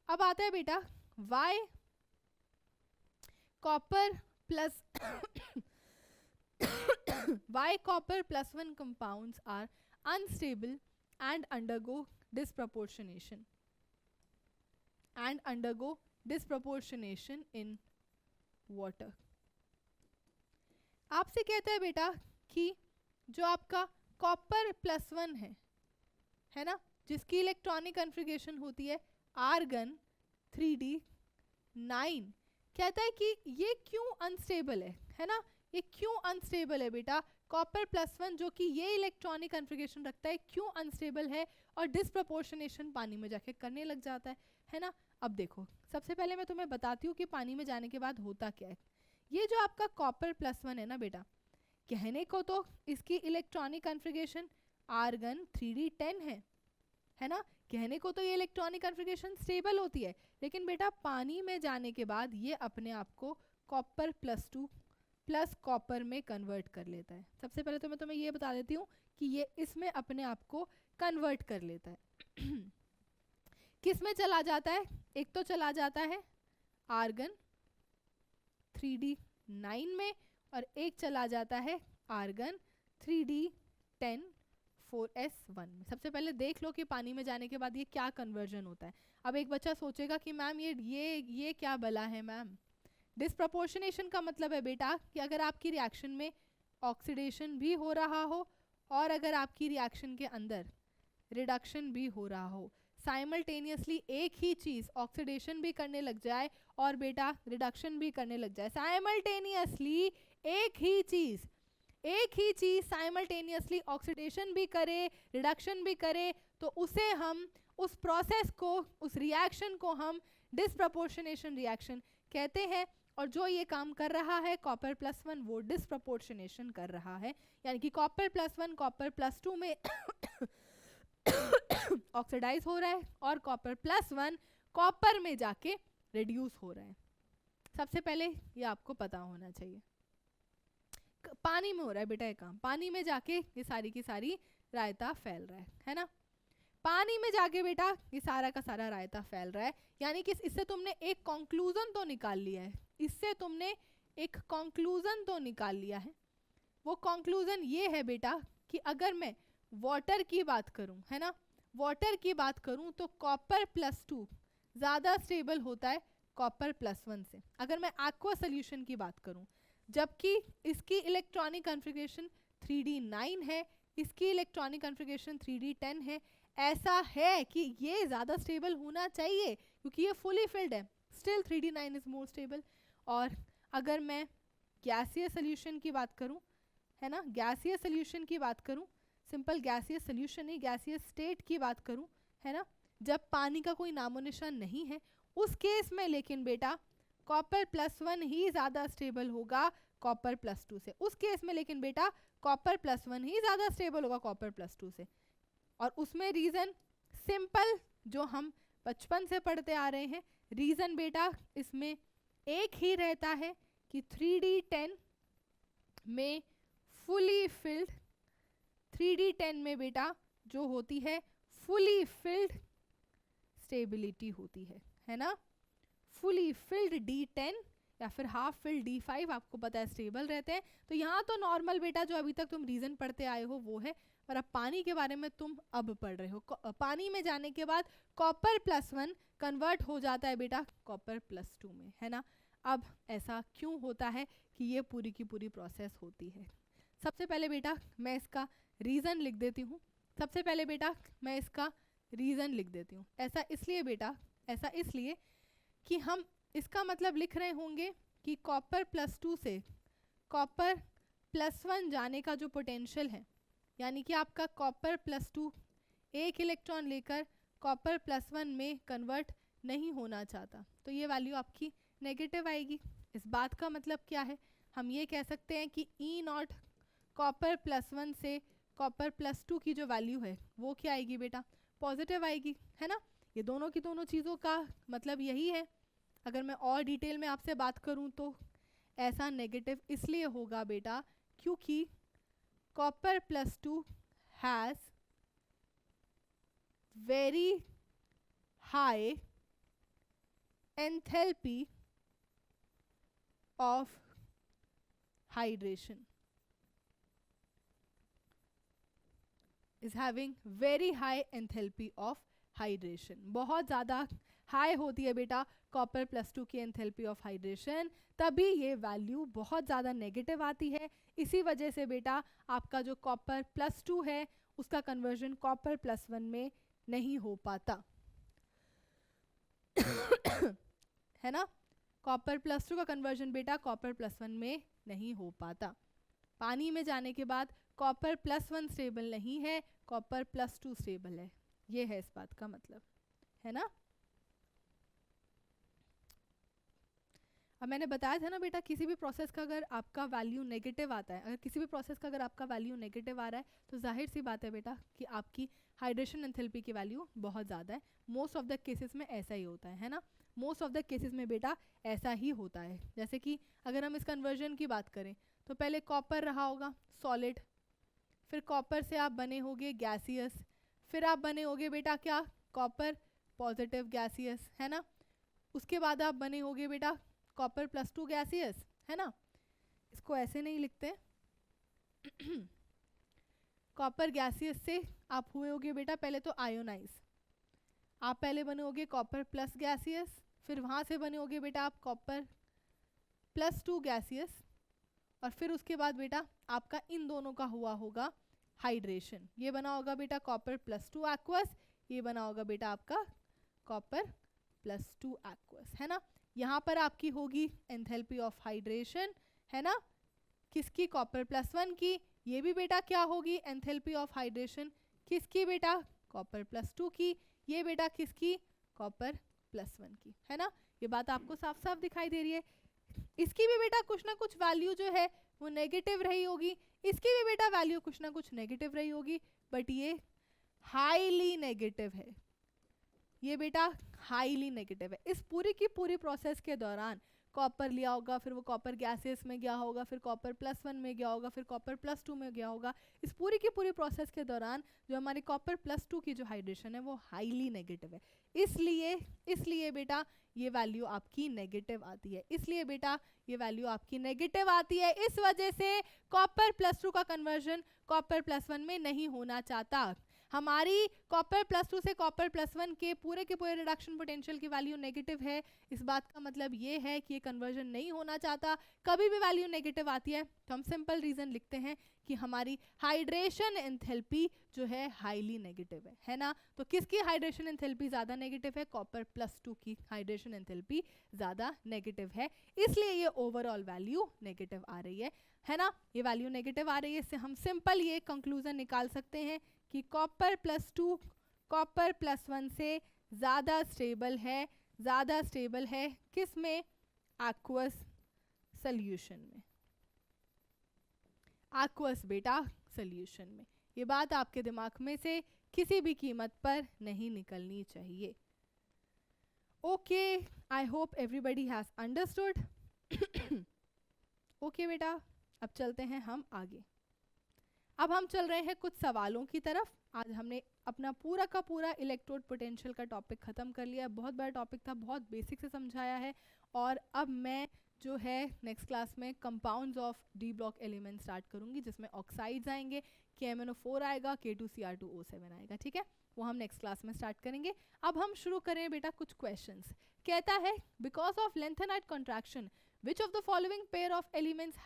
अब आता है बेटा Y copper plus why copper +1 compounds are unstable and undergo disproportionation in water। आपसे कहता है बेटा कि जो आपका कॉपर +1 है ना, जिसकी इलेक्ट्रॉनिक कन्फिगरेशन होती है आर्गन 3d9, कहता है कि ये क्यों अनस्टेबल है ना, ये क्यों अनस्टेबल है बेटा। कॉपर +1 जो कि ये इलेक्ट्रॉनिक कन्फिगरेशन रखता है क्यों अनस्टेबल है और डिस्प्रपोर्शनेशन पानी में जाके करने लग जाता है ना। अब देखो, सबसे पहले मैं तुम्हें बताती हूँ कि पानी में जाने के बाद होता क्या है। ये जो आपका कॉपर +1 है ना बेटा, कहने को तो इसकी इलेक्ट्रॉनिक कन्फिगरेशन आर्गन 3d10 है ना, कहने को तो ये इलेक्ट्रॉनिक कन्फिगरेशन स्टेबल होती है, लेकिन बेटा पानी में जाने के बाद ये अपने आप को कॉपर +2 प्लस कॉपर में कन्वर्ट कर लेता है। सबसे पहले तो मैं तुम्हें ये बता देती हूँ कि ये इसमें अपने आप को कन्वर्ट कर लेता है। किस में चला जाता है, एक तो चला जाता है आर्गन 3d9 में, और एक चला जाता है आर्गन 3d10 4s1 में। सबसे पहले देख लो कि पानी में जाने के बाद ये क्या कन्वर्जन होता है। अब एक बच्चा सोचेगा कि मैम ये क्या बला है मैम। डिस्प्रपोर्शनेशन का मतलब है बेटा कि अगर आपकी रिएक्शन में ऑक्सीडेशन भी हो रहा हो और अगर आपकी रिएक्शन के अंदर रिडक्शन भी हो रहा हो, साइमल्टेनियसली एक ही चीज़ ऑक्सीडेशन भी करने लग जाए और बेटा रिडक्शन भी करने लग जाए, साइमल्टेनियसली एक ही चीज़ साइमल्टेनियसली ऑक्सीडेशन भी करे रिडक्शन भी करे, तो उसे हम उस प्रोसेस को, उस रिएक्शन को हम डिस्प्रपोर्शनेशन रिएक्शन कहते हैं। और जो ये काम कर रहा है कॉपर +1, वो डिस्प्रपोर्शनेशन कर रहा है, यानी कि कॉपर +1 कॉपर +2 में ऑक्सीडाइज हो रहा है और कॉपर +1 कॉपर में जाके रिड्यूस हो रहा है। सबसे पहले ये आपको पता होना चाहिए। पानी में हो रहा है बेटा ये काम, पानी में जाके ये सारी की सारी रायता फैल रहा है ना। पानी में जाके बेटा ये सारा का सारा रायता फैल रहा है, यानी कि इससे तुमने एक कंक्लूजन तो निकाल लिया है, इससे तुमने एक कंक्लूजन तो निकाल लिया है। वो कंक्लूजन ये है बेटा कि अगर मैं वाटर की बात करूं, है ना, वाटर की बात करूं तो कॉपर +2 ज़्यादा स्टेबल होता है कॉपर +1 से। अगर मैं एक्वा सोल्यूशन की बात करूं, जबकि इसकी इलेक्ट्रॉनिक कन्फिगरेशन 3d9 है, इसकी इलेक्ट्रॉनिक कन्फिगरेशन 3d10 है, ऐसा है कि ये ज़्यादा स्टेबल होना चाहिए क्योंकि ये फुली फिल्ड है, still 3d9 is more stable. और अगर मैं गैसियस सोल्यूशन की बात करूं, है ना, गैसियस सोल्यूशन की बात करूं, सिंपल गैसियस सोल्यूशन नहीं, गैसियस स्टेट की बात करूं, है ना, जब पानी का कोई नामो निशान नहीं है, उस केस में लेकिन बेटा कॉपर +1 ही ज़्यादा स्टेबल होगा कॉपर +2 से। उस केस में लेकिन बेटा कॉपर +1 ही ज़्यादा स्टेबल होगा कॉपर +2 से। और उसमें रीज़न सिंपल जो हम बचपन से पढ़ते आ रहे हैं, रीज़न बेटा इसमें एक ही रहता है कि 3D10 में फुली फिल्ड, 3D10 में बेटा जो होती है फुली फिल्ड स्टेबिलिटी होती है ना। फुली फिल्ड D10 या फिर हाफ फिल्ड D5 आपको पता है स्टेबल रहते हैं। तो यहाँ तो नॉर्मल बेटा जो अभी तक तुम रीजन पढ़ते आए हो वो है, और अब पानी के बारे में तुम अब पढ़ रहे हो। पानी में जाने के बाद कॉपर +1 कन्वर्ट हो जाता है बेटा कॉपर +2 में, है ना। अब ऐसा क्यों होता है कि ये पूरी की पूरी प्रोसेस होती है। सबसे पहले बेटा मैं इसका रीज़न लिख देती हूँ। सबसे पहले बेटा मैं इसका रीज़न लिख देती हूँ। ऐसा इसलिए बेटा, ऐसा इसलिए कि हम इसका मतलब लिख रहे होंगे कि कॉपर +2 से कॉपर +1 जाने का जो पोटेंशियल है, यानी कि आपका कॉपर +2 एक इलेक्ट्रॉन लेकर कॉपर +1 में कन्वर्ट नहीं होना चाहता, तो ये वैल्यू आपकी नेगेटिव आएगी। इस बात का मतलब क्या है, हम ये कह सकते हैं कि E0 कॉपर +1 से कॉपर +2 की जो वैल्यू है वो क्या आएगी बेटा, पॉजिटिव आएगी, है ना। ये दोनों की दोनों चीज़ों का मतलब यही है। अगर मैं और डिटेल में आपसे बात करूं तो ऐसा नेगेटिव इसलिए होगा बेटा क्योंकि copper +2 has very high enthalpy of hydration, is having very high enthalpy of hydration। बहुत ज़्यादा हाई होती है बेटा कॉपर +2 की एंथैल्पी ऑफ हाइड्रेशन, तभी ये वैल्यू बहुत ज़्यादा नेगेटिव आती है। इसी वजह से बेटा आपका जो कॉपर +2 है उसका कन्वर्जन कॉपर +1 में नहीं हो पाता है ना। कॉपर +2 का कन्वर्जन बेटा कॉपर +1 में नहीं हो पाता। पानी में जाने के बाद कॉपर +1 स्टेबल नहीं है, कॉपर +2 स्टेबल है। ये है इस बात का मतलब, है ना। अब मैंने बताया था ना बेटा, किसी भी प्रोसेस का अगर आपका वैल्यू नेगेटिव आता है, अगर किसी भी प्रोसेस का अगर आपका वैल्यू नेगेटिव आ रहा है तो जाहिर सी बात है बेटा कि आपकी हाइड्रेशन एंथैल्पी की वैल्यू बहुत ज़्यादा है। मोस्ट ऑफ द केसेस में ऐसा ही होता है ना। मोस्ट ऑफ द केसेस में बेटा ऐसा ही होता है। जैसे कि अगर हम इस कन्वर्जन की बात करें तो पहले कॉपर रहा होगा सॉलिड, फिर कॉपर से आप बने होगे गैसियस, फिर आप बने होगे बेटा क्या, कॉपर पॉजिटिव गैसियस, है ना। उसके बाद आप बने होगे बेटा कॉपर +2 गैसियस, है ना। इसको ऐसे नहीं लिखते कॉपर गैसियस से आप हुए होगे बेटा पहले तो आयोनाइज, आप पहले बने होगे कॉपर प्लस गैसियस, फिर वहाँ से बने होगे बेटा आप कॉपर +2 गैसियस, और फिर उसके बाद बेटा आपका इन दोनों का हुआ होगा हाइड्रेशन। ये बना होगा बेटा कॉपर +2 एक्वस, ये बना होगा बेटा आपका कॉपर +2 एक्वस, है ना। यहाँ पर आपकी होगी एंथैल्पी ऑफ हाइड्रेशन, है ना, किसकी, कॉपर +1 की। ये भी बेटा क्या होगी एंथैल्पी ऑफ हाइड्रेशन, किसकी बेटा, कॉपर +2 की। ये बेटा किसकी, कॉपर +1 की, है ना। ये बात आपको साफ साफ दिखाई दे रही है। इसकी भी बेटा कुछ ना कुछ वैल्यू जो है वो नेगेटिव रही होगी, इसकी भी बेटा वैल्यू कुछ ना कुछ नेगेटिव रही होगी, बट ये हाईली नेगेटिव है। ये बेटा हाईली नेगेटिव है। इस पूरी की पूरी प्रोसेस के दौरान कॉपर लिया होगा, फिर वो कॉपर गैसेस में गया होगा, फिर कॉपर +1 में गया होगा, फिर कॉपर +2 में गया होगा। इस पूरी की पूरी प्रोसेस के दौरान जो हमारी कॉपर +2 की जो हाइड्रेशन है वो हाईली नेगेटिव है। इसलिए बेटा ये वैल्यू आपकी नेगेटिव आती है। इसलिए बेटा ये वैल्यू आपकी नेगेटिव आती है। इस वजह से कॉपर +2 का कन्वर्जन कॉपर +1 में नहीं होना चाहता। हमारी कॉपर +2 से कॉपर +1 के पूरे रिडक्शन पोटेंशियल की वैल्यू नेगेटिव है। इस बात का मतलब ये है कि ये कन्वर्जन नहीं होना चाहता। कभी भी वैल्यू नेगेटिव आती है तो हम सिंपल रीजन लिखते हैं कि हमारी हाइड्रेशन एंथैल्पी जो है हाईली नेगेटिव है ना। तो किसकी हाइड्रेशन एंथैल्पी ज़्यादा नेगेटिव है, कॉपर +2 की हाइड्रेशन एंथैल्पी ज़्यादा नेगेटिव है, इसलिए ये ओवरऑल वैल्यू नेगेटिव आ रही है ना। ये वैल्यू नेगेटिव आ रही है, इससे हम सिंपल ये कंक्लूजन निकाल सकते हैं कि कॉपर +2 कॉपर +1 से ज़्यादा स्टेबल है किस में, एक्वस सॉल्यूशन में, एक्वस बेटा सॉल्यूशन में। ये बात आपके दिमाग में से किसी भी कीमत पर नहीं निकलनी चाहिए। Okay, I hope everybody has understood. Okay बेटा, अब चलते हैं हम आगे. अब हम चल रहे हैं कुछ सवालों की तरफ. आज हमने अपना पूरा का पूरा इलेक्ट्रोड पोटेंशियल का टॉपिक ख़त्म कर लिया. बहुत बड़ा टॉपिक था, बहुत बेसिक से समझाया है. और अब मैं जो है नेक्स्ट क्लास में compounds of D block element start करूंगी, जिसमें ऑक्साइड्स आएंगे, KMnO4 आएगा, K2Cr2O7 आएगा. ठीक है, वो हम नेक्स्ट क्लास में स्टार्ट करेंगे. अब हम शुरू करें बेटा कुछ क्वेश्चंस. कहता है because of lanthanide contraction which of the following pair of elements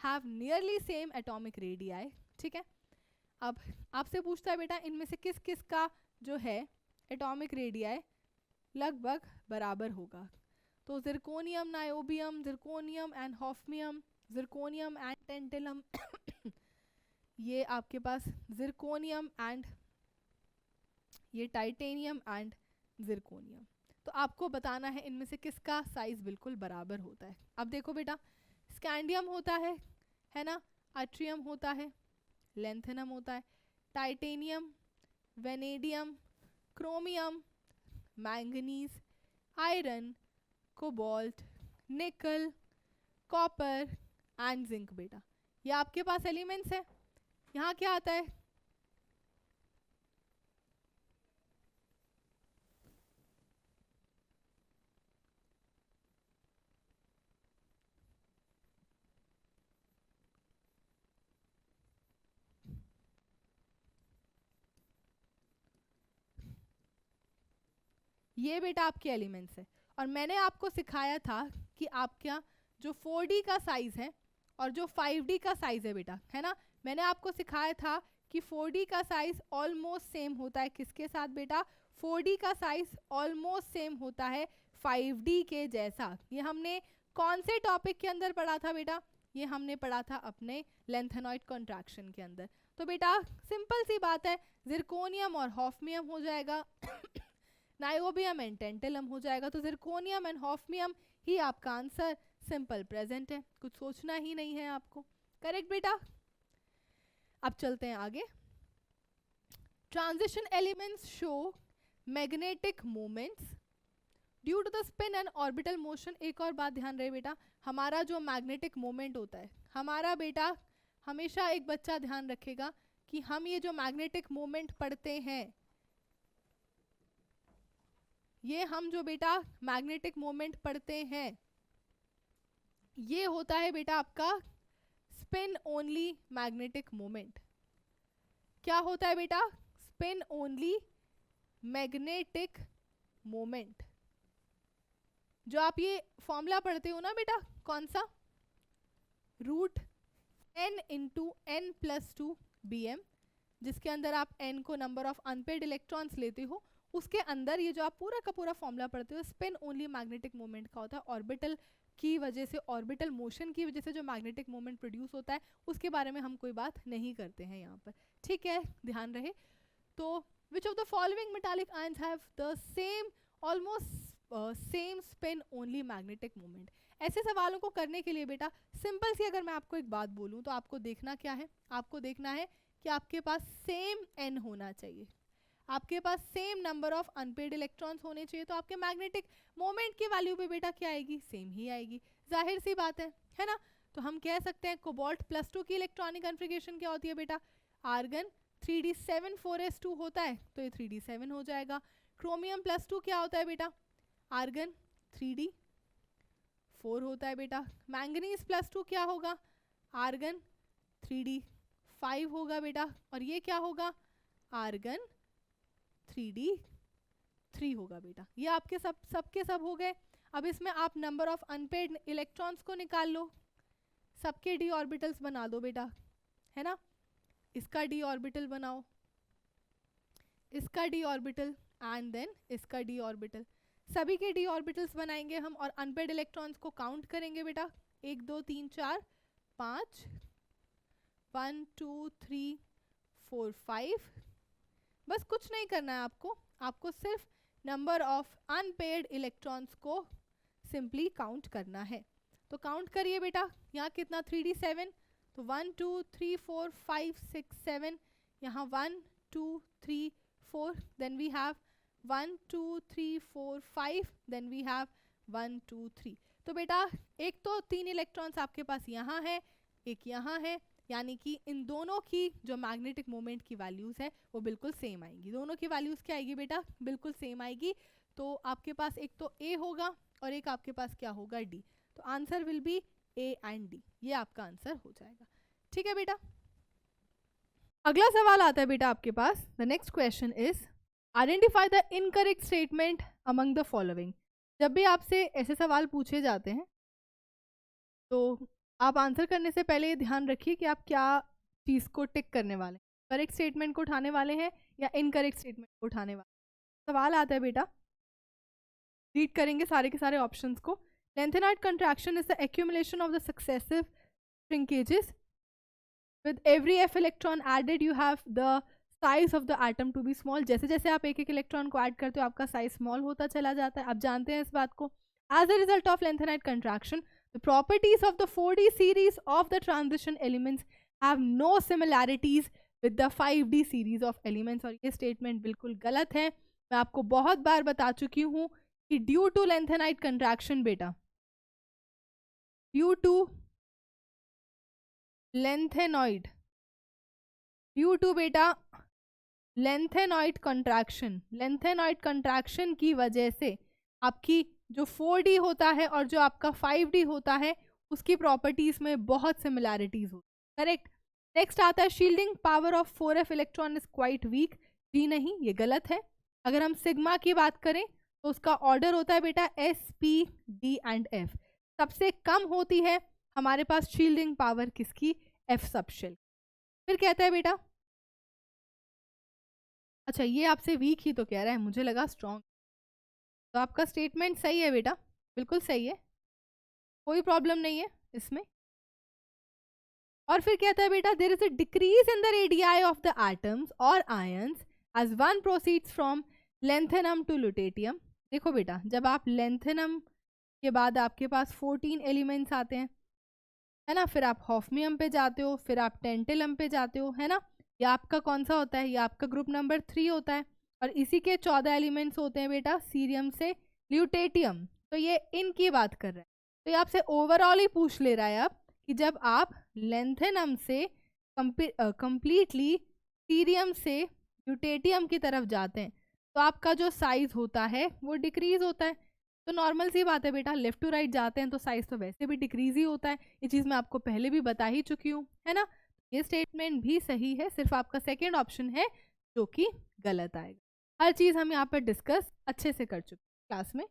have nearly same atomic radii. ठीक है, अब आपसे पूछता है बेटा इनमें से किस किस का जो है एटॉमिक रेडियाई लगभग बराबर होगा. तो zirconium, niobium, zirconium and hafnium, zirconium and tantalum ये आपके पास जिरकोनियम एंड ये टाइटेनियम एंड जिरकोनियम. तो आपको बताना है इनमें से किसका साइज बिल्कुल बराबर होता है. अब देखो बेटा, स्कैंडियम होता है ना, अट्रियम होता है, लेंथेनम होता है, titanium, vanadium, chromium, manganese, iron, cobalt, निकल, कॉपर एंड जिंक. बेटा ये आपके पास एलिमेंट्स है. यहाँ क्या आता है, ये बेटा आपके एलिमेंट्स है. और मैंने आपको सिखाया था कि आपका जो 4D का साइज है और जो 5D का साइज है बेटा, है ना, मैंने आपको सिखाया था कि 4D का साइज ऑलमोस्ट सेम होता है किसके साथ बेटा, 4D का साइज ऑलमोस्ट सेम होता है 5D के जैसा. ये हमने कौन से टॉपिक के अंदर पढ़ा था बेटा, ये हमने पढ़ा था अपने लेंथेनॉइड कॉन्ट्रैक्शन के अंदर. तो बेटा सिंपल सी बात है, जिरकोनियम और हॉफमियम हो जाएगा, नायोबियम एंड टेंटेलम हो जाएगा. तो जिरकोनियम एंड हॉफमियम ही आपका आंसर. सिंपल प्रेजेंट है, कुछ सोचना ही नहीं है आपको. करेक्ट बेटा. अब चलते हैं आगे. Transition elements show magnetic moments due to the spin and orbital motion. एक और बात ध्यान रहे बेटा, हमारा जो मैग्नेटिक मोमेंट होता है, हमारा बेटा हमेशा एक बच्चा ध्यान रखेगा कि हम ये जो मैग्नेटिक मोमेंट पढ़ते हैं, ये हम जो बेटा मैग्नेटिक मोमेंट पढ़ते हैं, ये होता है बेटा आपका स्पिन ओनली मैग्नेटिक मोमेंट. क्या होता है बेटा, स्पिन ओनली मैग्नेटिक मोमेंट. जो आप ये फॉर्मूला पढ़ते हो ना बेटा, कौन सा, root n into n plus 2 BM, जिसके अंदर आप n को नंबर ऑफ अनपेड इलेक्ट्रॉन्स लेते हो, उसके अंदर ये जो आप पूरा का पूरा फॉर्मूला पढ़ते हो स्पिन ओनली मैग्नेटिक मोमेंट का होता है. ऑर्बिटल की वजह से, ऑर्बिटल मोशन की वजह से जो मैग्नेटिक मोमेंट प्रोड्यूस होता है, उसके बारे में हम कोई बात नहीं करते हैं यहाँ पर. ठीक है, ध्यान रहे. तो which of the following metallic ions have the same almost same spin only magnetic moment. ऐसे सवालों को करने के लिए बेटा सिंपल सी अगर मैं आपको एक बात बोलूँ तो आपको देखना क्या है, आपको देखना है कि आपके पास सेम n होना चाहिए, आपके पास same number of unpaired electrons होने चाहिए. तो आपके मैग्नेटिक मोमेंट की वैल्यू पे बेटा क्या आएगी, सेम ही आएगी. जाहिर सी बात है ना. तो हम कह सकते हैं कोबाल्ट +2 की इलेक्ट्रॉनिक कन्फिगरेशन क्या होती है बेटा, आर्गन 3d7 4s2 होता है, तो ये 3d7 हो जाएगा. क्रोमियम +2 क्या होता है बेटा, आर्गन 3d4 होता है बेटा. मैंगनीज +2 क्या होगा, आर्गन 3d5 होगा बेटा. और ये क्या होगा, आर्गन 3d3 होगा बेटा. ये आपके सब के सब हो गए. अब इसमें आप नंबर ऑफ अनपेड इलेक्ट्रॉन्स को निकाल लो, सबके d ऑर्बिटल्स बना दो बेटा, है ना. इसका d ऑर्बिटल बनाओ, इसका d ऑर्बिटल एंड देन इसका d ऑर्बिटल. सभी के d ऑर्बिटल्स बनाएंगे हम और अनपेड इलेक्ट्रॉन्स को काउंट करेंगे बेटा. 1 2 3 4 5, 1 2 3 4 5. बस कुछ नहीं करना है आपको, आपको सिर्फ नंबर ऑफ अनपेड इलेक्ट्रॉन्स को सिंपली काउंट करना है. तो काउंट करिए बेटा, यहाँ कितना 3d7, तो 1 2 3 4 5 6 7, यहाँ 1 2 3 4, then we have 1 2 3 4 5, then we have 1 2 3। तो बेटा एक तो 3 इलेक्ट्रॉन्स आपके पास यहाँ है, एक यहाँ है, यानी कि इन दोनों की जो मैग्नेटिक मोमेंट की वैल्यूज़ है वो बिल्कुल सेम आएगी। दोनों की वैल्यूज़ क्या आएगी बेटा? बिल्कुल सेम आएगी। तो आपके पास एक तो ए होगा और एक आपके पास क्या होगा? डी। तो answer will be A and D, ये आपका आंसर हो जाएगा। ठीक है बेटा। अगला सवाल आता है बेटा आपके पास। The next question is identify the incorrect statement among the following. जब भी आपसे ऐसे सवाल पूछे जाते हैं तो आप आंसर करने से पहले ये ध्यान रखिए कि आप क्या चीज़ को टिक करने वाले हैं, करेक्ट स्टेटमेंट को उठाने वाले हैं या इनकरेक्ट स्टेटमेंट को उठाने वाले। सवाल आता है बेटा, रीड करेंगे सारे के सारे ऑप्शंस को। Lanthanoid contraction is the accumulation of the successive shrinkages with every f electron added you have the size of the atom to be small। जैसे जैसे आप एक एक इलेक्ट्रॉन को ऐड करते हो आपका साइज स्मॉल होता चला जाता है, आप जानते हैं इस बात को। As a result of lanthanide contraction the properties of the 4D series of the transition elements have no similarities with the 5D series of elements। और ये स्टेटमेंट बिल्कुल गलत है। मैं आपको बहुत बार बता चुकी हूँ कि ड्यू टू लेंथेनाइड कंट्रैक्शन बेटा, due to lanthanoid, due to बेटा लेंथेनॉइड कंट्रैक्शन, लेंथेनॉइड कंट्रैक्शन की वजह से आपकी जो 4D होता है और जो आपका 5D होता है उसकी प्रॉपर्टीज में बहुत सिमिलैरिटीज होती है। करेक्ट। नेक्स्ट आता है shielding power of 4f electron is quite weak. जी नहीं, ये गलत है। अगर हम सिग्मा की बात करें तो उसका ऑर्डर होता है बेटा S P D and F। सबसे कम होती है हमारे पास शील्डिंग पावर किसकी? F subshell. फिर कहता है बेटा, अच्छा ये आपसे वीक ही तो कह रहा है, मुझे लगा स्ट्रॉन्ग। तो आपका स्टेटमेंट सही है बेटा, बिल्कुल सही है, कोई प्रॉब्लम नहीं है इसमें। और फिर कहता है बेटा there is a decrease in the radii of the atoms और ions as one proceeds from lanthanum to lutetium. देखो बेटा, जब आप लेंथेनम के बाद आपके पास 14 एलिमेंट्स आते हैं, है ना, फिर आप हॉफमियम पे जाते हो, फिर आप टेंटेलम पे जाते हो, है ना, ये आपका कौन सा होता है? ये आपका ग्रुप नंबर 3 होता है। और इसी के 14 एलिमेंट्स होते हैं बेटा सीरियम से ल्यूटेटियम। तो ये इनकी बात कर रहा है। तो ये आपसे ओवरऑल ही पूछ ले रहा है अब कि जब आप लेंथेनम से कंप्लीटली सीरियम से ल्यूटेटियम की तरफ जाते हैं तो आपका जो साइज होता है वो डिक्रीज होता है। तो नॉर्मल सी बात है बेटा, लेफ्ट टू राइट जाते हैं तो साइज तो वैसे भी डिक्रीज ही होता है। ये चीज़ मैं आपको पहले भी बता ही चुकी हूँ, है ना। ये स्टेटमेंट भी सही है, सिर्फ आपका सेकेंड ऑप्शन है जो कि गलत आएगा। हर चीज़ हम यहाँ पर डिस्कस अच्छे से कर चुके क्लास में।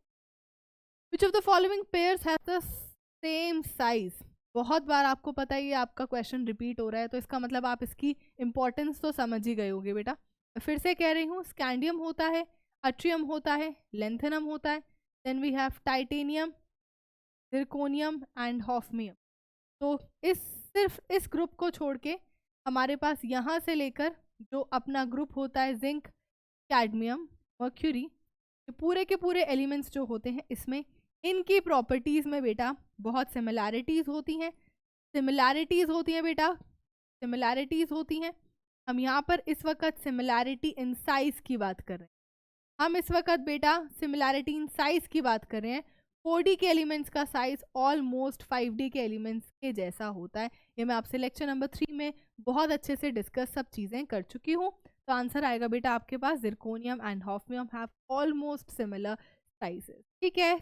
Which of the following pairs have the same size. बहुत बार आपको पता है ये आपका क्वेश्चन रिपीट हो रहा है, तो इसका मतलब आप इसकी इंपॉर्टेंस तो समझ ही गए होंगे बेटा। फिर से कह रही हूँ, स्कैंडियम होता है, अट्रियम होता है, लेंथेनम होता है, then we have titanium, zirconium and hafnium. तो सिर्फ इस ग्रुप को छोड़ के हमारे पास यहाँ से लेकर जो अपना ग्रुप होता है जिंक, कैडमियम, मर्क्यूरी, ये पूरे के पूरे एलिमेंट्स जो होते हैं इसमें इनकी प्रॉपर्टीज़ में बेटा बहुत सिमिलैरिटीज़ होती हैं। सिमिलैरिटीज़ होती हैं बेटा, सिमिलैरिटीज़ होती हैं। हम यहाँ पर इस वक्त सिमिलैरिटी इन साइज की बात कर रहे हैं। हम इस वक्त बेटा सिमिलैरिटी इन साइज की बात कर रहे हैं। 4D के एलिमेंट्स का साइज ऑलमोस्ट 5D के एलिमेंट्स के जैसा होता है। ये मैं आपसे लेक्चर नंबर 3 में बहुत अच्छे से डिस्कस सब चीज़ें कर चुकी हूँ। तो आंसर आएगा बेटा आपके पास zirconium and hafnium have almost similar sizes. ठीक है।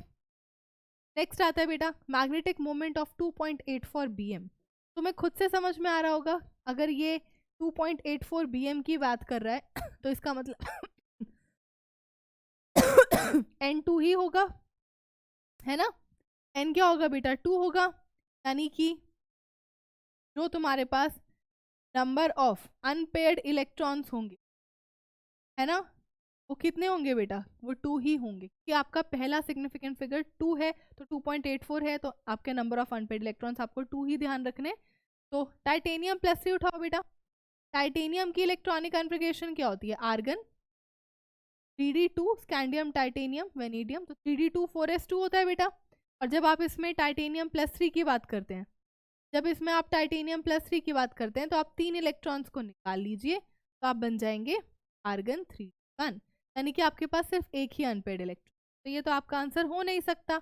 नेक्स्ट आता है बेटा मैग्नेटिक मोमेंट ऑफ 2.84 BM। तुम्हें खुद से समझ में आ रहा होगा, अगर ये 2.84 BM की बात कर रहा है तो इसका मतलब N2 ही होगा, है ना। N क्या होगा बेटा? 2 होगा। यानी कि जो तुम्हारे पास नंबर ऑफ अनपेयर्ड इलेक्ट्रॉन्स होंगे, है ना, वो कितने होंगे बेटा? वो 2 ही होंगे, कि आपका पहला सिग्निफिकेंट फिगर 2 है तो 2.84 है, तो आपके नंबर ऑफ अनपेयर्ड इलेक्ट्रॉन्स आपको 2 ही ध्यान रखने। तो टाइटेनियम +3 उठाओ बेटा। टाइटेनियम की इलेक्ट्रॉनिक कॉन्फ़िगरेशन क्या होती है? Argon 3D2, scandium, titanium, vanadium. तो 3D2 4s2 होता है बेटा। और जब आप इसमें टाइटेनियम +3 की बात करते हैं, जब इसमें आप टाइटेनियम +3 की बात करते हैं तो आप 3 इलेक्ट्रॉन्स को निकाल लीजिए तो आप बन जाएंगे आर्गन 3 1। यानी कि आपके पास सिर्फ एक ही अनपेड इलेक्ट्रॉन, तो ये तो आपका आंसर हो नहीं सकता।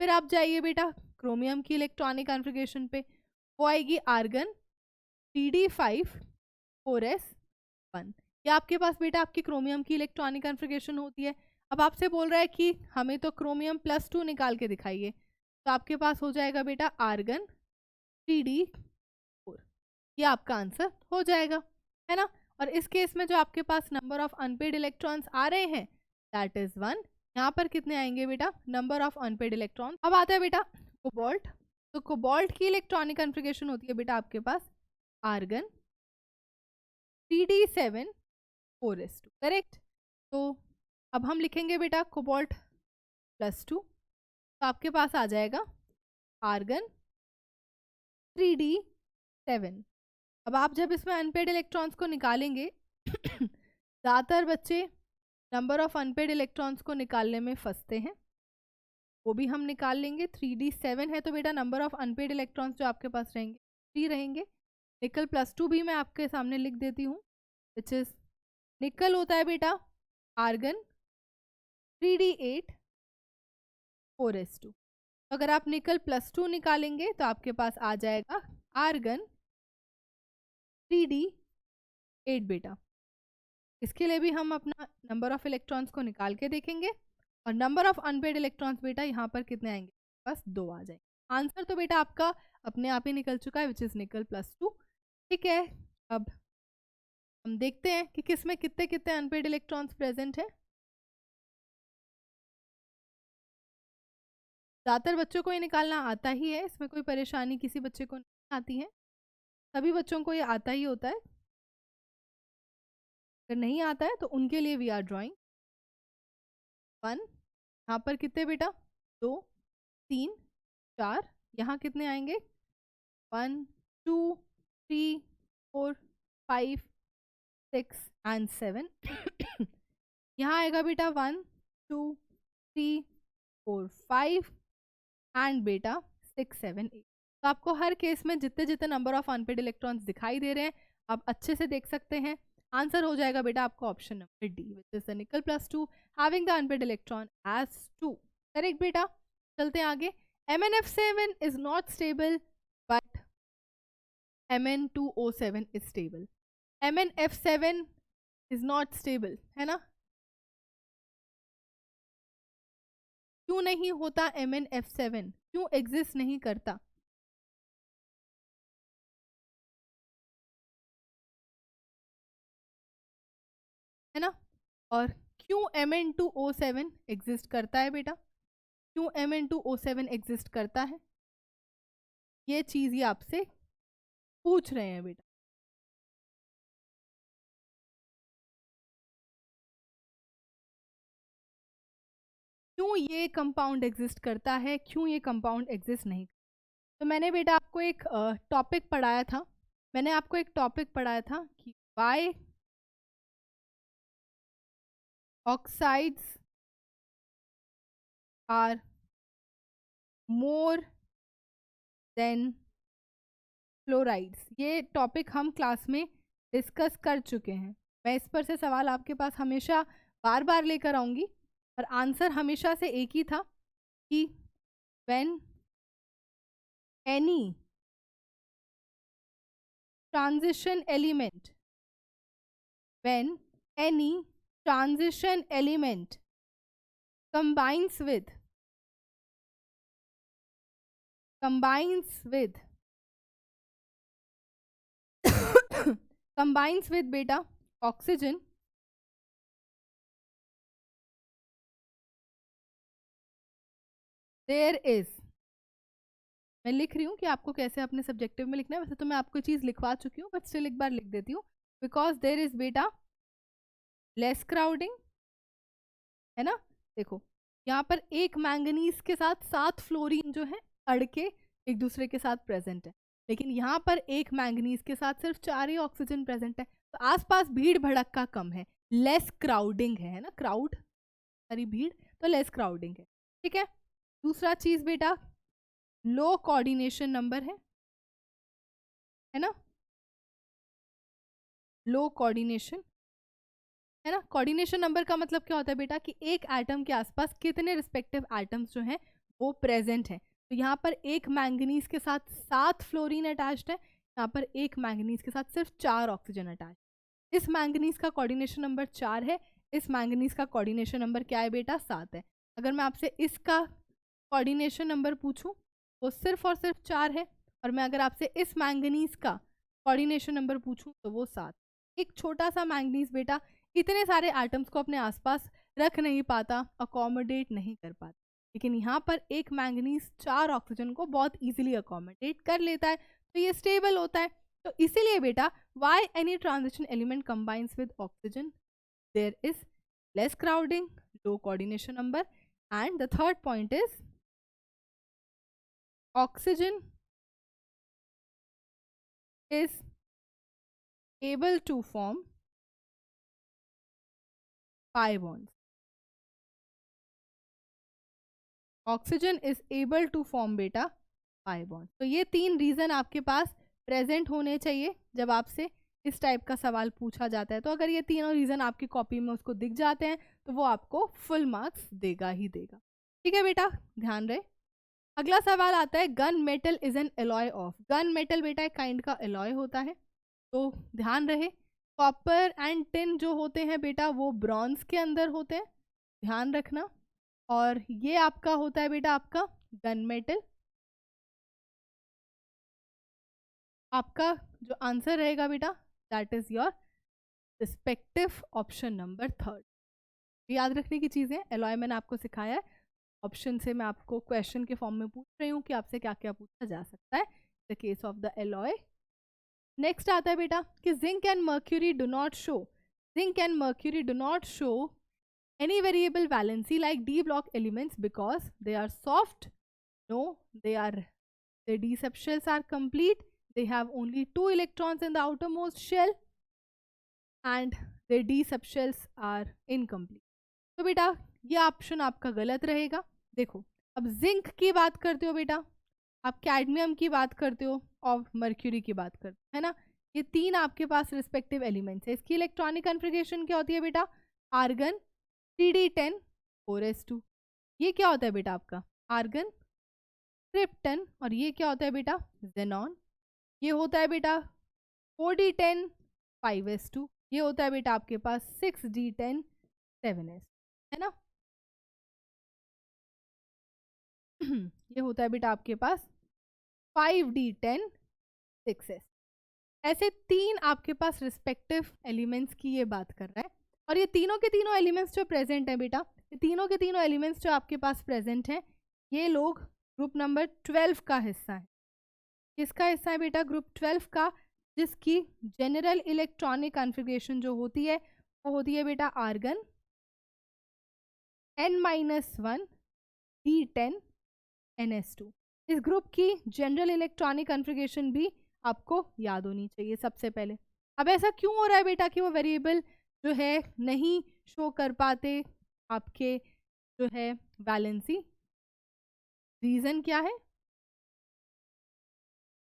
फिर आप जाइए बेटा क्रोमियम की इलेक्ट्रॉनिक कॉन्फ़िगरेशन पे, वो आएगी आर्गन 3d5 4s1। ये आपके पास बेटा आपकी क्रोमियम की इलेक्ट्रॉनिक कॉन्फ़िगरेशन होती है। अब आपसे बोल रहा है कि हमें तो क्रोमियम +2 निकाल के दिखाइए, तो आपके पास हो जाएगा बेटा आर्गन 3d4। ये आपका आंसर हो जाएगा, है ना। और इस केस में जो आपके पास नंबर ऑफ अनपेड इलेक्ट्रॉन्स आ रहे हैं दैट इज 1। यहाँ पर कितने आएंगे बेटा, नंबर ऑफ अनपेड इलेक्ट्रॉन। अब आता है बेटा कोबाल्ट। तो कोबाल्ट की इलेक्ट्रॉनिक कॉन्फ़िगरेशन होती है बेटा आपके पास आर्गन 3d7 4s2, करेक्ट। तो अब हम लिखेंगे बेटा कोबाल्ट +2, तो आपके पास आ जाएगा आर्गन 3d7। अब आप जब इसमें अनपेड इलेक्ट्रॉन्स को निकालेंगे ज़्यादातर बच्चे नंबर ऑफ अनपेड इलेक्ट्रॉन्स को निकालने में फंसते हैं, वो भी हम निकाल लेंगे। 3d7 है तो बेटा नंबर ऑफ अनपेड इलेक्ट्रॉन्स जो आपके पास रहेंगे 3 रहेंगे। निकल +2 भी मैं आपके सामने लिख देती हूँ, विच इज निकल होता है बेटा आर्गन 3d8 4s2। अगर आप निकल +2 निकालेंगे तो आपके पास आ जाएगा आर्गन 3d8 बेटा। इसके लिए भी हम अपना नंबर ऑफ इलेक्ट्रॉन्स को निकाल के देखेंगे, और नंबर ऑफ अनपेड इलेक्ट्रॉन्स बेटा यहाँ पर कितने आएंगे, बस 2 आ जाएंगे। आंसर तो बेटा आपका अपने आप ही निकल चुका है, विच इज निकल +2। ठीक है, अब हम देखते हैं कि किस में कितने कितने अनपेड इलेक्ट्रॉन्स प्रेजेंट है। ज़्यादातर बच्चों को ये निकालना आता ही है, इसमें कोई परेशानी किसी बच्चे को नहीं आती है, सभी बच्चों को ये आता ही होता है। अगर नहीं आता है तो उनके लिए वी आर ड्राइंग 1। यहाँ पर कितने बेटा 2 3 4, यहाँ कितने आएंगे 1 2 3 4 5 6 एंड 7 यहाँ आएगा बेटा 1 2 3 4 5 एंड बेटा 6 7 8। तो आपको हर केस में जितने जितने नंबर ऑफ अनपेड इलेक्ट्रॉन्स दिखाई दे रहे हैं आप अच्छे से देख सकते हैं। आंसर हो जाएगा बेटा आपको option number D, which is the nickel +2 having the unpaired electron as 2, correct बेटा। चलते हैं आगे। MnF7 is not stable but Mn2O7 is stable. MnF7 is not stable, है ना। क्यों नहीं होता MnF7, क्यों एग्जिस्ट नहीं करता, है ना। और क्यों Mn2O7 एग्जिस्ट करता है बेटा, क्यों Mn2O7 एग्जिस्ट करता है, ये चीज ये आपसे पूछ रहे हैं बेटा। क्यों ये कंपाउंड एग्जिस्ट करता है, क्यों ये कंपाउंड एग्जिस्ट नहीं। तो मैंने बेटा आपको एक टॉपिक पढ़ाया था, मैंने आपको एक टॉपिक पढ़ाया था कि why oxides are more than fluorides. ये टॉपिक हम क्लास में डिस्कस कर चुके हैं। मैं इस पर से सवाल आपके पास हमेशा बार बार लेकर आऊंगी, और आंसर हमेशा से एक ही था कि when any transition element, when any transition element combines with combines with beta oxygen, there is, मैं लिख रही हूँ कि आपको कैसे अपने सब्जेक्टिव में लिखना है, वैसे तो मैं आपको चीज लिखवा चुकी हूँ बट स्टिल एक बार लिख देती हूँ। बिकॉज देर इज बेटा लेस क्राउडिंग, है ना। देखो यहाँ पर एक मैंगनीज के साथ 7 फ्लोरीन जो है अड़के एक दूसरे के साथ प्रेजेंट है, लेकिन यहाँ पर एक मैंगनीज के साथ सिर्फ 4 ही ऑक्सीजन प्रेजेंट है, तो आसपास भीड़ भड़क्का कम है, लेस क्राउडिंग है ना, क्राउड सारी भीड़, तो लेस क्राउडिंग है। ठीक है, दूसरा चीज बेटा लो कोऑर्डिनेशन नंबर है ना, लो कोऑर्डिनेशन है ना। कोऑर्डिनेशन नंबर का मतलब क्या होता है बेटा कि एक एटम के आसपास कितने रिस्पेक्टिव एटम्स जो हैं वो प्रेजेंट हैं। तो यहाँ पर एक मैंगनीज के साथ 7 फ्लोरीन अटैच्ड है, यहाँ पर एक मैंगनीज के साथ सिर्फ 4 ऑक्सीजन अटैच। इस मैंगनीज का कोऑर्डिनेशन नंबर 4 है, इस मैंगनीज का कोऑर्डिनेशन नंबर क्या है बेटा 7 है। अगर मैं आपसे इसका कोऑर्डिनेशन नंबर पूछूं वो सिर्फ और सिर्फ 4 है, और मैं अगर आपसे इस मैंगनीज का कोऑर्डिनेशन नंबर पूछूं तो वो 7। एक छोटा सा मैंगनीज बेटा इतने सारे एटम्स को अपने आसपास रख नहीं पाता, अकोमोडेट नहीं कर पाता, लेकिन यहाँ पर एक मैंगनीज 4 ऑक्सीजन को बहुत इजीली अकोमोडेट कर लेता है, तो ये स्टेबल होता है। तो इसीलिए बेटा why any transition element combines with oxygen, there is less crowding, low coordination number, and the third point is oxygen is able to form pi bonds. Oxygen is able to form बेटा pi bonds. तो ये 3 reason आपके पास present होने चाहिए जब आपसे इस type का सवाल पूछा जाता है। तो अगर ये तीनों रीजन आपकी कॉपी में उसको दिख जाते हैं तो वो आपको फुल मार्क्स देगा ही देगा। ठीक है बेटा, ध्यान रहे। अगला सवाल आता है gun metal is an alloy of. Gun metal बेटा एक काइंड का एलॉय होता है, तो ध्यान रहे कॉपर एंड टिन जो होते हैं बेटा वो ब्रॉन्ज के अंदर होते हैं, ध्यान रखना। और ये आपका होता है बेटा आपका गन मेटल। आपका जो आंसर रहेगा बेटा that is your respective option number 3। याद रखने की चीजें एलॉय मैंने आपको सिखाया है, ऑप्शन से मैं आपको क्वेश्चन के फॉर्म में पूछ रही हूँ कि आपसे क्या क्या पूछा जा सकता है the case of the alloy. Next आता है बेटा कि zinc and mercury do not show, zinc and mercury do not show any variable valency like d block elements because they are soft. No, their d subshells are complete, they have only 2 electrons in the outermost shell and their d subshells are incomplete. तो बेटा ये option आपका गलत रहेगा। देखो अब zinc की बात करते हो बेटा, आप कैडमियम की बात करते हो और मर्क्यूरी की बात करते हो, है ना। ये 3 आपके पास रिस्पेक्टिव एलिमेंट्स है। इसकी इलेक्ट्रॉनिक कन्फिगरेशन क्या होती है बेटा, आर्गन 3d10 4s2। ये क्या होता है बेटा आपका आर्गन, क्रिप्टन, और ये क्या होता है बेटा जेनॉन। ये होता है बेटा 4d10 5s2। ये होता है बेटा आपके पास 6d10 7s, है ना। ये होता है बेटा आपके पास 5d10 6s। ऐसे 3 आपके पास रिस्पेक्टिव एलिमेंट्स की ये बात कर रहा है, और ये तीनों के तीनों एलिमेंट्स जो प्रेजेंट है बेटा, ये तीनों के तीनों एलिमेंट्स जो आपके पास प्रेजेंट हैं ये लोग ग्रुप नंबर 12 का हिस्सा है। किसका हिस्सा है बेटा ग्रुप 12 का, जिसकी जनरल इलेक्ट्रॉनिक कॉन्फ़िगरेशन जो होती है वो होती है बेटा आर्गन n-1 d10 ns2। इस ग्रुप की जनरल इलेक्ट्रॉनिक कॉन्फ़िगरेशन भी आपको याद होनी चाहिए सबसे पहले। अब ऐसा क्यों हो रहा है बेटा कि वो वेरिएबल जो है नहीं शो कर पाते आपके जो है वैलेंसी, रीजन क्या है,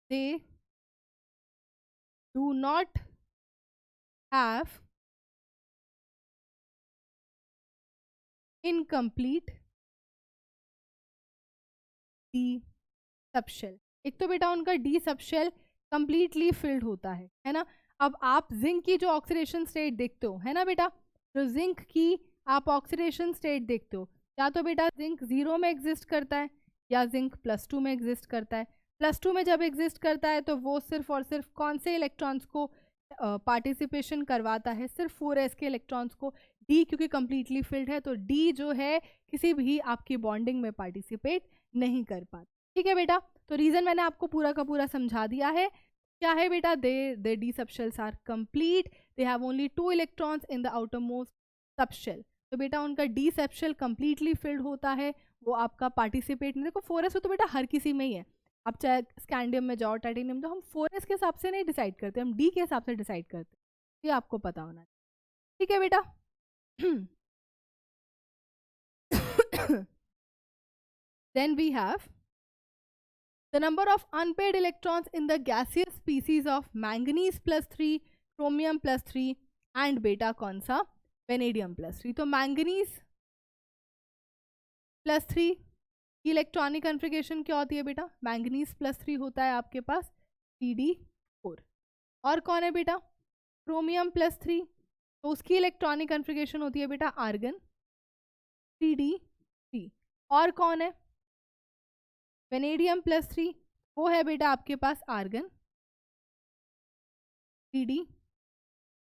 they do not have incomplete D subshell. एक तो बेटा उनका डी सबशेल कंप्लीटली फिल्ड होता है ना। अब आप जिंक की जो ऑक्सीडेशन स्टेट देखते हो, है ना बेटा, जो जिंक की आप ऑक्सीडेशन स्टेट देखते हो, या तो बेटा जिंक 0 में एग्जिस्ट करता है या जिंक +2 में एग्जिस्ट करता है। +2 में जब एग्जिस्ट करता है तो वो सिर्फ और सिर्फ कौन से इलेक्ट्रॉन्स को पार्टिसिपेशन करवाता है, सिर्फ 4s के इलेक्ट्रॉन्स को। डी क्योंकि कंप्लीटली फिल्ड है तो डी जो है किसी भी आपकी बॉन्डिंग में पार्टिसिपेट नहीं कर पाता। ठीक है बेटा, तो रीजन मैंने आपको पूरा का पूरा समझा दिया है। क्या है बेटा, they D subshells are complete, they have only 2 electrons in the outermost subshell. तो बेटा उनका डी सबशेल कंप्लीटली फिल्ड होता है, वो आपका पार्टिसिपेट नहीं। देखो 4s तो बेटा हर किसी में ही है, आप चाहे स्कैंडियम में जाओ, टाइटेनियम, तो हम 4s के हिसाब से नहीं डिसाइड करते, हम डी के हिसाब से डिसाइड करते, ये आपको पता होना चाहिए। ठीक है बेटा। Then we have the number of unpaired electrons in the gaseous species of manganese +3, chromium +3 and beta कौन सा वेनेडियम +3। तो मैंगनीज +3 की इलेक्ट्रॉनिक कन्फिग्रेशन क्या होती है बेटा? मैंगनीज +3 होता है आपके पास 3d4। और कौन है बेटा? क्रोमियम +3, तो उसकी इलेक्ट्रॉनिक कन्फिग्रेशन होती है बेटा आर्गन 3d3। और कौन है? वेनेडियम +3, वो है बेटा आपके पास आर्गन 3d।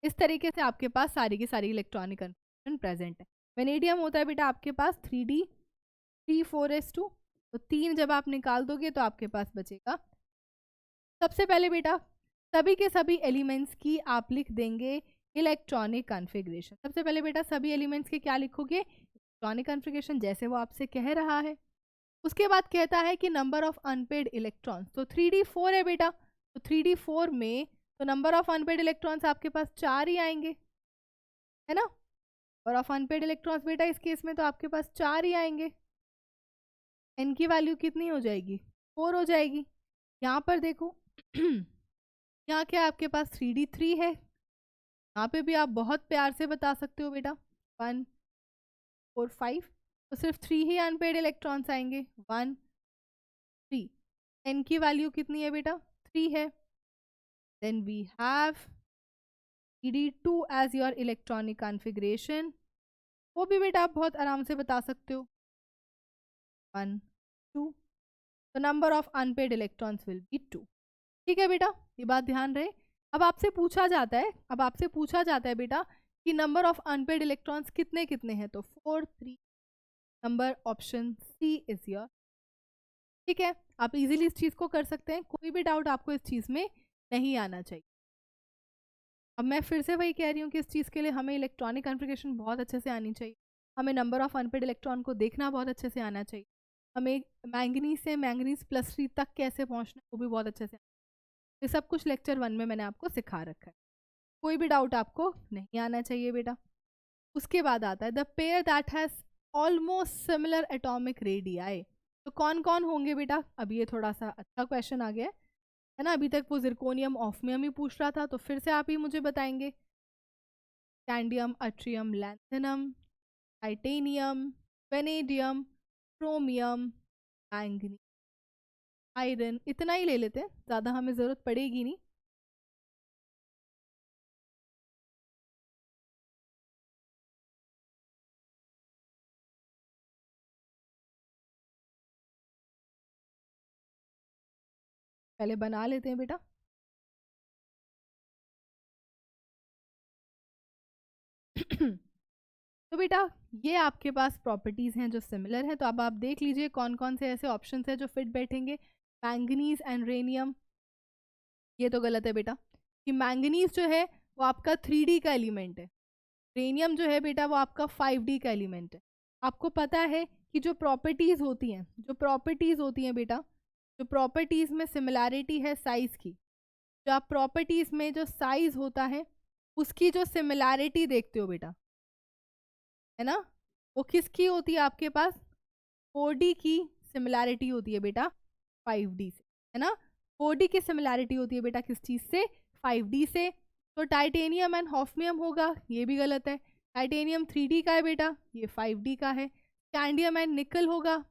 इस तरीके से आपके पास सारी की सारी इलेक्ट्रॉनिक कन्फिग्रेशन प्रेजेंट है। वेनेडियम होता है बेटा आपके पास 3d3 4s2, तो 3 जब आप निकाल दोगे तो आपके पास बचेगा। सबसे पहले बेटा सभी के सभी एलिमेंट्स की आप लिख देंगे इलेक्ट्रॉनिक कन्फिग्रेशन। सबसे पहले बेटा सभी एलिमेंट्स के क्या लिखोगे? इलेक्ट्रॉनिक कन्फिग्रेशन, जैसे वो आपसे कह रहा है। उसके बाद कहता है कि नंबर ऑफ अनपेड इलेक्ट्रॉन्स, तो 3d4 है बेटा, तो 3d4 में तो नंबर ऑफ अनपेड इलेक्ट्रॉन्स आपके पास 4 ही आएंगे, है ना। और ऑफ अनपेड इलेक्ट्रॉन्स बेटा इस केस में तो आपके पास 4 ही आएंगे। एन की वैल्यू कितनी हो जाएगी? 4 हो जाएगी। यहाँ पर देखो यहाँ क्या आपके पास 3d3 है, यहाँ पे भी आप बहुत प्यार से बता सकते हो बेटा 1 4 5, तो सिर्फ 3 ही अनपेड इलेक्ट्रॉन्स आएंगे 1 3। एन की वैल्यू कितनी है बेटा? 3 है। Then we have 3d2 as your electronic configuration, वो भी बेटा आप बहुत आराम से बता सकते हो 1 2, तो number of unpaired electrons will be 2। ठीक है बेटा, ये बात ध्यान रहे। अब आपसे पूछा जाता है बेटा कि नंबर ऑफ अनपेड इलेक्ट्रॉन्स कितने कितने हैं, तो 4 3, number option C is your. ठीक है, आप इजीली इस चीज़ को कर सकते हैं, कोई भी डाउट आपको इस चीज़ में नहीं आना चाहिए। अब मैं फिर से वही कह रही हूँ कि इस चीज़ के लिए हमें इलेक्ट्रॉनिक कॉन्फ़िगरेशन बहुत अच्छे से आनी चाहिए, हमें नंबर ऑफ अनपेड इलेक्ट्रॉन को देखना बहुत अच्छे से आना चाहिए, हमें मैंगनीज से मैंगनीज +3 तक कैसे पहुँचना है वो भी बहुत अच्छे से। ये सब कुछ लेक्चर 1 में मैंने आपको सिखा रखा है, कोई भी डाउट आपको नहीं आना चाहिए बेटा। उसके बाद आता है the pair that has almost similar atomic radii, तो कौन कौन होंगे बेटा? अब ये थोड़ा सा अच्छा क्वेश्चन आ गया है ना, अभी तक वो जिरकोनियम ऑफ्मियम ही पूछ रहा था, तो फिर से आप ही मुझे बताएंगे। Scandium, yttrium, lanthanum, titanium, vanadium, chromium, manganese, iron, इतना ही ले लेते हैं, ज़्यादा हमें ज़रूरत पड़ेगी नहीं। पहले बना लेते हैं बेटा। तो बेटा ये आपके पास प्रॉपर्टीज़ हैं जो सिमिलर हैं, तो अब आप देख लीजिए कौन कौन से ऐसे ऑप्शंस हैं जो फिट बैठेंगे। मैंगनीज एंड रेनियम, ये तो गलत है बेटा, कि मैंगनीज जो है वो आपका 3D का एलिमेंट है, रेनियम जो है बेटा वो आपका 5D का एलिमेंट है। आपको पता है कि जो प्रॉपर्टीज़ होती हैं बेटा, जो प्रॉपर्टीज़ में सिमिलैरिटी है साइज़ की, जो आप प्रॉपर्टीज़ में जो साइज़ होता है उसकी जो सिमिलैरिटी देखते हो बेटा, है ना, वो किसकी होती है आपके पास? 4D की सिमिलैरिटी होती है बेटा 5D से, है ना। 4D की सिमिलैरिटी होती है बेटा किस चीज़ से? 5D से। तो टाइटेनियम एंड हॉफ्मियम होगा, ये भी गलत है। टाइटेनियम 3D का है बेटा, ये 5D का है। कैंडियम एंड निकल होगा,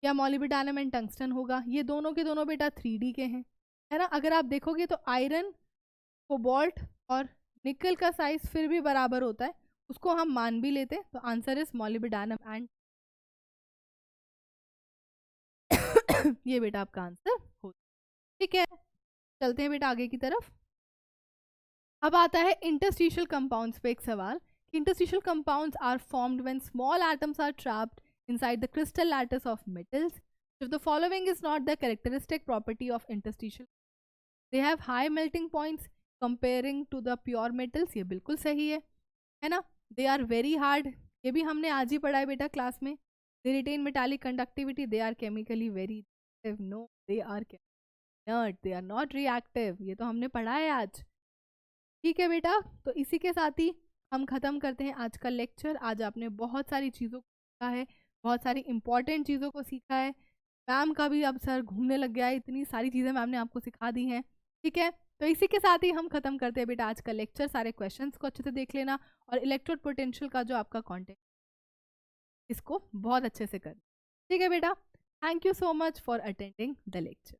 या मॉलिब्डेनम एंड टंगस्टन होगा, ये दोनों के दोनों बेटा 3D के हैं, है ना। अगर आप देखोगे तो आयरन, कोबाल्ट और निकल का साइज फिर भी बराबर होता है, उसको हम मान भी लेते हैं, तो आंसर इज मॉलिब्डेनम एंड ये बेटा आपका आंसर हो। ठीक है, चलते हैं बेटा आगे की तरफ। अब आता है इंटरस्टिशियल कंपाउंड्स पे एक सवाल। Interstitial compounds are formed when small atoms are trapped inside the crystal lattice of metals. If the following is not the characteristic property of interstitial, they have high melting points comparing to the pure metals, ये बिल्कुल सही है ना। They are very hard, ये भी हमने आज ही पढ़ा है बेटा क्लास में। They retain metallic conductivity, they are chemically very no, they are not, they are not reactive, ये तो हमने पढ़ा है आज। ठीक है बेटा, तो इसी के साथ ही हम ख़त्म करते हैं आज का लेक्चर। आज आपने बहुत सारी चीज़ों को सीखा है, बहुत सारी इंपॉर्टेंट चीज़ों को सीखा है। मैम का भी अब सर घूमने लग गया है, इतनी सारी चीज़ें मैम ने आपको सिखा दी हैं। ठीक है, तो इसी के साथ ही हम खत्म करते हैं बेटा आज का लेक्चर। सारे क्वेश्चंस को अच्छे से देख लेना और इलेक्ट्रोड पोटेंशियल का जो आपका कॉन्टेंट इसको बहुत अच्छे से कर। ठीक है बेटा, thank you so much for attending the lecture.